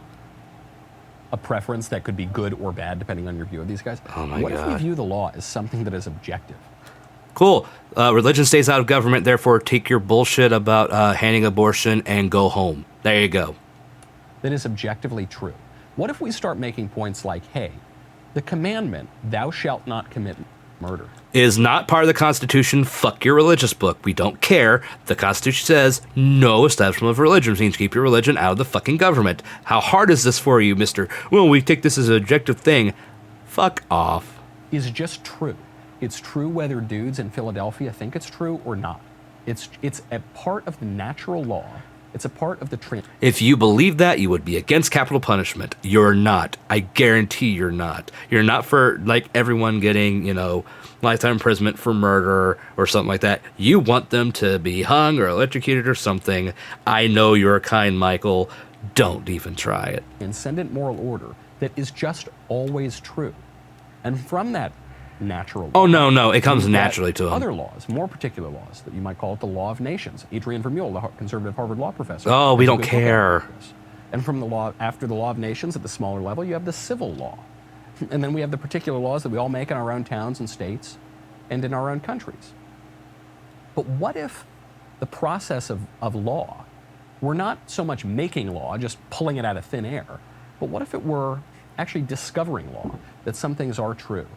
a preference that could be good or bad depending on your view of these guys? Oh my what God. if we view the law as something that is objective? Cool. Religion stays out of government, therefore take your bullshit about handing abortion and go home. There you go. that is objectively true? What if we start making points like, hey, the commandment, thou shalt not commit murder, is not part of the Constitution. Fuck your religious book. We don't care. The Constitution says no establishment of religion means keep your religion out of the fucking government. How hard is this for you, Mr. Well, we take this as an objective thing. Fuck off. is just true. It's true whether dudes in Philadelphia think it's true or not. It's a part of the natural law. It's a part of the If you believe that, you would be against capital punishment. You're not. I guarantee you're not. You're not for, like, everyone getting, you know, lifetime imprisonment for murder or something like that. You want them to be hung or electrocuted or something. I know you're kind, Michael. Don't even try it. Transcendent moral order that is just always true. And from that natural law, no, it comes you get naturally to them. other laws, more particular laws, that you might call it the law of nations. Adrian Vermeule, the conservative Harvard law professor. Oh, we has a don't good book care. about this. And from the law, after the law of nations at the smaller level, you have the civil law. And then we have the particular laws that we all make in our own towns and states and in our own countries. But what if the process of law were not so much making law, just pulling it out of thin air, but what if it were actually discovering law, that some things are true,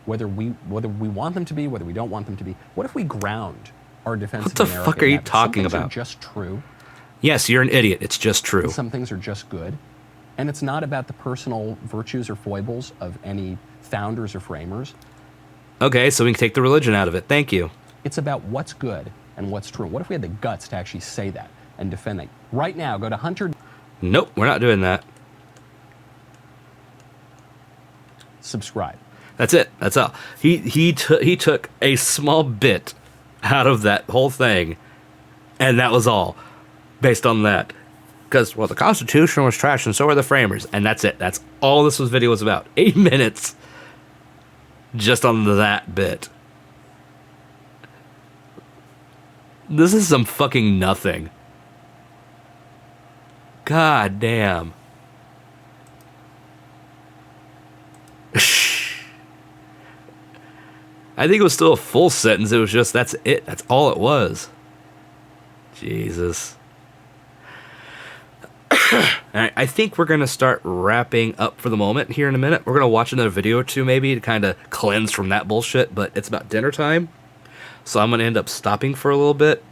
whether we want them to be, whether we don't want them to be? What if we ground our defense What the of America fuck are you in that talking some things about? are just true, Yes, you're an idiot. It's just true. some things are just good, and it's not about the personal virtues or foibles of any founders or framers. Okay, so we can take the religion out of it. Thank you. It's about what's good and what's true. What if we had the guts to actually say that and defend that? Right now, go to Hunter. Nope, we're not doing that. Subscribe. That's it. That's all. He took a small bit out of that whole thing, and that was all, based on that. Because, well, the Constitution was trash, and so were the framers, and that's it. That's all this video was about. 8 minutes, just on that bit. This is some fucking nothing. God damn. I think it was still a full sentence. It was just, that's it. That's all it was. Jesus. Alright, I think we're going to start wrapping up for the moment here in a minute. We're going to watch another video or two maybe to kind of cleanse from that bullshit, but it's about dinner time. So I'm going to end up stopping for a little bit.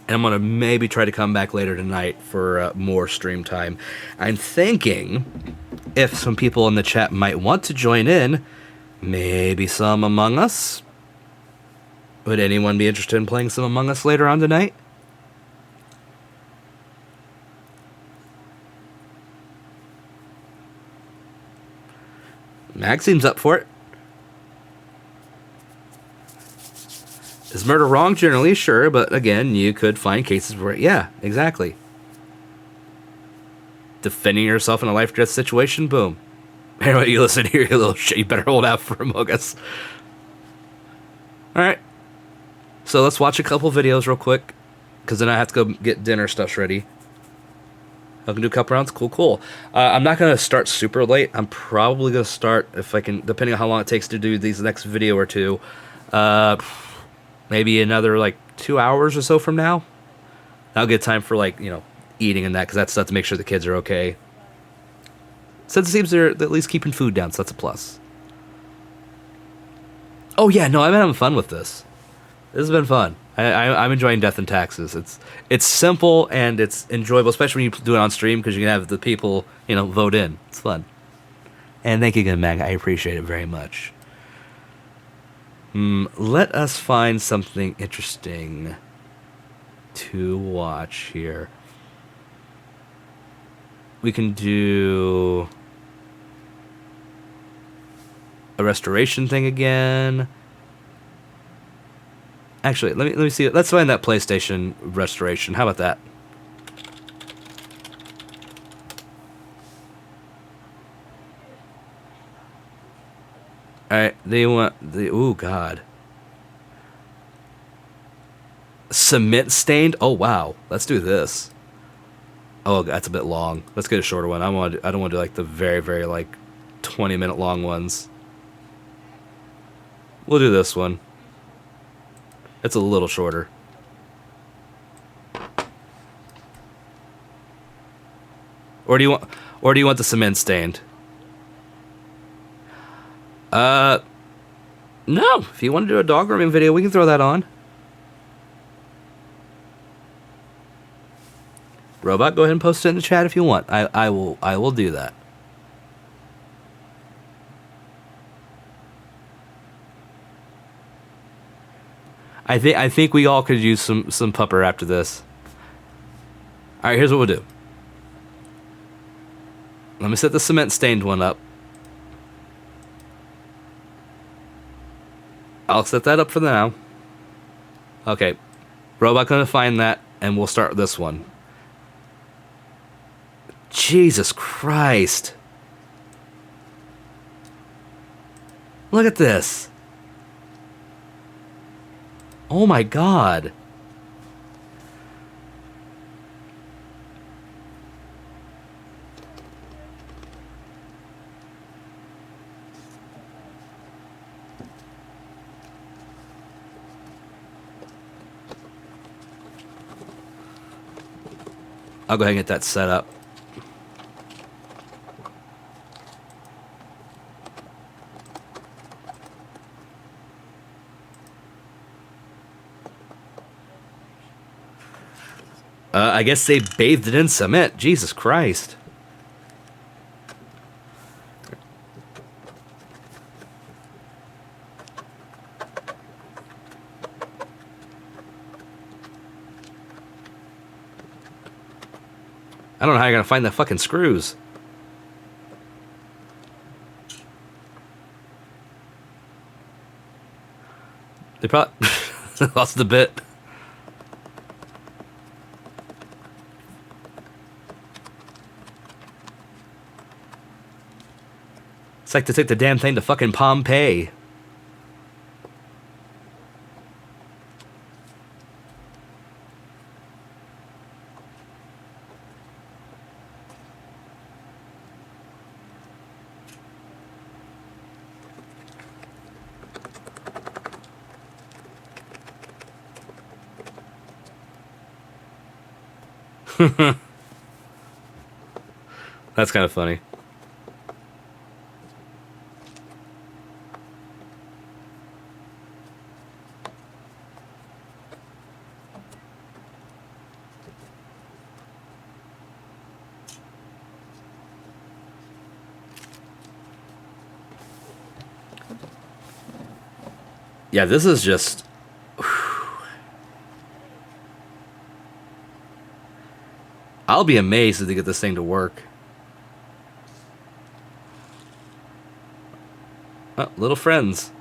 And I'm going to maybe try to come back later tonight for more stream time. I'm thinking if some people in the chat might want to join in, maybe some Among Us. Would anyone be interested in playing some Among Us later on tonight? Maxime's up for it. Is murder wrong? Generally, sure, but again, you could find cases where, yeah, exactly. Defending yourself in a life-or-death situation, boom. Anyway, you listen here, you little shit, you better hold out for Among Us. Alright. So let's watch a couple videos real quick, because then I have to go get dinner stuff ready. I can do a couple rounds? Cool. I'm not going to start super late. I'm probably going to start, if I can, depending on how long it takes to do these next video or two, maybe another, like, 2 hours or so from now. I'll get time for, like, you know, eating and that, because that's stuff to make sure the kids are okay. Since it seems they're at least keeping food down, so that's a plus. Oh, yeah, no, I've been having fun with this. This has been fun. I'm enjoying Death and Taxes. It's simple and it's enjoyable, especially when you do it on stream, because you can have the people, you know, vote in. It's fun. And thank you again, Mag. I appreciate it very much. Let us find something interesting to watch here. We can do a restoration thing again. Actually, let me see. Let's find that PlayStation restoration. How about that? All right, they want the ooh god. Cement stained. Oh wow, let's do this. Oh, that's a bit long. Let's get a shorter one. I don't want to do like the very like 20-minute long ones. We'll do this one. It's a little shorter. Or do you want the cement stained? No. If you want to do a dog grooming video, we can throw that on. Robot, go ahead and post it in the chat if you want. I will do that. I think we all could use some pupper after this. All right, here's what we'll do. Let me set the cement stained one up. I'll set that up for now. Okay, Robot gonna find that, and we'll start with this one. Jesus Christ! Look at this. Oh my God. I'll go ahead and get that set up. I guess they bathed it in cement. Jesus Christ. I don't know how you're gonna find the fucking screws. They probably lost the bit. It's like to take the damn thing to fucking Pompeii. That's kind of funny. Yeah, this is just... I'll be amazed if they get this thing to work. Oh, little friends.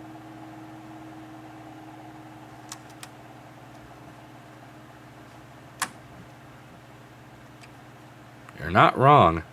You're not wrong.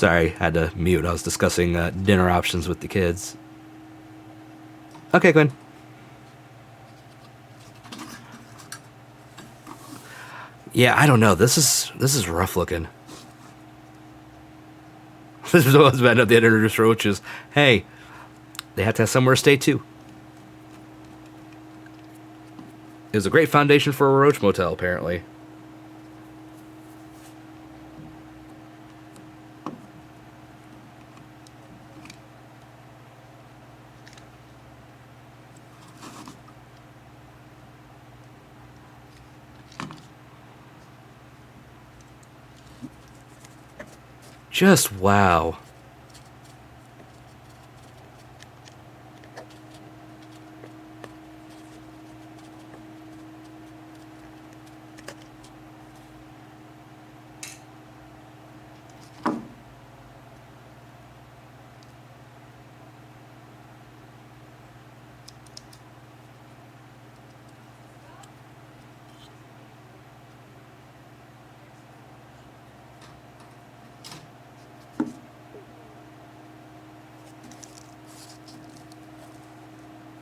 Sorry, had to mute. I was discussing dinner options with the kids. Okay, Quinn. Yeah, I don't know. This is rough looking. This is what's bad at the introduced roaches. Hey, they have to have somewhere to stay too. It was a great foundation for a roach motel, apparently. Just wow.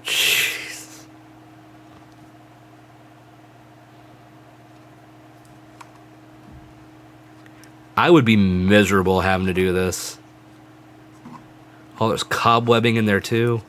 Jeez. I would be miserable having to do this. Oh, there's cobwebbing in there too.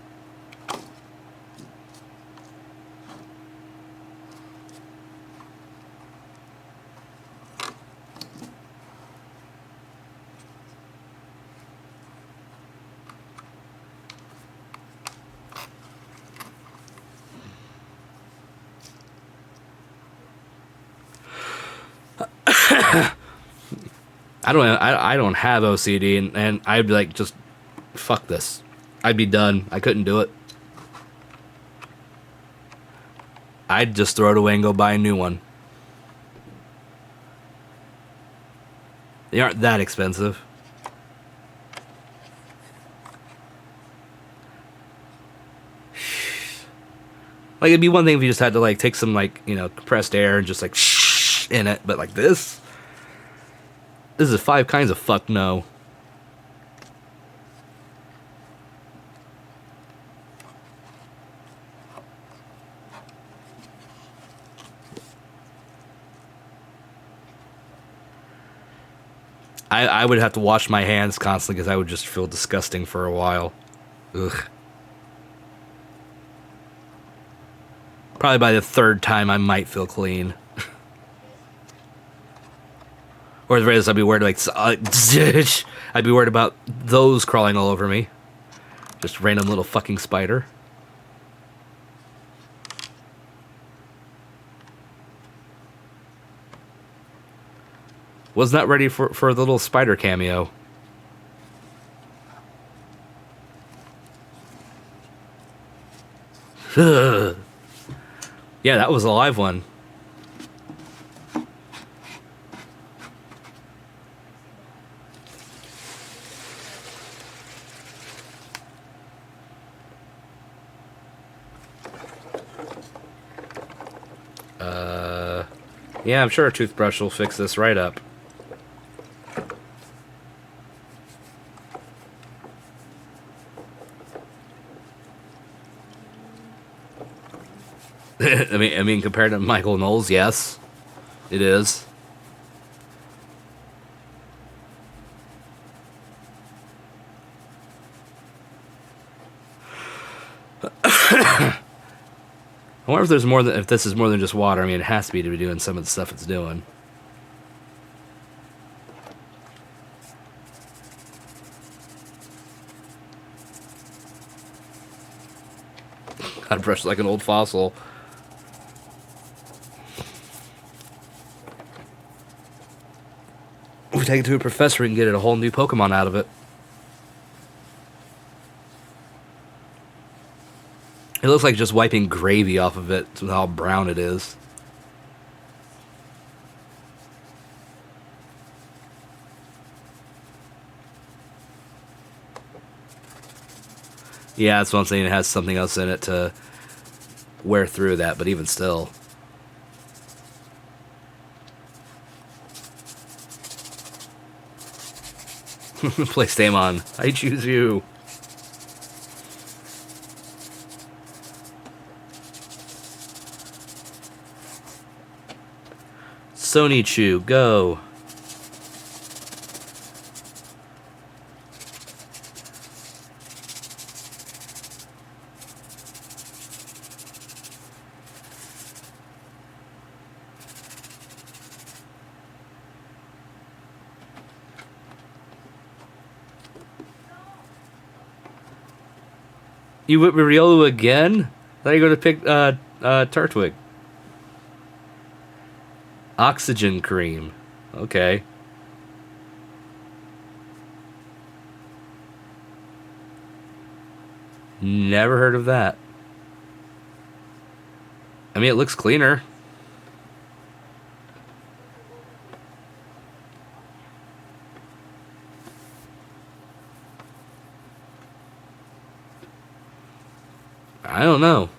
I don't have OCD, and I'd be like, just fuck this. I'd be done. I couldn't do it. I'd just throw it away and go buy a new one. They aren't that expensive. Like, it'd be one thing if you just had to, like, take some, like, you know, compressed air and just, like, in it. But, like, this is 5 kinds of fuck no. I would have to wash my hands constantly because I would just feel disgusting for a while. Ugh. Probably by the 3rd time I might feel clean. Or at the very least, I'd be worried, like, I'd be worried about those crawling all over me. Just random little fucking spider. Was not ready for the little spider cameo. Yeah, that was a live one. Yeah, I'm sure a toothbrush will fix this right up. I mean, compared to Michael Knowles, yes, it is. I wonder if there's more than if this is more than just water. I mean, it has to be doing some of the stuff it's doing. How to brush like an old fossil. We take it to a professor and get it a whole new Pokemon out of it. It looks like just wiping gravy off of it with how brown it is. Yeah, that's what I'm saying. It has something else in it to wear through that, but even still. Place Damon. I choose you. Sony Chew, go. You went with Riolu again? Thought you were going to pick Turtwig. Oxygen cream. Okay. Never heard of that. I mean, it looks cleaner. I don't know.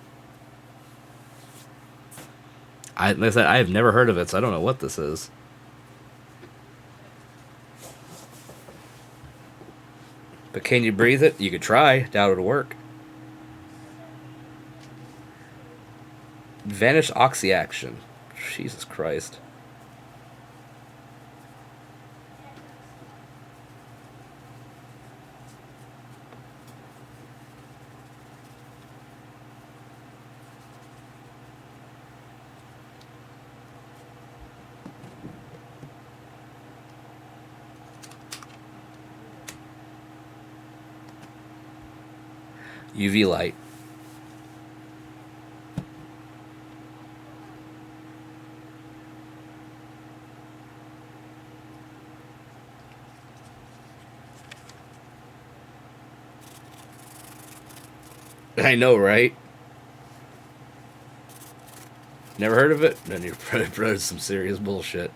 Like I said, I have never heard of it, so I don't know what this is. But can you breathe it? You could try. Doubt it'll work. Vanish Oxy Action. Jesus Christ. UV light. I know, right? Never heard of it? Then you're probably some serious bullshit.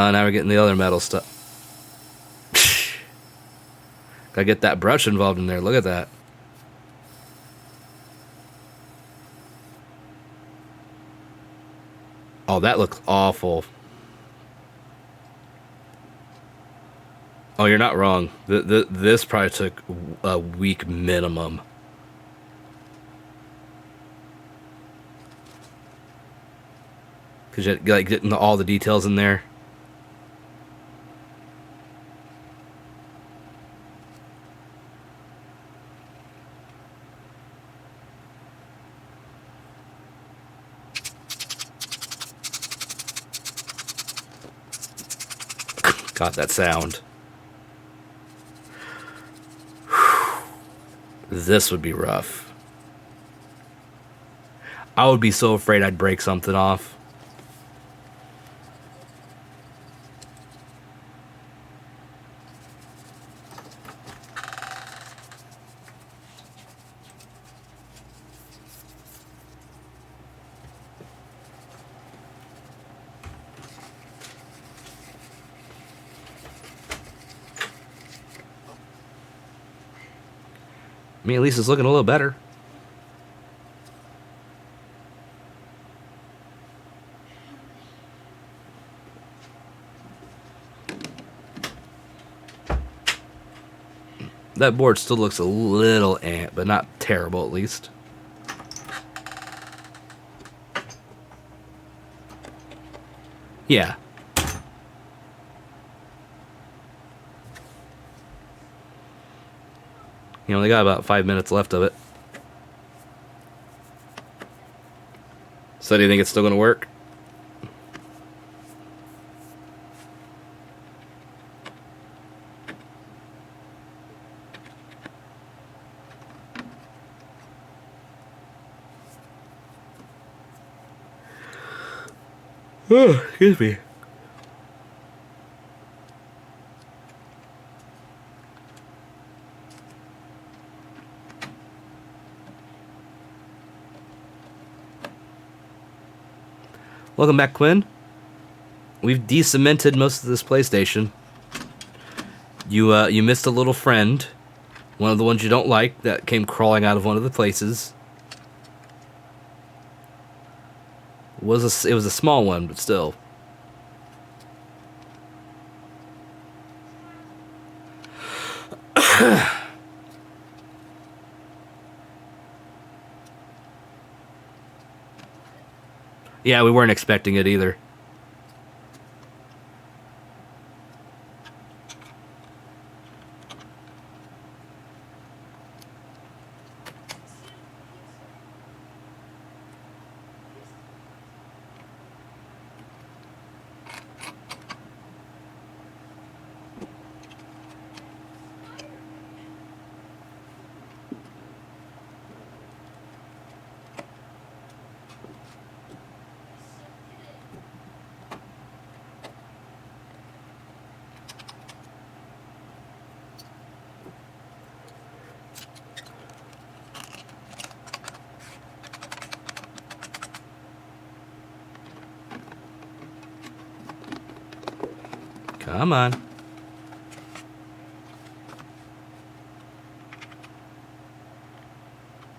Now we're getting the other metal stuff. Gotta get that brush involved in there. Look at that. Oh, that looks awful. Oh, you're not wrong. This probably took a week minimum. Because you like getting all the details in there. God, that sound. This would be rough. I would be so afraid I'd break something off. I mean, at least it's looking a little better. That board still looks a little but not terrible at least. Yeah. You only got about 5 minutes left of it. So do you think it's still going to work? Oh, excuse me. Welcome back, Quinn. We've de-cemented most of this PlayStation. You missed a little friend, one of the ones you don't like that came crawling out of one of the places. It was a small one, but still. Yeah, we weren't expecting it either. Come on.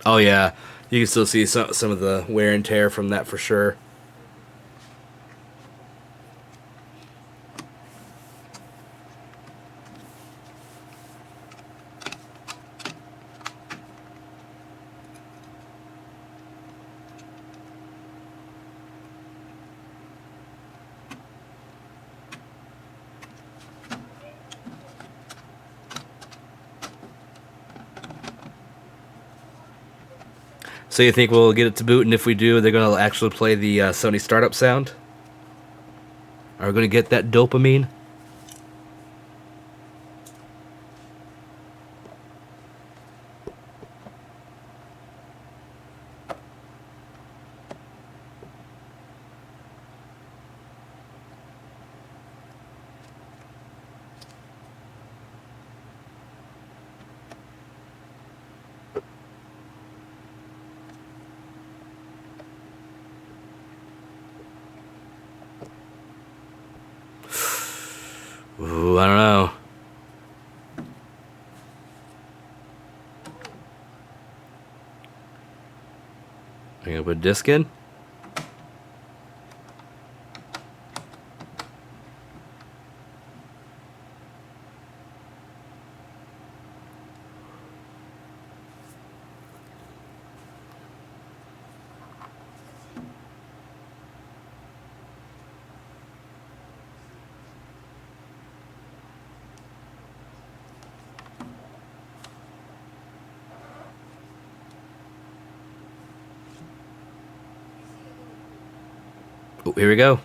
Oh yeah, you can still see some of the wear and tear from that for sure. So you think we'll get it to boot, and if we do, they're going to actually play the Sony startup sound? Are we going to get that dopamine? Ooh, I don't know. I'm going to put a disc in. Oh, here we go.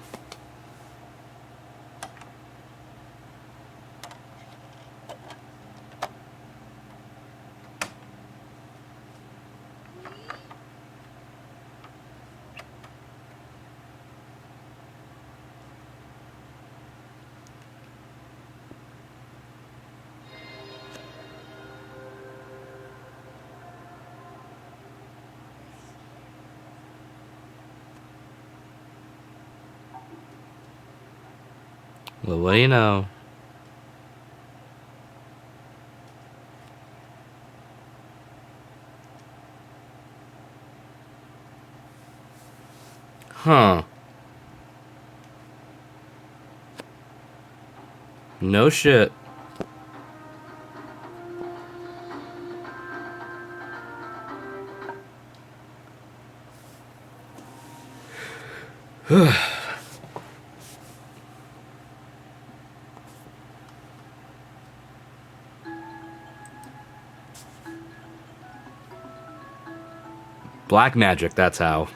Well, what do you know? Huh. No shit. Black magic, that's how.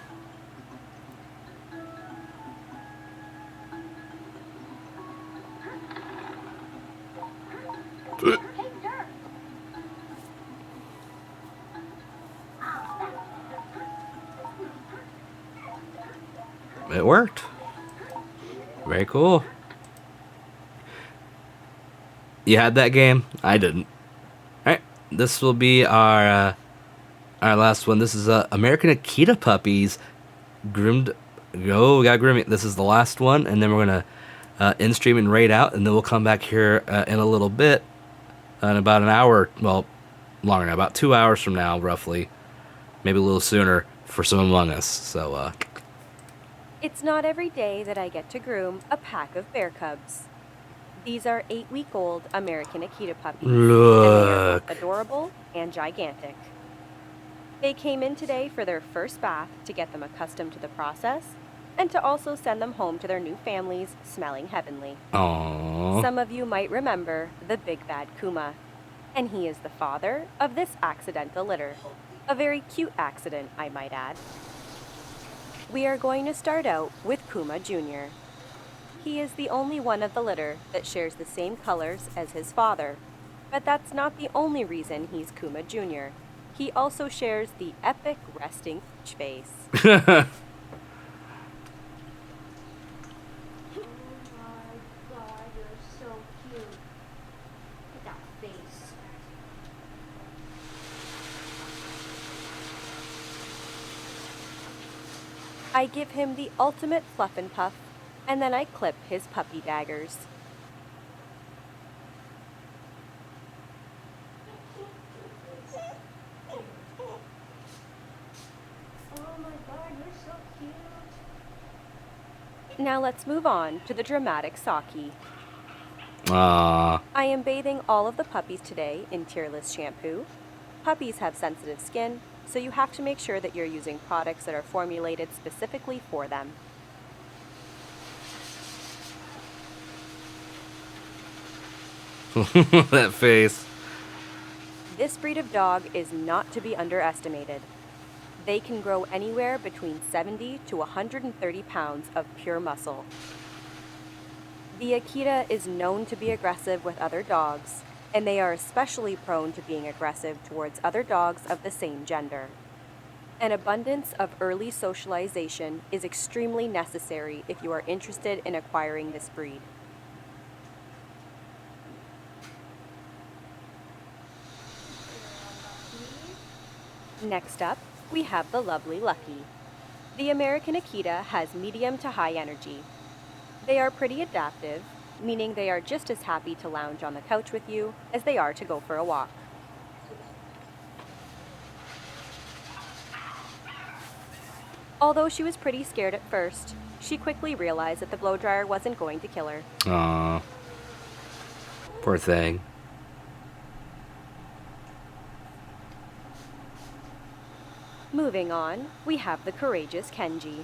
It worked. Very cool. You had that game? I didn't. Alright, this will be our last one. This is American Akita Puppies groomed. Oh, we got grooming. This is the last one, and then we're gonna end stream and raid out, and then we'll come back here in a little bit, in about an hour. Well, longer now, about 2 hours from now, roughly, maybe a little sooner for some Among Us. So, It's not every day that I get to groom a pack of bear cubs. These are 8-week-old American Akita puppies. And they are both adorable and gigantic. They came in today for their first bath to get them accustomed to the process, and to also send them home to their new families smelling heavenly. aww. Some of you might remember the big bad Kuma, and he is the father of this accidental litter. A very cute accident, I might add. We are going to start out with Kuma Jr. He is the only one of the litter that shares the same colors as his father, but that's not the only reason he's Kuma Jr. He also shares the epic resting face. I give him the ultimate fluff and puff, and then I clip his puppy daggers. Now let's move on to the dramatic Saki. Aww. I am bathing all of the puppies today in tearless shampoo. Puppies have sensitive skin, so you have to make sure that you're using products that are formulated specifically for them. That face. This breed of dog is not to be underestimated. They can grow anywhere between 70 to 130 pounds of pure muscle. The Akita is known to be aggressive with other dogs, and they are especially prone to being aggressive towards other dogs of the same gender. An abundance of early socialization is extremely necessary if you are interested in acquiring this breed. Next up, we have the lovely Lucky. The American Akita has medium to high energy. They are pretty adaptive, meaning they are just as happy to lounge on the couch with you as they are to go for a walk. Although she was pretty scared at first, she quickly realized that the blow dryer wasn't going to kill her. Aww. Poor thing. Moving on, we have the courageous Kenji.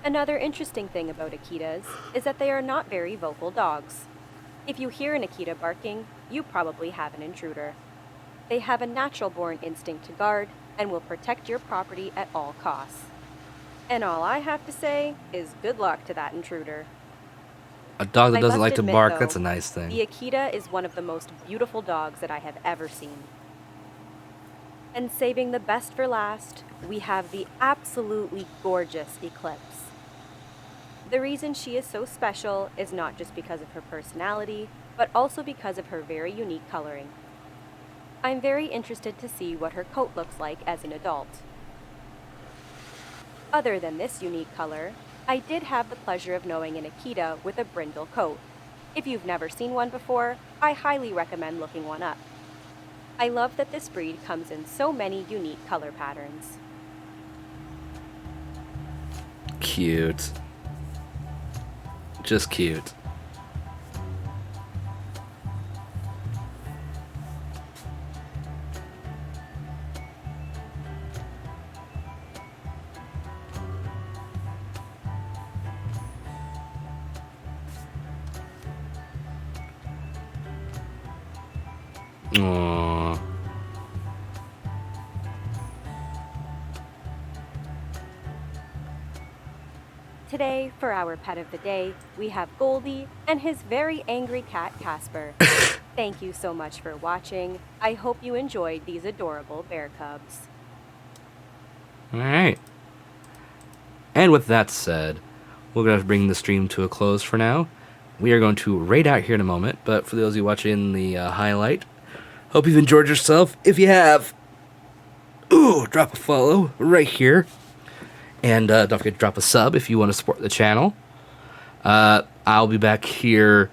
Another interesting thing about Akitas is that they are not very vocal dogs. If you hear an Akita barking, you probably have an intruder. They have a natural-born instinct to guard and will protect your property at all costs. And all I have to say is good luck to that intruder. A dog that I doesn't must like to admit, bark, though, that's a nice thing. The Akita is one of the most beautiful dogs that I have ever seen. And saving the best for last, we have the absolutely gorgeous Eclipse. The reason she is so special is not just because of her personality, but also because of her very unique coloring. I'm very interested to see what her coat looks like as an adult. Other than this unique color, I did have the pleasure of knowing an Akita with a brindle coat. If you've never seen one before, I highly recommend looking one up. I love that this breed comes in so many unique color patterns. Cute. Just cute. Aww. Today, for our pet of the day, we have Goldie and his very angry cat, Casper. Thank you so much for watching. I hope you enjoyed these adorable bear cubs. Alright. And with that said, we're going to bring the stream to a close for now. We are going to raid out here in a moment, but for those of you watching the highlight, hope you've enjoyed yourself. If you have, drop a follow right here. And don't forget to drop a sub if you want to support the channel. I'll be back here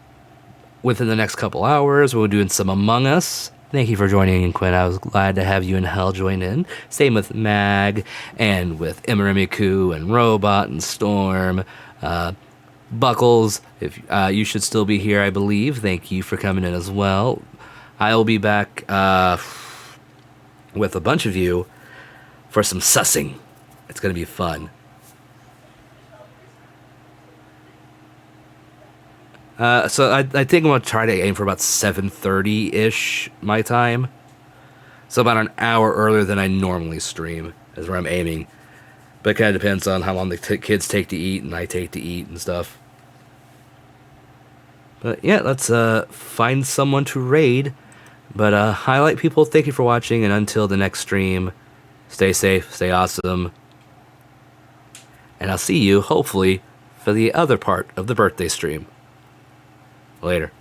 within the next couple hours. We're doing some Among Us. Thank you for joining in, Quinn. I was glad to have you and Hell join in. Same with Mag, and with Imarimiku, and Robot, and Storm. Buckles, if you should still be here, I believe. Thank you for coming in as well. I'll be back with a bunch of you for some sussing. It's going to be fun. So I think I'm going to try to aim for about 7:30-ish my time. So about an hour earlier than I normally stream is where I'm aiming. But it kind of depends on how long the kids take to eat and I take to eat and stuff. But yeah, let's find someone to raid. But highlight people, thank you for watching, and until the next stream, stay safe, stay awesome. And I'll see you, hopefully, for the other part of the birthday stream. Later.